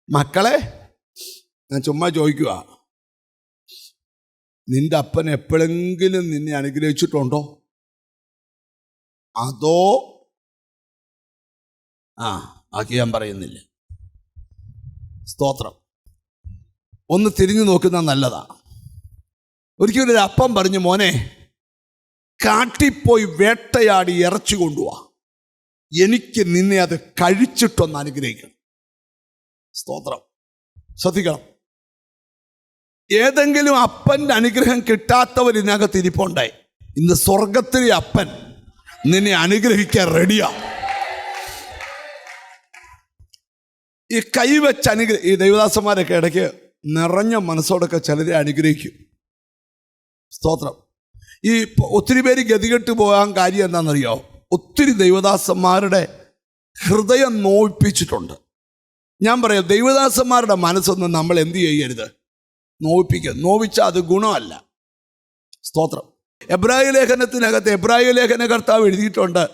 Speaker 1: മക്കളെ, ഞാൻ ചുമ്മാ ചോദിക്കുക, നിന്റെ അപ്പൻ എപ്പോഴെങ്കിലും നിന്നെ അനുഗ്രഹിച്ചിട്ടുണ്ടോ? അതോ ബാക്കി ഞാൻ പറയുന്നില്ല. സ്തോത്രം. ഒന്ന് തിരിഞ്ഞു നോക്കുന്ന നല്ലതാ. ഒരിക്കലും ഒരു അപ്പം പറഞ്ഞു, മോനെ കാട്ടിപ്പോയി വേട്ടയാടി ഇറച്ചി കൊണ്ടുപോവാ, എനിക്ക് നിന്നെ അത് കഴിച്ചിട്ടൊന്ന് അനുഗ്രഹിക്കണം. സ്തോത്രം. ശ്രദ്ധിക്കണം. ഏതെങ്കിലും അപ്പൻ്റെ അനുഗ്രഹം കിട്ടാത്തവർ ഇതിനകത്ത് ഇരിപ്പുണ്ടായി. ഇന്ന് സ്വർഗത്തിലെ അപ്പൻ നിന്നെ അനുഗ്രഹിക്കാൻ റെഡിയാ. ഈ കൈവച്ച് ഈ ദൈവദാസന്മാരൊക്കെ ഇടയ്ക്ക് നിറഞ്ഞ മനസ്സോടൊക്കെ ചിലരെ അനുഗ്രഹിക്കും. സ്തോത്രം. ഈ ഒത്തിരി പേര് ഗതികെട്ട് പോകാൻ കാര്യം എന്താണെന്നറിയോ? ഒത്തിരി ദൈവദാസന്മാരുടെ ഹൃദയം നോവിപ്പിച്ചിട്ടുണ്ട്. ഞാൻ പറയാം, ദൈവദാസന്മാരുടെ മനസ്സൊന്നും നമ്മൾ എന്ത് ചെയ്യരുത്, നോവിച്ചാൽ അത് ഗുണമല്ല. സ്തോത്രം. എബ്രായ ലേഖനത്തിനകത്ത് എബ്രായ ലേഖന കർത്താവ് എഴുതിയിട്ടുണ്ട്,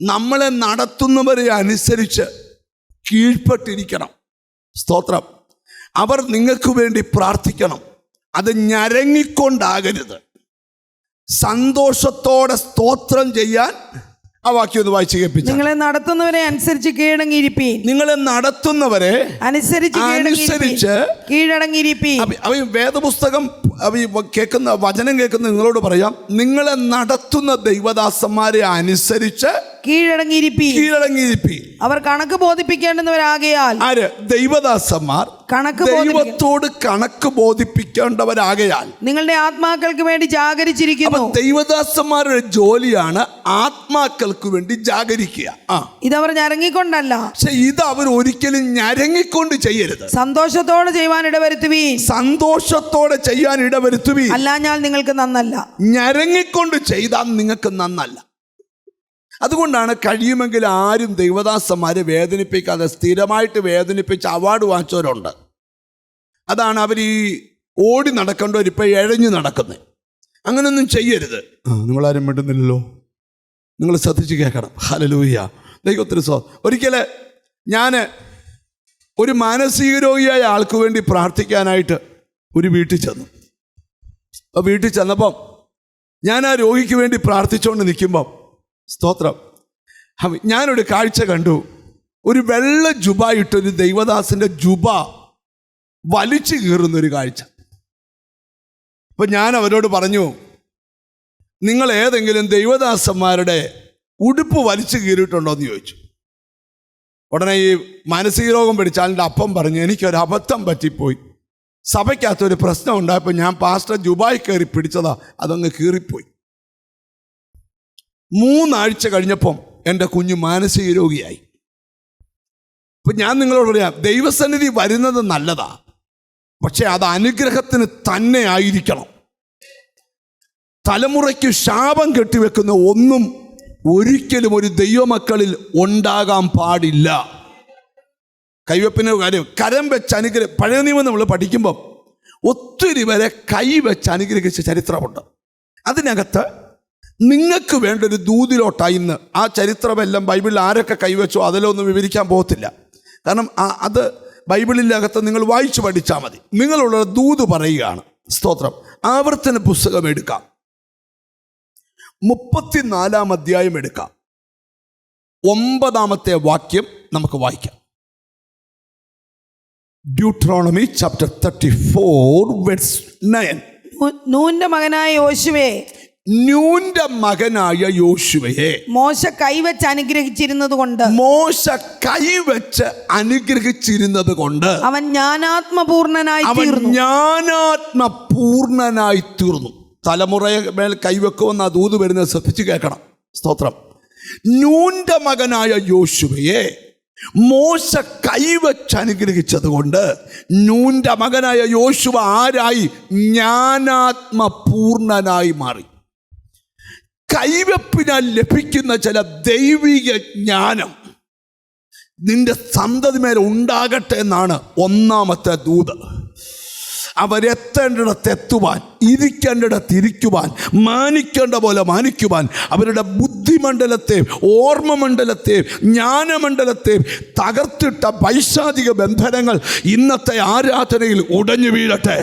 Speaker 1: നമ്മളെ നടത്തുന്നവരെ അനുസരിച്ച് കീഴ്പ്പെട്ടിരിക്കണം. സ്തോത്രം. അവർ നിങ്ങൾക്ക് വേണ്ടി പ്രാർത്ഥിക്കണം. അത് ഞരങ്ങിക്കൊണ്ടാകരുത്, സന്തോഷത്തോടെ സ്തോത്രം ചെയ്യാൻ. ആ വാക്യം ഒന്ന് വായിച്ച് കേൾപ്പിച്ചു.
Speaker 5: നിങ്ങളെ നടത്തുന്നവരെ അനുസരിച്ച് കീഴടങ്ങിയിരിപ്പീൻ.
Speaker 1: നിങ്ങളെ നടത്തുന്നവരെ അനുസരിച്ച്
Speaker 5: കീഴടങ്ങിയിരിപ്പീൻ.
Speaker 1: വേദപുസ്തകം കേൾക്കുന്ന വചനം കേൾക്കുന്ന നിങ്ങളോട് പറയാം, നിങ്ങളെ നടത്തുന്ന ദൈവദാസന്മാരെ അനുസരിച്ച്
Speaker 5: കീഴടങ്ങിയിരിപ്പി. അവർ കണക്ക് ബോധിപ്പിക്കേണ്ടുന്നവരാകയാൽ.
Speaker 1: ആര്? ദൈവദാസന്മാർ ദൈവത്തോട് കണക്ക് ബോധിപ്പിക്കേണ്ടവരാകയാൽ
Speaker 5: നിങ്ങളുടെ ആത്മാക്കൾക്ക് വേണ്ടി ജാഗരിച്ചിരിക്കുന്നു.
Speaker 1: ദൈവദാസന്മാരുടെ ജോലിയാണ് ആത്മാക്കൾക്ക് വേണ്ടി ജാഗരിക്കുക.
Speaker 5: ഇതവർ ഞരങ്ങിക്കൊണ്ടല്ല.
Speaker 1: പക്ഷെ ഇത് അവർ ഒരിക്കലും ഞരങ്ങിക്കൊണ്ട് ചെയ്യരുത്.
Speaker 5: സന്തോഷത്തോടെ ചെയ്യുവാൻ ഇടവരുത്തുവീൻ.
Speaker 1: സന്തോഷത്തോടെ ചെയ്യാൻ ഇടവരുത്തുവീൻ.
Speaker 5: അല്ലാഞ്ഞാൽ നിങ്ങൾക്ക് നന്നല്ല.
Speaker 1: ഞരങ്ങിക്കൊണ്ട് ചെയ്താൽ നിങ്ങൾക്ക് നന്നല്ല. അതുകൊണ്ടാണ് കഴിയുമെങ്കിൽ ആരും ദൈവദാസന്മാരെ വേദനിപ്പിക്കാതെ സ്ഥിരമായിട്ട് വേദനിപ്പിച്ച് അവാർഡ് വാങ്ങിച്ചവരുണ്ട്. അതാണ് അവർ ഈ ഓടി നടക്കേണ്ടവരിപ്പോൾ എഴഞ്ഞു നടക്കുന്നത്. അങ്ങനെയൊന്നും ചെയ്യരുത്. നിങ്ങളാരും മിണ്ടുന്നില്ലല്ലോ, നിങ്ങൾ ശ്രദ്ധിച്ച് കേൾക്കണം. ഹല്ലേലൂയ, ദൈവത്തിന് ഒരിക്കൽ ഞാൻ ഒരു മാനസിക രോഗിയായ ആൾക്ക് വേണ്ടി പ്രാർത്ഥിക്കാനായിട്ട് ഒരു വീട്ടിൽ ചെന്നു. അപ്പോൾ വീട്ടിൽ ചെന്നപ്പം ഞാൻ ആ രോഗിക്ക് വേണ്ടി പ്രാർത്ഥിച്ചുകൊണ്ട് നിൽക്കുമ്പം, സ്തോത്രം, ഞാനൊരു കാഴ്ച കണ്ടു. ഒരു വെള്ള ജുബ ഇട്ടൊരു ദൈവദാസിൻ്റെ ജുബ വലിച്ചു കീറുന്നൊരു കാഴ്ച. അപ്പം ഞാൻ അവരോട് പറഞ്ഞു, നിങ്ങൾ ഏതെങ്കിലും ദൈവദാസന്മാരുടെ ഉടുപ്പ് വലിച്ചു കീറിയിട്ടുണ്ടോ എന്ന് ചോദിച്ചു. ഉടനെ ഈ മാനസിക രോഗം പിടിച്ച ആളുടെ അപ്പം പറഞ്ഞു, എനിക്കൊരു അബദ്ധം പറ്റിപ്പോയി. സഭയ്ക്കകത്തൊരു പ്രശ്നം ഉണ്ടായപ്പോൾ ഞാൻ പാസ്റ്റർ ജുബായി കയറി പിടിച്ചതാ, അതങ്ങ് കീറിപ്പോയി. 3 ആഴ്ച കഴിഞ്ഞപ്പം എൻ്റെ കുഞ്ഞ് മാനസിക രോഗിയായി. അപ്പം ഞാൻ നിങ്ങളോട് പറയാം, ദൈവസന്നിധി വരുന്നത് നല്ലതാ, പക്ഷെ അത് അനുഗ്രഹത്തിന് തന്നെ ആയിരിക്കണം. തലമുറയ്ക്ക് ശാപം കെട്ടിവെക്കുന്ന ഒന്നും ഒരിക്കലും ഒരു ദൈവമക്കളിൽ ഉണ്ടാകാൻ പാടില്ല. കൈവെപ്പിന് കാര്യം കരം വെച്ച് അനുഗ്രഹം, പഴയ നിയമം നമ്മൾ പഠിക്കുമ്പം ഒത്തിരി വരെ കൈവെച്ച് അനുഗ്രഹിച്ച ചരിത്രമുണ്ട്. അതിനകത്ത് നിങ്ങൾക്ക് വേണ്ട ഒരു ദൂതിലോട്ടായി ഇന്ന് ആ ചരിത്രമെല്ലാം ബൈബിളിൽ ആരൊക്കെ കൈവച്ചോ അതിലൊന്നും വിവരിക്കാൻ പോകത്തില്ല. കാരണം അത് ബൈബിളിനകത്ത് നിങ്ങൾ വായിച്ചു പഠിച്ചാൽ മതി. നിങ്ങളുള്ള ദൂത് പറയുകയാണ്. സ്തോത്രം. ആവർത്തന പുസ്തകം എടുക്കാം, 34 അധ്യായം എടുക്കാം, 9-ാമത്തെ വാക്യം നമുക്ക് വായിക്കാം. Deuteronomy chapter 34 verse 9.
Speaker 5: നൂന്റെ മകനായ യോശുവേ,
Speaker 1: നൂന്റെ മകനായ യോശുവയെ
Speaker 5: മോശ കൈവച്ച് അനുഗ്രഹിച്ചിരുന്നത് കൊണ്ട്,
Speaker 1: മോശ കൈവച്ച് അനുഗ്രഹിച്ചിരുന്നത് കൊണ്ട്
Speaker 5: അവൻ ജ്ഞാനാത്മപൂർണനായി
Speaker 1: തീർന്നു. തലമുറയെ മേൽ കൈവെക്കുമെന്ന ദൂത് വരുന്നത് ശ്രദ്ധിച്ചു കേൾക്കണം. സ്തോത്രം. നൂന്റെ മകനായ യോശുവയെ മോശ കൈവച്ച് അനുഗ്രഹിച്ചത് കൊണ്ട് നൂന്റെ മകനായ യോശുവ ആരായി? ജ്ഞാനാത്മപൂർണനായി മാറി. കൈവെപ്പിനാൽ ലഭിക്കുന്ന ചില ദൈവിക ജ്ഞാനം നിന്റെ സന്തതി മേൽ ഉണ്ടാകട്ടെ എന്നാണ് 1-ാമത്തെ ദൂത്. അവരെത്തേണ്ടിടത്ത് എത്തുവാൻ, ഇരിക്കേണ്ടിടത്ത് ഇരിക്കുവാൻ, മാനിക്കേണ്ട പോലെ മാനിക്കുവാൻ, അവരുടെ ബുദ്ധിമണ്ഡലത്തെ, ഓർമ്മമണ്ഡലത്തെ, ജ്ഞാനമണ്ഡലത്തെ തകർത്തിട്ട പൈശാചിക ബന്ധനങ്ങൾ ഇന്നത്തെ ആരാധനയിൽ ഉടഞ്ഞു വീഴട്ടെ.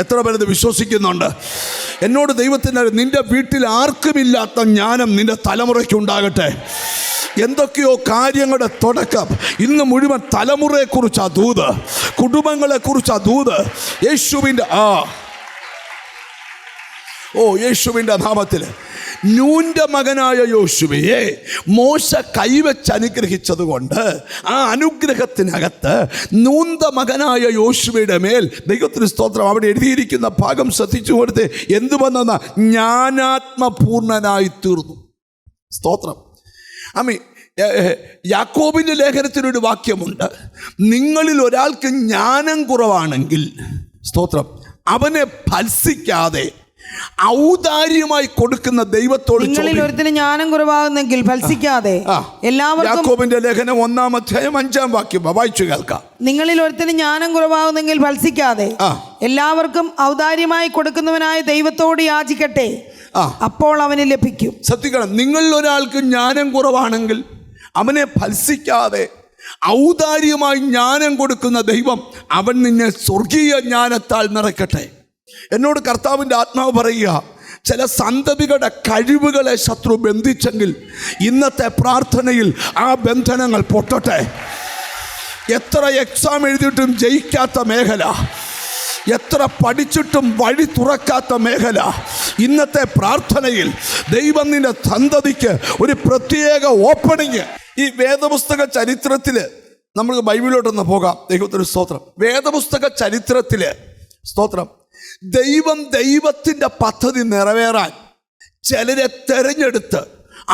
Speaker 1: എത്ര പേരത് വിശ്വസിക്കുന്നുണ്ട്? എന്നോട് ദൈവത്തിൻ്റെ നിന്റെ വീട്ടിൽ ആർക്കുമില്ലാത്ത ജ്ഞാനം നിന്റെ തലമുറയ്ക്ക് ഉണ്ടാകട്ടെ. എന്തൊക്കെയോ കാര്യങ്ങളുടെ തുടക്കം ഇന്ന് മുഴുവൻ തലമുറയെക്കുറിച്ചാ ദൂത്, കുടുംബങ്ങളെക്കുറിച്ചാ ദൂത്. യേശുവിൻ്റെ നാമത്തിൽ നൂന്റെ മകനായ യോശുവയെ മോശ കൈവച്ച് അനുഗ്രഹിച്ചത് കൊണ്ട് ആ അനുഗ്രഹത്തിനകത്ത് നൂന്റെ മകനായ യോശുവയുടെ മേൽ ദൈവത്തിന് സ്തോത്രം അവിടെ എഴുതിയിരിക്കുന്ന ഭാഗം ശ്രദ്ധിച്ചു കൊടുത്ത് എന്തു വന്നെന്ന ജ്ഞാനാത്മപൂർണനായി തീർന്നു. സ്തോത്രം. യാക്കോബിൻ്റെ ലേഖനത്തിനൊരു വാക്യമുണ്ട്, നിങ്ങളിൽ ഒരാൾക്ക് ജ്ഞാനം കുറവാണെങ്കിൽ, സ്തോത്രം, അവനെ ഭത്സിക്കാതെ ഔദാര്യമായി കൊടുക്കുന്ന ദൈവത്തോട്.
Speaker 5: നിങ്ങളിൽ ഒരുത്തിന് ജ്ഞാനം കുറവാകുന്നെങ്കിൽ ഭത്സിക്കാതെ എല്ലാവർക്കും.
Speaker 1: യാക്കോബിന്റെ ലേഖനം 1-ാം അധ്യായം 5-ാം വാക്യം വായിച്ചു കേൾക്കാം.
Speaker 5: നിങ്ങളിൽ ഒരുത്തിന് ജ്ഞാനം കുറവാകുന്നെങ്കിൽ ഭത്സിക്കാതെ എല്ലാവർക്കും ഔദാര്യമായി കൊടുക്കുന്നവനായ ദൈവത്തോട് യാചിക്കട്ടെ, അപ്പോൾ അവന് ലഭിക്കും.
Speaker 1: ശ്രദ്ധിക്കണം, നിങ്ങളിൽ ഒരാൾക്ക് ജ്ഞാനം കുറവാണെങ്കിൽ അവനെ ഭത്സിക്കാതെ ഔദാര്യമായി ജ്ഞാനം കൊടുക്കുന്ന ദൈവം അവൻ നിന്നെ സ്വർഗീയ ജ്ഞാനത്താൽ നിറയ്ക്കട്ടെ. എന്നോട് കർത്താവിൻ്റെ ആത്മാവ് പറയുക, ചില സന്തതികളുടെ കഴിവുകളെ ശത്രു ബന്ധിച്ചെങ്കിൽ ഇന്നത്തെ പ്രാർത്ഥനയിൽ ആ ബന്ധനങ്ങൾ പൊട്ടട്ടെ. എത്ര എക്സാം എഴുതിയിട്ടും ജയിക്കാത്ത മേഖല, എത്ര പഠിച്ചിട്ടും വഴി തുറക്കാത്ത മേഖല, ഇന്നത്തെ പ്രാർത്ഥനയിൽ ദൈവം നിന്റെ സന്തതിക്ക് ഒരു പ്രത്യേക ഓപ്പണിങ്. ഈ വേദപുസ്തക ചരിത്രത്തിൽ നമുക്ക് ബൈബിളിലോട്ടൊന്ന് പോകാം. ദൈവത്തിന് സ്തോത്രം. വേദപുസ്തക ചരിത്രത്തിൽ സ്തോത്രം, ദൈവത്തിൻ്റെ പദ്ധതി നിറവേറാൻ ചിലരെ തെരഞ്ഞെടുത്ത്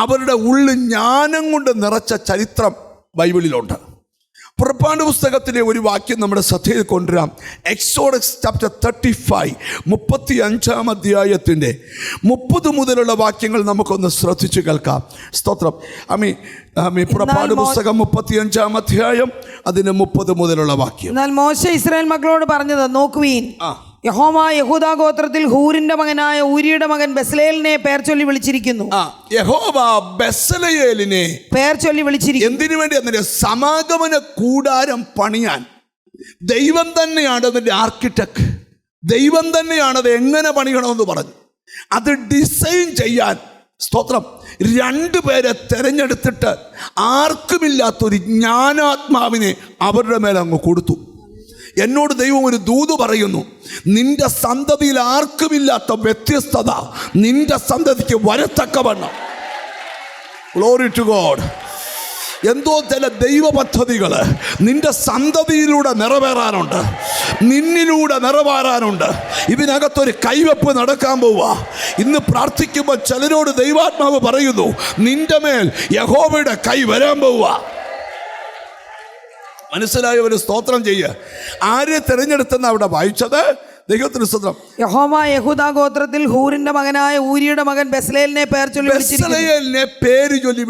Speaker 1: അവരുടെ ഉള്ളിൽ ജ്ഞാനം കൊണ്ട് നിറച്ച ചരിത്രം ബൈബിളിലുണ്ട്. പുറപ്പാട് പുസ്തകത്തിലെ ഒരു വാക്യം നമ്മുടെ ശ്രദ്ധയിൽ കൊണ്ടുവരാം. എക്സോഡസ് ചാപ്റ്റർ 35 35 അധ്യായത്തിൻ്റെ 30 മുതലുള്ള വാക്യങ്ങൾ നമുക്കൊന്ന് ശ്രദ്ധിച്ചു കേൾക്കാം. സ്തോത്രം. പുറപ്പാട് പുസ്തകം 35 അധ്യായം അതിന് 30 മുതലുള്ള വാക്യം.
Speaker 5: എന്നാൽ മോശെ ഇസ്രായേൽ മക്കളോട് പറഞ്ഞത്, നോക്കുവീൻ, യഹോവ യഹൂദാ ഗോത്രത്തിൽ ഹൂരിന്റെ മകനായ ഊരിയുടെ മകൻ ബെസലേലിനെ പേർ ചൊല്ലി വിളിച്ചിരിക്കുന്നു.
Speaker 1: യഹോവ ബെസലേലിനെ
Speaker 5: പേർ ചൊല്ലി വിളിച്ചിരിക്കുന്നു.
Speaker 1: എന്തിനു വേണ്ടി? അതിന്റെ സമാഗമന കൂടാരം പണിയാൻ. ദൈവം തന്നെയാണ് അതിന്റെ ആർക്കിടെക്ട്. ദൈവം തന്നെയാണ് അത് എങ്ങനെ പണിയണമെന്ന് പറഞ്ഞു. അത് ഡിസൈൻ ചെയ്യാൻ സ്തോത്രം 2 പേരെ തെരഞ്ഞെടുത്തിട്ട് ആർക്കുമില്ലാത്തൊരു ജ്ഞാനാത്മാവിനെ അവരുടെ മേലെ അങ്ങ് കൊടുത്തു. എന്നോട് ദൈവം ഒരു ദൂത് പറയുന്നു, നിന്റെ സന്തതിയിൽ ആർക്കുമില്ലാത്ത വ്യത്യസ്തത നിന്റെ സന്തതിക്ക് വരത്തക്കവണ്ണം. Glory to God. എന്തോ ചില ദൈവ പദ്ധതികൾ നിന്റെ സന്തതിയിലൂടെ നിറവേറാനുണ്ട്, നിന്നിലൂടെ നിറവേറാനുണ്ട്. ഇതിനകത്തൊരു കൈവെപ്പ് നടക്കാൻ പോവുക. ഇന്ന് പ്രാർത്ഥിക്കുമ്പോൾ ചിലരോട് ദൈവാത്മാവ് പറയുന്നു, നിന്റെ മേൽ യഹോവയുടെ കൈ വരാൻ പോവുക. മനസ്സിലായവര് സ്തോത്രം ചെയ്യുക. ആരെ തിരഞ്ഞെടുത്തെന്ന് അവിടെ വായിച്ചത്? ദൈവത്തിന് സ്തോത്രം.
Speaker 5: യഹോവ യഹൂദാ ഗോത്രത്തിൽ ഹൂരിന്റെ മകനായ ഊരിയുടെ മകൻ ബെസലേലിനെ പേർ ചൊല്ലി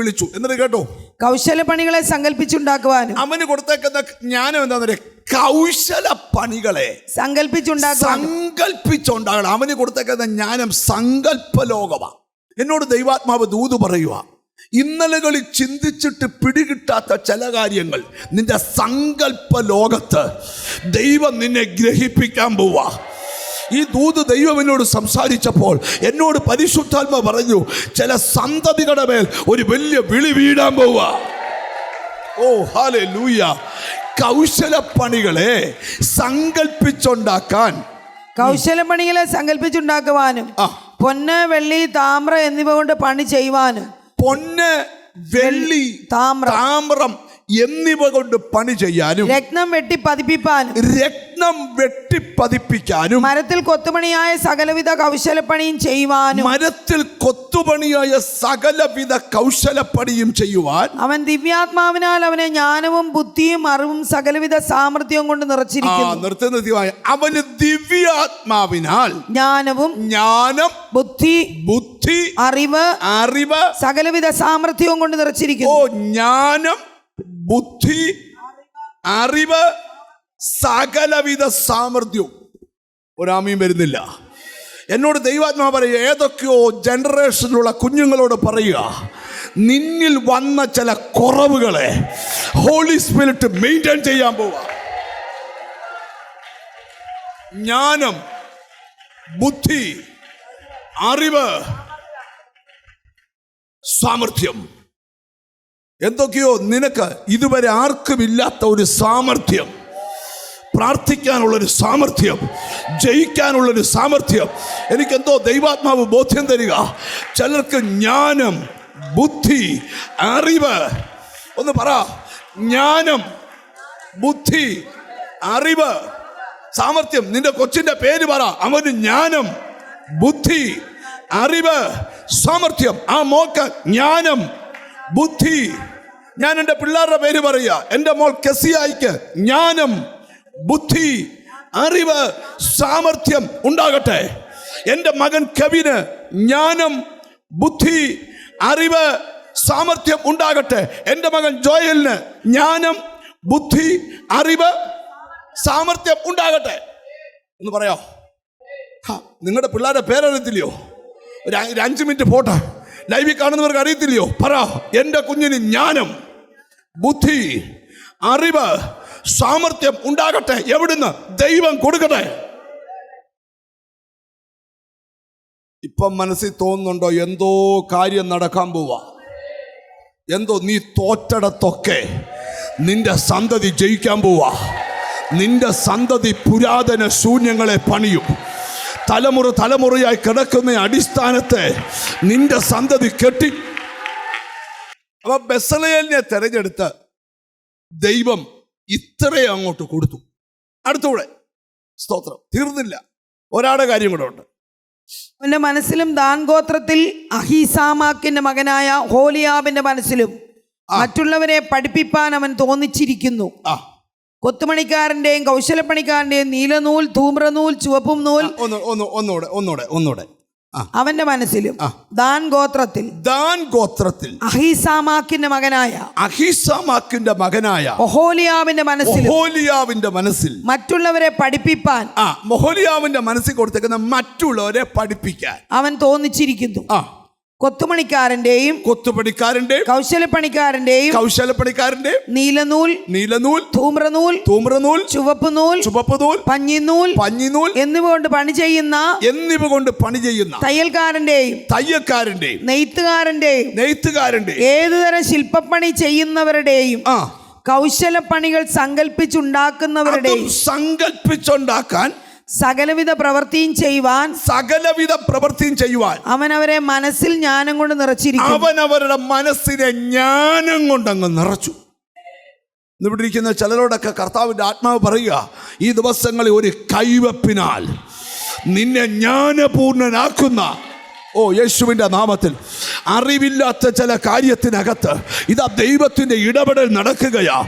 Speaker 1: വിളിച്ചു. എന്നിട്ട് കേട്ടോ,
Speaker 5: കൗശല പണികളെ സങ്കല്പിച്ചുണ്ടാക്കുവാനും.
Speaker 1: അവന് കൊടുത്തേക്കുന്ന ജ്ഞാനം എന്താ? കൗശല പണികളെ സങ്കല്പിച്ചുണ്ടാകണം. അവന് കൊടുത്തേക്കുന്ന ജ്ഞാനം സങ്കല്പ ലോകമാണ്. എന്നോട് ദൈവാത്മാവ് ദൂത് പറയുക, ഇന്നലകളിൽ ചിന്തിച്ചിട്ട് പിടികിട്ടാത്ത ചില കാര്യങ്ങൾ നിന്റെ സങ്കല്പ ലോകത്ത് ദൈവം നിന്നെ ഗ്രഹിപ്പിക്കാൻ പോവാ. ഈ ദൂത് ദൈവം എന്നോട് സംസാരിച്ചപ്പോൾ എന്നോട് പരിശുദ്ധാത്മ പറഞ്ഞു, ചില സന്തതികളുടെ മേൽ ഒരു വലിയ വിളി വീഴാൻ പോവാ. ഓ ഹല്ലേലൂയ. കൗശലപ്പണികളെ സങ്കല്പിച്ചുണ്ടാക്കാൻ,
Speaker 5: കൗശലപ്പണികളെ സങ്കല്പിച്ചുണ്ടാക്കുവാനും പൊന്ന് വെള്ളി താമ്ര എന്നിവ കൊണ്ട് പണി ചെയ്യുവാനും.
Speaker 1: പൊന്ന് വെള്ളി താമ്രം എന്നിവ കൊണ്ട് പണി ചെയ്യാനും,
Speaker 5: രത്നം വെട്ടിപ്പതിപ്പിക്കാനും, മരത്തിൽ കൊത്തുപണിയായ സകലവിധ കൗശലപ്പണിയും ചെയ്യുവാൻ അവൻ ദിവ്യാത്മാവിനാൽ അവനെ ജ്ഞാനവും ബുദ്ധിയും അറിവും സകലവിധ സാമർത്ഥ്യവും കൊണ്ട് നിറച്ചിരിക്കുന്നു.
Speaker 1: അവന് ദിവ്യാത്മാവിനാൽ ജ്ഞാനം
Speaker 5: ബുദ്ധി അറിവ് സകലവിധ സാമർത്ഥ്യവും കൊണ്ട് നിറച്ചിരിക്കുന്നു.
Speaker 1: ജ്ഞാനം ബുദ്ധി അറിവ് സകലവിധ സാമർഥ്യവും. ഒരാമയും വരുന്നില്ല. എന്നോട് ദൈവാത്മാവ് പറയുക, ഏതൊക്കെയോ ജനറേഷനിലുള്ള കുഞ്ഞുങ്ങളോട് പറയുക, നിന്നിൽ വന്ന ചില കുറവുകളെ ഹോളി സ്പിരിറ്റ് മെയിൻറ്റെയിൻ ചെയ്യാൻ പോവുക. ജ്ഞാനം ബുദ്ധി അറിവ് സാമർഥ്യം, എന്തൊക്കെയോ നിനക്ക് ഇതുവരെ ആർക്കുമില്ലാത്ത ഒരു സാമർഥ്യം, പ്രാർത്ഥിക്കാനുള്ളൊരു സാമർഥ്യം, ജയിക്കാനുള്ളൊരു സാമർഥ്യം. എനിക്കെന്തോ ദൈവാത്മാവ് ബോധ്യം തരിക. ചിലർക്ക് ജ്ഞാനം ബുദ്ധി അറിവ്. ഒന്ന് പറ, ജ്ഞാനം ബുദ്ധി അറിവ് സാമർഥ്യം. നിന്റെ കൊച്ചിന്റെ പേര് പറ, അവന് ജ്ഞാനം ബുദ്ധി അറിവ് സാമർഥ്യം. ആ മോക്ക് ജ്ഞാനം ബുദ്ധി. ഞാൻ എൻ്റെ പിള്ളേരുടെ പേര് പറയുക. എൻ്റെ മോൾ കെസിയായിക്ക് ജ്ഞാനം ബുദ്ധി അറിവ് സാമർഥ്യം ഉണ്ടാകട്ടെ. എൻ്റെ മകൻ കവിന് ജ്ഞാനം ബുദ്ധി അറിവ് സാമർഥ്യം ഉണ്ടാകട്ടെ. എൻ്റെ മകൻ ജോയലിന് ജ്ഞാനം ബുദ്ധി അറിവ് സാമർഥ്യം ഉണ്ടാകട്ടെ. ഒന്ന് പറയാ. നിങ്ങളുടെ പിള്ളേരുടെ പേരറിയത്തില്ലയോ? ഒരു 5 മിനിറ്റ് പോട്ടെ. ലൈവിൽ കാണുന്നവർക്ക് അറിയത്തില്ലയോ? പറ, എൻ്റെ കുഞ്ഞിന് ജ്ഞാനം ബുദ്ധി അറിവ് സാമർഥ്യം ഉണ്ടാകട്ടെ. എവിടുന്ന്? ദൈവം കൊടുക്കട്ടെ. ഇപ്പം മനസ്സിൽ തോന്നുന്നുണ്ടോ എന്തോ കാര്യം നടക്കാൻ പോവാ? എന്തോ നീ തോറ്റടത്തൊക്കെ നിന്റെ സന്തതി ജയിക്കാൻ പോവാ. നിന്റെ സന്തതി പുരാതന ശൂന്യങ്ങളെ പണിയും. തലമുറയായി കിടക്കുന്ന അടിസ്ഥാനത്തെ നിന്റെ സന്തതി കെട്ടി. അപ്പൊ ബെസലേലിനെ തെരഞ്ഞെടുത്ത് ദൈവം ഇത്രയും അങ്ങോട്ട് കൊടുത്തു. അടുത്തൂടെ സ്തോത്രം തീർന്നില്ല, ഒരാളുടെ കാര്യം കൂടെ ഉണ്ട്.
Speaker 5: അവന്റെ മനസ്സിലും ദാൻ ഗോത്രത്തിൽ അഹീസാമാക്കിന്റെ മകനായ ഹോലിയാബിന്റെ മനസ്സിലും മറ്റുള്ളവരെ പഠിപ്പിപ്പാൻ അവൻ തോന്നിച്ചിരിക്കുന്നു. കൊത്തുമണിക്കാരന്റെയും കൗശലപ്പണിക്കാരന്റെയും നീലനൂൽ, ധൂമ്രനൂൽ, ചുവപ്പും നൂൽ
Speaker 1: ഒന്നൂടെ
Speaker 5: അവന്റെ മനസ്സിലും ദാൻ ഗോത്രത്തിൽ അഹീസാമാക്കിന്റെ മകനായ ഒഹോലിയാവിന്റെ മനസ്സിൽ മറ്റുള്ളവരെ പഠിപ്പിപ്പാൻ
Speaker 1: മൊഹോലിയാവിന്റെ മനസ്സിൽ കൊടുത്തേക്കുന്ന മറ്റുള്ളവരെ പഠിപ്പിക്കാൻ
Speaker 5: അവൻ തോന്നിച്ചിരിക്കുന്നു. കൊത്തുപണിക്കാരന്റെയും കൗശലപ്പണിക്കാരന്റെയും നീലനൂൽ, ധൂമ്രനൂൽ, ചുവപ്പ് നൂൽ, പഞ്ഞിനൂൽ എന്നിവ കൊണ്ട് പണി ചെയ്യുന്ന തയ്യൽക്കാരന്റെയും നെയ്ത്തുകാരന്റെയും ഏതുതരം ശില്പപ്പണി ചെയ്യുന്നവരുടെയും കൗശലപ്പണികൾ സങ്കല്പിച്ചുണ്ടാക്കാൻ സകലവിധ പ്രവൃത്തിയും ചെയ്യുവാൻ അവൻ അവരെ മനസ്സിൽ ജ്ഞാനം കൊണ്ട് നിറച്ചിരിക്കുന്നു.
Speaker 1: അവൻ അവരുടെ മനസ്സിനെ ജ്ഞാനം കൊണ്ടങ്ങ് നിറച്ചു. ഇവിടെ ഇരിക്കുന്ന ചിലരോടൊക്കെ കർത്താവിൻ്റെ ആത്മാവ് പറയുക, ഈ ദിവസങ്ങളിൽ ഒരു കൈവപ്പിനാൽ നിന്നെ ജ്ഞാനപൂർണനാക്കുന്ന യേശുവിൻ്റെ നാമത്തിൽ അറിവില്ലാത്ത ചില കാര്യത്തിനകത്ത് ഇതാ ദൈവത്തിൻ്റെ ഇടപെടൽ നടക്കുകയാ.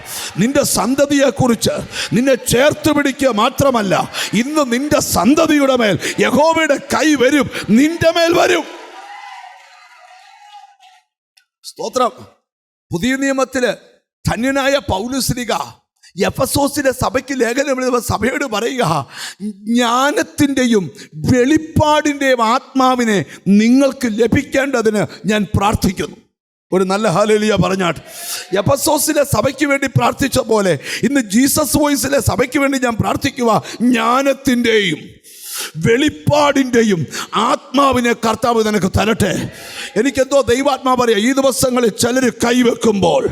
Speaker 1: നിന്റെ സന്തതിയെക്കുറിച്ച് നിന്നെ ചേർത്ത് പിടിക്കുക മാത്രമല്ല, ഇന്ന് നിന്റെ സന്തതിയുടെ മേൽ യഹോവയുടെ കൈ വരും, നിന്റെ മേൽ വരും. സ്തോത്രം. പുതിയ നിയമത്തില് ധന്യനായ പൗലോസ്ലീഹ എഫെസോസിലെ സഭയ്ക്ക് ലേഖനം എഴുതുമ്പോൾ സഭയോട് പറയുക, ജ്ഞാനത്തിൻ്റെയും വെളിപ്പാടിൻ്റെയും ആത്മാവിനെ നിങ്ങൾക്ക് ലഭിക്കേണ്ടതിന് ഞാൻ പ്രാർത്ഥിക്കുന്നു. ഒരു നല്ല ഹല്ലേലൂയ പറഞ്ഞാട്ട്. എഫെസോസിലെ സഭയ്ക്ക് വേണ്ടി പ്രാർത്ഥിച്ച പോലെ ഇന്ന് ജീസസ് വോയിസിലെ സഭയ്ക്ക് വേണ്ടി ഞാൻ പ്രാർത്ഥിക്കുക, ജ്ഞാനത്തിൻ്റെയും വെളിപ്പാടിൻ്റെയും ആത്മാവിനെ കർത്താവ് നിനക്ക് തരട്ടെ. എനിക്കെന്തോ ദൈവാത്മാ പറയാം, ഈ ദിവസങ്ങളിൽ ചിലർ കൈവെക്കുമ്പോൾ,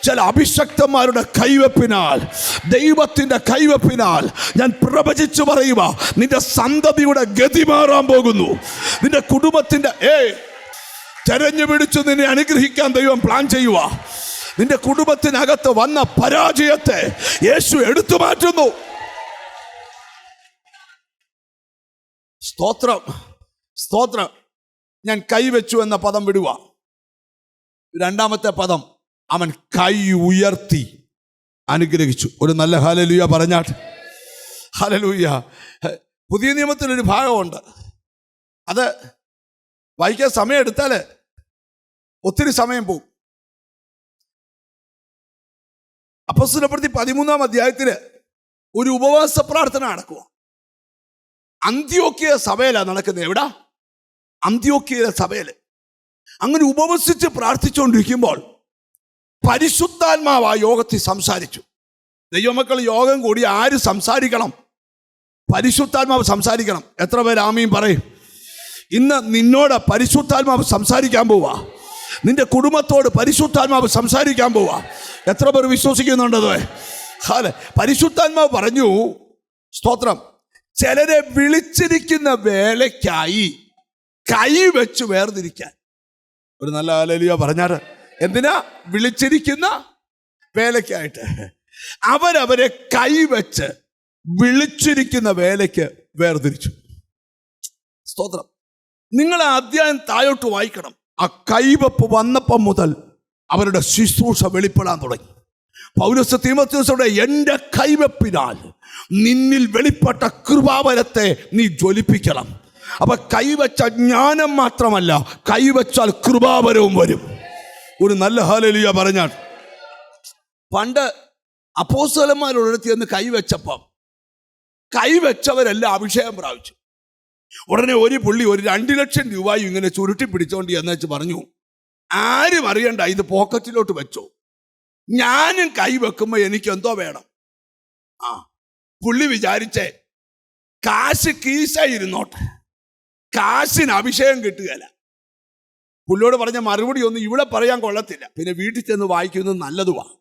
Speaker 1: ചില അഭിഷക്തന്മാരുടെ കൈവെപ്പിനാൽ, ദൈവത്തിൻ്റെ കൈവെപ്പിനാൽ ഞാൻ പ്രവചിച്ചു പറയുക, നിന്റെ സന്തതിയുടെ ഗതി മാറാൻ പോകുന്നു. നിന്റെ കുടുംബത്തിൻ്റെ തെരഞ്ഞു പിടിച്ചു നിന്നെ അനുഗ്രഹിക്കാൻ ദൈവം പ്ലാൻ ചെയ്യുക. നിന്റെ കുടുംബത്തിനകത്ത് വന്ന പരാജയത്തെ യേശു എടുത്തു മാറ്റുന്നു. സ്തോത്രം. ഞാൻ കൈവച്ചു എന്ന പദം വിടുക. രണ്ടാമത്തെ പദം, അവൻ കൈ ഉയർത്തി അനുഗ്രഹിച്ചു. ഒരു നല്ല ഹല്ലേലൂയ പറഞ്ഞാട്ട്. ഹല്ലേലൂയ. പുതിയ നിയമത്തിലൊരു ഭാഗമുണ്ട്, അത് വായിക്കാൻ സമയം എടുത്താൽ ഒത്തിരി സമയം പോകും. അപ്പോസ്തലപ്രവൃത്തി 13-ാം അധ്യായത്തില് ഒരു ഉപവാസ പ്രാർത്ഥന നടക്കുക. അന്ത്യോക്യ സഭയിലാണ് നടക്കുന്നത്. എവിടാ? അന്ത്യോക്യ സഭയിൽ. അങ്ങനെ ഉപവസിച്ച് പ്രാർത്ഥിച്ചുകൊണ്ടിരിക്കുമ്പോൾ പരിശുദ്ധാത്മാവ് ആ യോഗത്തിൽ സംസാരിച്ചു. ദൈവമക്കൾ യോഗം കൂടി ആര് സംസാരിക്കണം? പരിശുദ്ധാത്മാവ് സംസാരിക്കണം. എത്ര പേര് ആമീൻ പറയും? ഇന്ന് നിന്നോട് പരിശുദ്ധാത്മാവ് സംസാരിക്കാൻ പോവാ. നിന്റെ കുടുംബത്തോട് പരിശുദ്ധാത്മാവ് സംസാരിക്കാൻ പോവാ. എത്ര പേർ വിശ്വസിക്കുന്നുണ്ടത്? പരിശുദ്ധാത്മാവ് പറഞ്ഞു, സ്തോത്രം, ചിലരെ വിളിച്ചിരിക്കുന്ന വേലയ്ക്കായി കൈവെച്ച് വേർതിരിക്കാൻ. ഒരു നല്ല ഹല്ലേലൂയ പറഞ്ഞാറ്. എന്തിനാ വിളിച്ചിരിക്കുന്ന വേലയ്ക്കായിട്ട്? അവരവരെ കൈവെച്ച് വിളിച്ചിരിക്കുന്ന വേലയ്ക്ക് വേർതിരിച്ചു. സ്തോത്രം. നിങ്ങൾ ആ അധ്യായം താഴോട്ട് വായിക്കണം. ആ കൈവെപ്പ് വന്നപ്പം മുതൽ അവരുടെ ശുശ്രൂഷ വെളിപ്പെടാൻ തുടങ്ങി. പൗലോസ് തീമോഥെയോസിനോട്, എൻ്റെ കൈവെപ്പിനാൽ നിന്നിൽ വെളിപ്പെട്ട കൃപാവരത്തെ നീ ജ്വലിപ്പിക്കണം. അപ്പൊ കൈവച്ച ജ്ഞാനം മാത്രമല്ല, കൈവച്ചാൽ കൃപാവരവും വരും. ഒരു നല്ല ഹല്ലേലൂയ പറഞ്ഞാൽ. പണ്ട് അപ്പോസ്തലന്മാരോടടുത്ത് ചെന്ന് കൈവച്ചപ്പം കൈവച്ചവരെല്ലാം അഭിഷേകം പ്രാപിച്ചു. ഉടനെ ഒരു പുള്ളി ഒരു 2 ലക്ഷം രൂപയും ഇങ്ങനെ ചുരുട്ടി പിടിച്ചോണ്ട് എന്ന് വെച്ച് പറഞ്ഞു, ആരും അറിയണ്ട, ഇത് പോക്കറ്റിലോട്ട് വെച്ചോ, ഞാനും കൈവെക്കുമ്പോൾ എനിക്ക് എന്തോ വേണം. പുള്ളി വിചാരിച്ചേ കാശ് കീശയിരുന്നോട്ടെ, കാശിന് അഭിഷേകം കിട്ടുകയില്ല. പുള്ളിയോട് പറഞ്ഞ മറുപടി ഒന്നും ഇവിടെ പറയാൻ കൊള്ളത്തില്ല, പിന്നെ വീട്ടിൽ ചെന്ന് വായിക്കുന്നത് നല്ലതുമാണ്.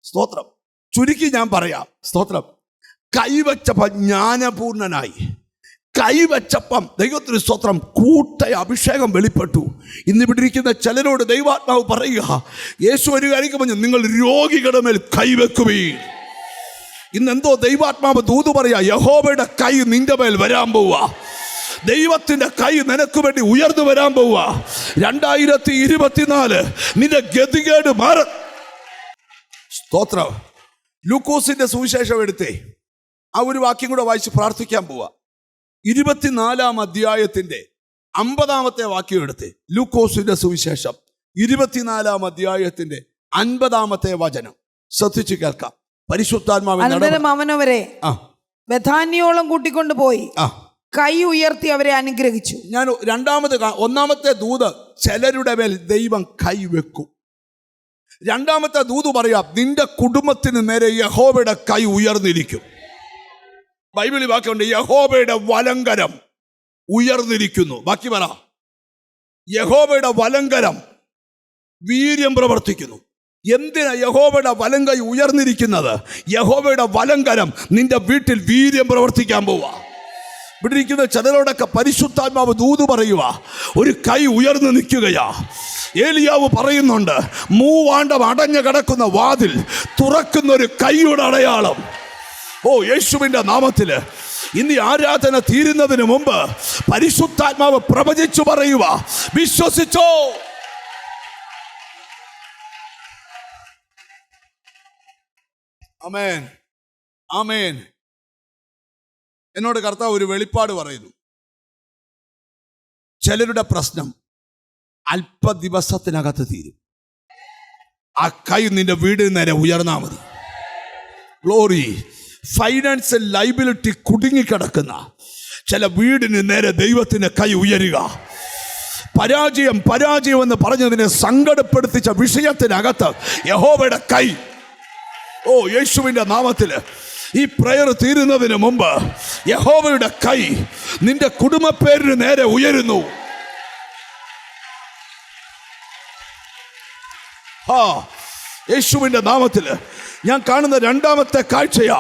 Speaker 1: സ്തോത്രം. ചുരുക്കി ഞാൻ പറയാം. സ്തോത്രം. കൈവച്ചപ്പം ജ്ഞാനപൂർണനായി. കൈവച്ചപ്പം ദൈവത്തിന് സ്തോത്രം, കൂട്ട അഭിഷേകം വെളിപ്പെട്ടു. ഇന്നിവിടെ ഇരിക്കുന്ന ചിലരോട് ദൈവാത്മാവ് പറയുക, യേശു ഒരു കാര്യം പറഞ്ഞു, നിങ്ങൾ രോഗികളുടെ മേൽ കൈവെക്കുവീൻ. ഇന്നെന്തോ ദൈവാത്മാവ് ദൂത് പറയാ, യഹോവയുടെ കൈ നിന്റെ മേൽ വരാൻ പോവുക. ദൈവത്തിന്റെ കൈ നിനക്ക് വേണ്ടി ഉയർന്നു വരാൻ പോവുക. 2024 നിന്റെ ഗതികേട് മാറ. സ്തോത്രം. ലൂക്കോസിന്റെ സുവിശേഷം എടുത്തേ, ആ ഒരു വാക്യം കൂടെ വായിച്ച് പ്രാർത്ഥിക്കാൻ പോവാ. 24 അധ്യായത്തിന്റെ 50 വാക്യം എടുത്തേ. ലൂക്കോസിന്റെ സുവിശേഷം 24 അധ്യായത്തിന്റെ 50 വചനം ശ്രദ്ധിച്ചു കേൾക്കാം.
Speaker 5: അനന്തരം അവനവരെ ബഥാന്യോളം കൂട്ടിക്കൊണ്ട് പോയി കൈ ഉയർത്തി അവരെ അനുഗ്രഹിച്ചു.
Speaker 1: ഞാൻ ഒന്നാമത്തെ ദൂത്, ചിലരുടെ മേൽ ദൈവം കൈവെക്കും. രണ്ടാമത്തെ ദൂത് പറയാം, നിന്റെ കുടുംബത്തിന് നേരെ യഹോവയുടെ കൈ ഉയർന്നിരിക്കും. ബൈബിളിൽ വാക്കുണ്ട്, യഹോവയുടെ വലങ്കരം ഉയർന്നിരിക്കുന്നു. ബാക്കി പറ, യഹോവയുടെ വലങ്കരം വീര്യം പ്രവർത്തിക്കുന്നു. എന്തിനാ യഹോവയുടെ വലങ്കൈ ഉയർന്നിരിക്കുന്നത്? യഹോവയുടെ വലങ്കരം നിന്റെ വീട്ടിൽ വീര്യം പ്രവർത്തിക്കാൻ പോവാ. ഇവിടെ ഇരിക്കുന്ന ചിലരോടൊക്കെ പരിശുദ്ധാത്മാവ് ദൂത് പറയുക, ഒരു കൈ ഉയർന്നു നിൽക്കുകയാ. ഏലിയാവ് പറയുന്നുണ്ട്, മൂവാണ്ടം അടഞ്ഞു കിടക്കുന്ന വാതിൽ തുറക്കുന്ന ഒരു കൈയുടെ അടയാളം. ഓ, യേശുവിന്റെ നാമത്തില് ഇന്ന് ആരാധന തീരുന്നതിന് മുമ്പ് പരിശുദ്ധാത്മാവ് പ്രവചിച്ചു പറയുക, വിശ്വസിച്ചോ. ആമേൻ, ആമേൻ. എന്നോട് കർത്താവ് ഒരു വെളിപ്പാട് പറയുന്നു. ചിലരുടെ പ്രശ്നം അല്പ ദിവസത്തിനകത്ത് തീരും. ആ കൈ നിന്റെ വീടിന് നേരെ ഉയർന്നാൽ മതി. ഗ്ലോറി. ഫൈനാൻഷ്യൽ ലൈബിലിറ്റി കുടുങ്ങിക്കിടക്കുന്ന ചില വീടിന് നേരെ ദൈവത്തിന്റെ കൈ ഉയരുക. പരാജയം പരാജയം എന്ന് പറഞ്ഞതിനെ സങ്കടപ്പെടുത്തിച്ച വിഷയത്തിനകത്ത് യഹോവയുടെ കൈ. ഓ, യേശുവിന്റെ നാമത്തില് ഈ പ്രയർ തീരുന്നതിന് മുമ്പ് യഹോവയുടെ കൈ നിന്റെ കുടുംബ പേരിന് നേരെ ഉയരുന്നു. യേശുവിന്റെ നാമത്തില് ഞാൻ കാണുന്ന രണ്ടാമത്തെ കാഴ്ചയാ.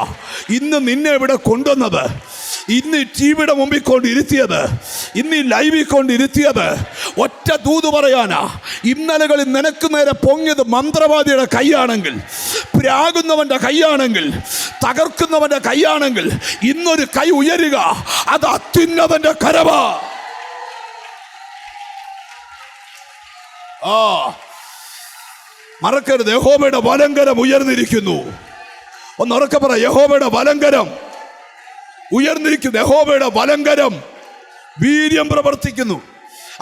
Speaker 1: ഇന്ന് നിന്നെ ഇവിടെ കൊണ്ടുവന്നത്, ഇന്ന് ടിവിയുടെ മുമ്പിൽ കൊണ്ടിരുത്തിയത്, ഇന്ന് ഈ ലൈവിൽ കൊണ്ടിരുത്തിയത് ഒറ്റ ദൂത് പറയാനാ. ഇന്നലകളിൽ നിനക്ക് നേരെ പൊങ്ങിയത് മന്ത്രവാദിയുടെ കൈയാണെങ്കിൽ, പ്രാകുന്നവന്റെ കൈയാണെങ്കിൽ, തകർക്കുന്നവന്റെ കൈയാണെങ്കിൽ, ഇന്നൊരു കൈ ഉയരുക, അത് അത്യുന്നതന്റെ കരവാ. മറക്കരുത്, യഹോവയുടെ വലങ്കരം ഉയർന്നിരിക്കുന്നു. ഒന്നുറക്കെ പറ, യഹോവയുടെ വലങ്കരം ഉയർന്നിരിക്കുന്നു. യഹോവയുടെ വലങ്കരം വീര്യം പ്രവർത്തിക്കുന്നു.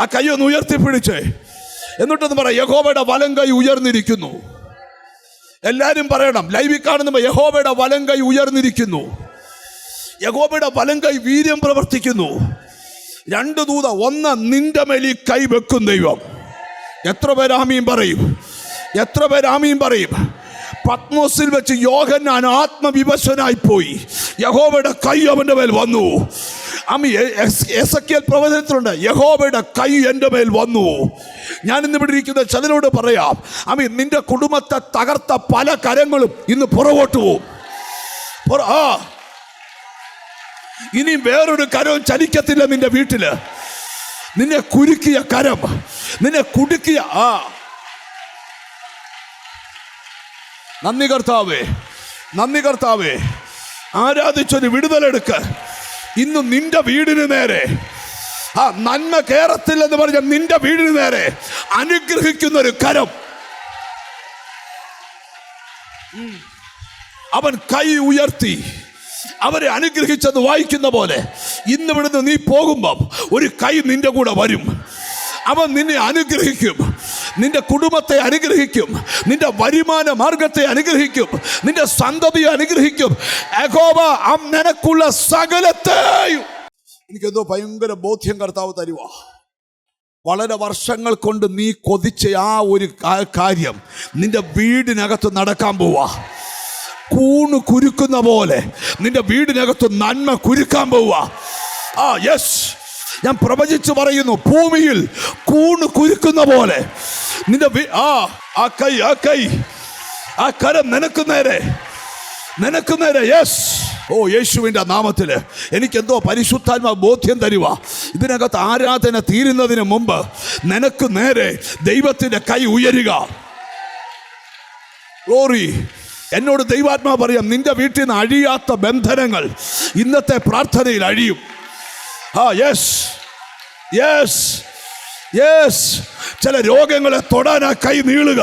Speaker 1: ആ കൈ ഒന്ന് ഉയർത്തിപ്പിടിച്ചേ, എന്നിട്ടൊന്ന് പറ, യഹോവയുടെ വലങ്കൈ ഉയർന്നിരിക്കുന്നു. എല്ലാരും പറയണം, ലൈവിൽ കാണുന്ന യഹോവയുടെ വലങ്കൈ ഉയർന്നിരിക്കുന്നു. യഹോവയുടെ വലങ്കൈ വീര്യം പ്രവർത്തിക്കുന്നു. രണ്ട് ദൂത, ഒന്ന് നിന്റെ മേലി കൈ വെക്കും ദൈവം. എത്ര പേര് ആമീൻ പറയും? എത്ര പേര് ആമീൻ പറയും? പത്മോസിൽ വെച്ച് യോഹന്നാൻ ആത്മവിവശനായി പോയി. യഹോവയുടെ കൈ അവന്റെ മേൽ വന്നു. എസെക്കിയേൽ പ്രവചനത്തിലുണ്ട്, യഹോവയുടെ കൈ എൻ്റെ മേൽ വന്നു. ഞാൻ ഇന്നിവിടെ ഇരിക്കുന്ന ചിലരോട് പറയാം, നിന്റെ കുടുംബത്തെ തകർത്ത പല കരങ്ങളും ഇന്ന് പുറകോട്ട് പോവും. ഇനി വേറൊരു കരവും ചലിക്കത്തില്ല നിന്റെ വീട്ടില്. നിന്നെ കുരുക്കിയ കരം, നിന്നെ കുടുക്കിയ നന്ദി കർത്താവേ, നന്ദി കർത്താവേ. ആരാധിച്ചൊരു വിടുതലെടുക്ക്. ഇന്ന് നിന്റെ വീടിന് നേരെ നന്മ കേറത്തില്ലെന്ന് പറഞ്ഞ നിന്റെ വീടിന് നേരെ അനുഗ്രഹിക്കുന്ന ഒരു കരം. അവൻ കൈ ഉയർത്തി അവരെ അനുഗ്രഹിച്ചത് വായിക്കുന്ന പോലെ ഇന്ന് ഇവിടുന്ന് നീ പോകുമ്പം ഒരു കൈ നിന്റെ കൂടെ വരും. അവൻ നിന്നെ അനുഗ്രഹിക്കും, നിന്റെ കുടുംബത്തെ അനുഗ്രഹിക്കും, നിന്റെ വരുമാന മാർഗത്തെ അനുഗ്രഹിക്കും, നിന്റെ സന്തതിയെ അനുഗ്രഹിക്കും. യഹോവ നിനക്കുള്ള സകലത്തെയും. എനിക്കെന്തോ ഭയങ്കര ബോധ്യം കർത്താവ് തരുവാ. വളരെ വർഷങ്ങൾ കൊണ്ട് നീ കൊതിച്ച ആ ഒരു കാര്യം നിന്റെ വീടിനകത്ത് നടക്കാൻ പോവാ. കൂണ് കുരുക്കുന്ന പോലെ നിന്റെ വീടിനകത്ത് നന്മ കുരുക്കാൻ പോവാ. യെസ്, ഞാൻ പ്രവചിച്ചു പറയുന്നു, ഭൂമിയിൽ കൂണ് കുരുക്കുന്ന പോലെ നിന്റെ ആ കരം നിനക്ക് നേരെ നിനക്ക് നേരെ. യെസ്, ഓ യേശുവിൻ്റെ നാമത്തിൽ എനിക്കെന്തോ പരിശുദ്ധാത്മ ബോധ്യം തരുക. ഇതിനകത്ത് ആരാധന തീരുന്നതിന് മുമ്പ് നിനക്ക് നേരെ ദൈവത്തിൻ്റെ കൈ ഉയരുക. ഗ്ലോറി. എന്നോട് ദൈവാത്മാ പറയാം, നിന്റെ വീട്ടിൽ നിന്ന് അഴിയാത്ത ബന്ധനങ്ങൾ ഇന്നത്തെ പ്രാർത്ഥനയിൽ അഴിയും. Yes yes yes. ചില രോഗങ്ങളെ തൊടാൻ ആ കൈ നീളുക,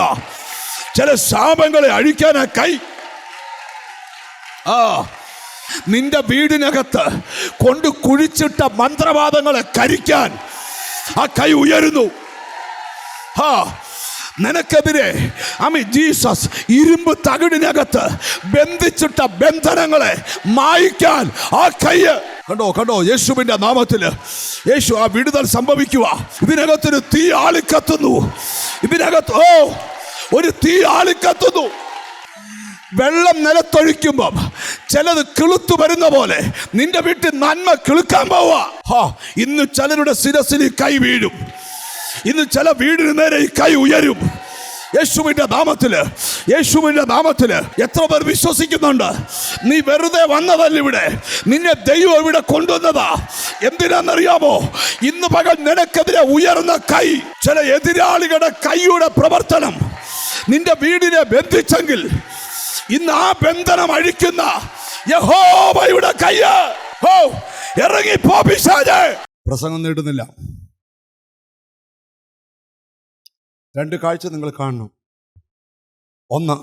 Speaker 1: ചില ശാപങ്ങളെ അഴിക്കാൻ ആ കൈ. നിന്റെ വീടിനകത്ത് കൊണ്ട് കുഴിച്ചിട്ട മന്ത്രവാദങ്ങളെ കരിക്കാൻ ആ കൈ ഉയരുന്നു. നിനക്കെതിരെ ജീസസ് ഇരുമ്പ് തകിടിനകത്ത് ബന്ധിച്ചിട്ട ബന്ധനങ്ങളെ മായ്ക്കാൻ ആ കൈ. കണ്ടോ യേശുവിൻ്റെ നാമത്തിൽ യേശു ആ വിടുതൽ സംഭവിക്കുക. ഇതിനകത്തൊരു തീ ആളിക്കത്തുന്നു. ഇതിനകത്ത് ഒരു തീ ആളിക്കത്തുന്നു. വെള്ളം നിലത്തൊഴിക്കുമ്പം ചിലത് കിളുത്തു വരുന്ന പോലെ നിന്റെ വീട്ടിൽ നന്മ കിളുക്കാൻ പോവാ. ഇന്ന് ചിലരുടെ ശിരസിൽ ഈ കൈ വീഴും. ഇന്ന് ചില വീടിന് നേരെ ഈ കൈ ഉയരും. യേശുവിൻ്റെ നാമത്തിൽ എത്ര പേർ വിശ്വസിക്കുന്നുണ്ട്? നീ വെറുതെ വന്നതല്ല ഇവിടെ, നിന്നെ ദൈവം ഇവിടെ കൊണ്ടുവന്നതാ. എന്തിനാണെന്നറിയാമോ? ഇന്ന് പകൽ നിനക്കെതിരെ ഉയർന്ന കൈ, ചില എതിരാളികളുടെ കൈയുടെ പ്രവർത്തനം നിന്റെ വീടിനെ ബന്ധിച്ചെങ്കിൽ ഇന്ന് ആ ബന്ധനം അഴിക്കുന്ന യഹോവയുടെ കൈ ഇറങ്ങി പോ പിശാചേ. പ്രസംഗം നീട്ടുന്നില്ല. 2 കാഴ്ച നിങ്ങൾ കാണണം. 1,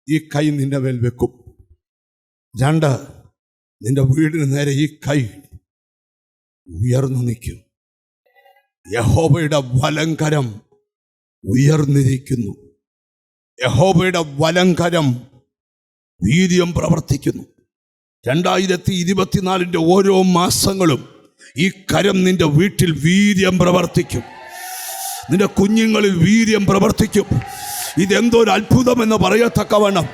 Speaker 1: ഈ കൈ നിന്റെ മേൽ വെക്കും. 2, നിന്റെ വീടിന് നേരെ ഈ കൈ ഉയർന്നു നിൽക്കും. യഹോവയുടെ വലങ്കരം ഉയർന്നിരിക്കുന്നു. യഹോവയുടെ വലങ്കരം വീര്യം പ്രവർത്തിക്കുന്നു. 2024 ഓരോ മാസങ്ങളും ഈ കരം നിന്റെ വീട്ടിൽ വീര്യം പ്രവർത്തിക്കും. നിന്റെ കുഞ്ഞുങ്ങളിൽ വീര്യം പ്രവർത്തിക്കും. ഇതെന്തോ ഒരു അത്ഭുതം എന്ന് പറയത്തക്കവണ്ണം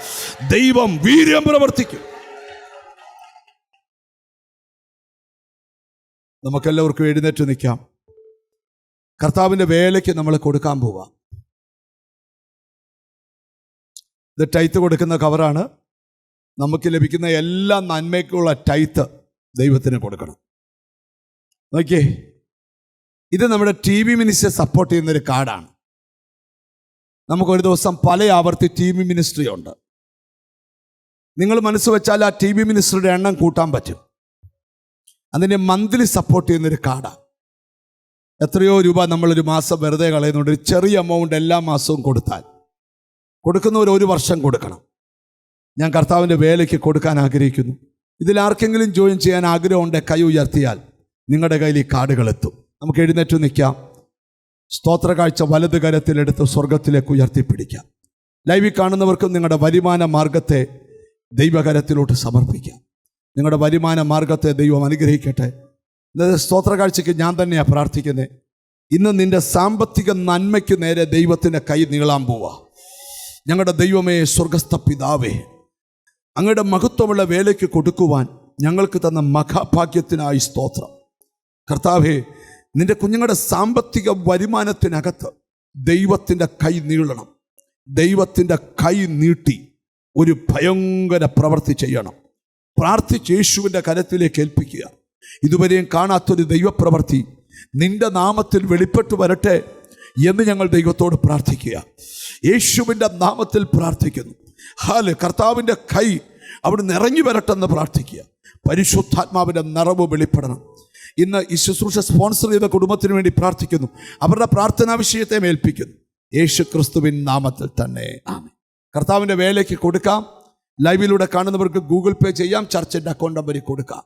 Speaker 1: ദൈവം വീര്യം പ്രവർത്തിക്കും. നമുക്കെല്ലാവർക്കും എഴുന്നേറ്റ് നിൽക്കാം. കർത്താവിൻ്റെ വേലയ്ക്ക് നമ്മൾ കൊടുക്കാൻ പോവാം. ഇത് ടൈത്ത് കൊടുക്കുന്ന കവറാണ്. നമുക്ക് ലഭിക്കുന്ന എല്ലാ നന്മയ്ക്കുള്ള ടൈത്ത് ദൈവത്തിന് കൊടുക്കണം. നോക്കിയേ, ഇത് നമ്മുടെ TV മിനിസ്റ്റർ സപ്പോർട്ട് ചെയ്യുന്നൊരു കാർഡാണ്. നമുക്കൊരു ദിവസം പല ആവർത്തി TV മിനിസ്ട്രി ഉണ്ട്. നിങ്ങൾ മനസ്സ് വെച്ചാൽ ആ TV മിനിസ്റ്ററുടെ എണ്ണം കൂട്ടാൻ പറ്റും. അതിനെ മന്ത്ലി സപ്പോർട്ട് ചെയ്യുന്നൊരു കാർഡാണ്. എത്രയോ രൂപ നമ്മളൊരു മാസം വെറുതെ കളയുന്നുണ്ട്. ഒരു ചെറിയ എമൗണ്ട് എല്ലാ മാസവും കൊടുക്കുന്നവർ 1 വർഷം കൊടുക്കണം. ഞാൻ കർത്താവിൻ്റെ വേലയ്ക്ക് കൊടുക്കാൻ ആഗ്രഹിക്കുന്നു. ഇതിലാർക്കെങ്കിലും ജോയിൻ ചെയ്യാൻ ആഗ്രഹമുണ്ടെങ്കിൽ കൈ ഉയർത്തിയാൽ നിങ്ങളുടെ കയ്യിൽ ഈ കാർഡുകൾ എത്തും. നമുക്ക് എഴുന്നേറ്റ് നിൽക്കാം. സ്തോത്ര കാഴ്ച വലത് കരത്തിലെടുത്ത് സ്വർഗത്തിലേക്ക് ഉയർത്തിപ്പിടിക്കാം. ലൈവിൽ കാണുന്നവർക്കും നിങ്ങളുടെ വരുമാന മാർഗത്തെ ദൈവകരത്തിലോട്ട് സമർപ്പിക്കാം. നിങ്ങളുടെ വരുമാന മാർഗത്തെ ദൈവം അനുഗ്രഹിക്കട്ടെ. ഇന്നത്തെ സ്തോത്ര കാഴ്ചയ്ക്ക് ഞാൻ തന്നെയാണ് പ്രാർത്ഥിക്കുന്നത്. ഇന്ന് നിൻ്റെ സാമ്പത്തിക നന്മയ്ക്ക് നേരെ ദൈവത്തിൻ്റെ കൈ നീളാൻ പോവാ. ഞങ്ങളുടെ ദൈവമേ, സ്വർഗസ്ഥ പിതാവേ, അങ്ങയുടെ മഹത്വമുള്ള വേലയ്ക്ക് കൊടുക്കുവാൻ ഞങ്ങൾക്ക് തന്ന മഹാഭാഗ്യത്തിനായി സ്തോത്രം. കർത്താവേ, നിന്റെ കുഞ്ഞുങ്ങളുടെ സാമ്പത്തിക വരുമാനത്തിനകത്ത് ദൈവത്തിൻ്റെ കൈ നീളണം. ദൈവത്തിൻ്റെ കൈ നീട്ടി ഒരു ഭയങ്കര പ്രവൃത്തി ചെയ്യണം. പ്രാർത്ഥിച്ച് യേശുവിൻ്റെ കരത്തിലേക്ക് ഏൽപ്പിക്കുക. ഇതുവരെയും കാണാത്തൊരു ദൈവപ്രവൃത്തി നിന്റെ നാമത്തിൽ വെളിപ്പെട്ടു വരട്ടെ എന്ന് ഞങ്ങൾ ദൈവത്തോട് പ്രാർത്ഥിക്കുക. യേശുവിൻ്റെ നാമത്തിൽ പ്രാർത്ഥിക്കുന്നു. കർത്താവിൻ്റെ കൈ അവിടുന്ന് ഇറങ്ങി വരട്ടെന്ന് പ്രാർത്ഥിക്കുക. പരിശുദ്ധാത്മാവിൻ്റെ നിറവ് വെളിപ്പെടണം. ഇന്ന് ഈ ശുശ്രൂഷ സ്പോൺസർ ചെയ്ത കുടുംബത്തിന് വേണ്ടി പ്രാർത്ഥിക്കുന്നു. അവരുടെ പ്രാർത്ഥനാ വിഷയത്തെ ഏൽപ്പിക്കുന്നു. യേശു ക്രിസ്തുവിൻ നാമത്തിൽ തന്നെ ആമേൻ. കർത്താവിൻ്റെ വേലയ്ക്ക് കൊടുക്കാം. ലൈവിലൂടെ കാണുന്നവർക്ക് ഗൂഗിൾ പേ ചെയ്യാം. ചർച്ചിൻ്റെ അക്കൗണ്ട് നമ്പറിൽ കൊടുക്കാം.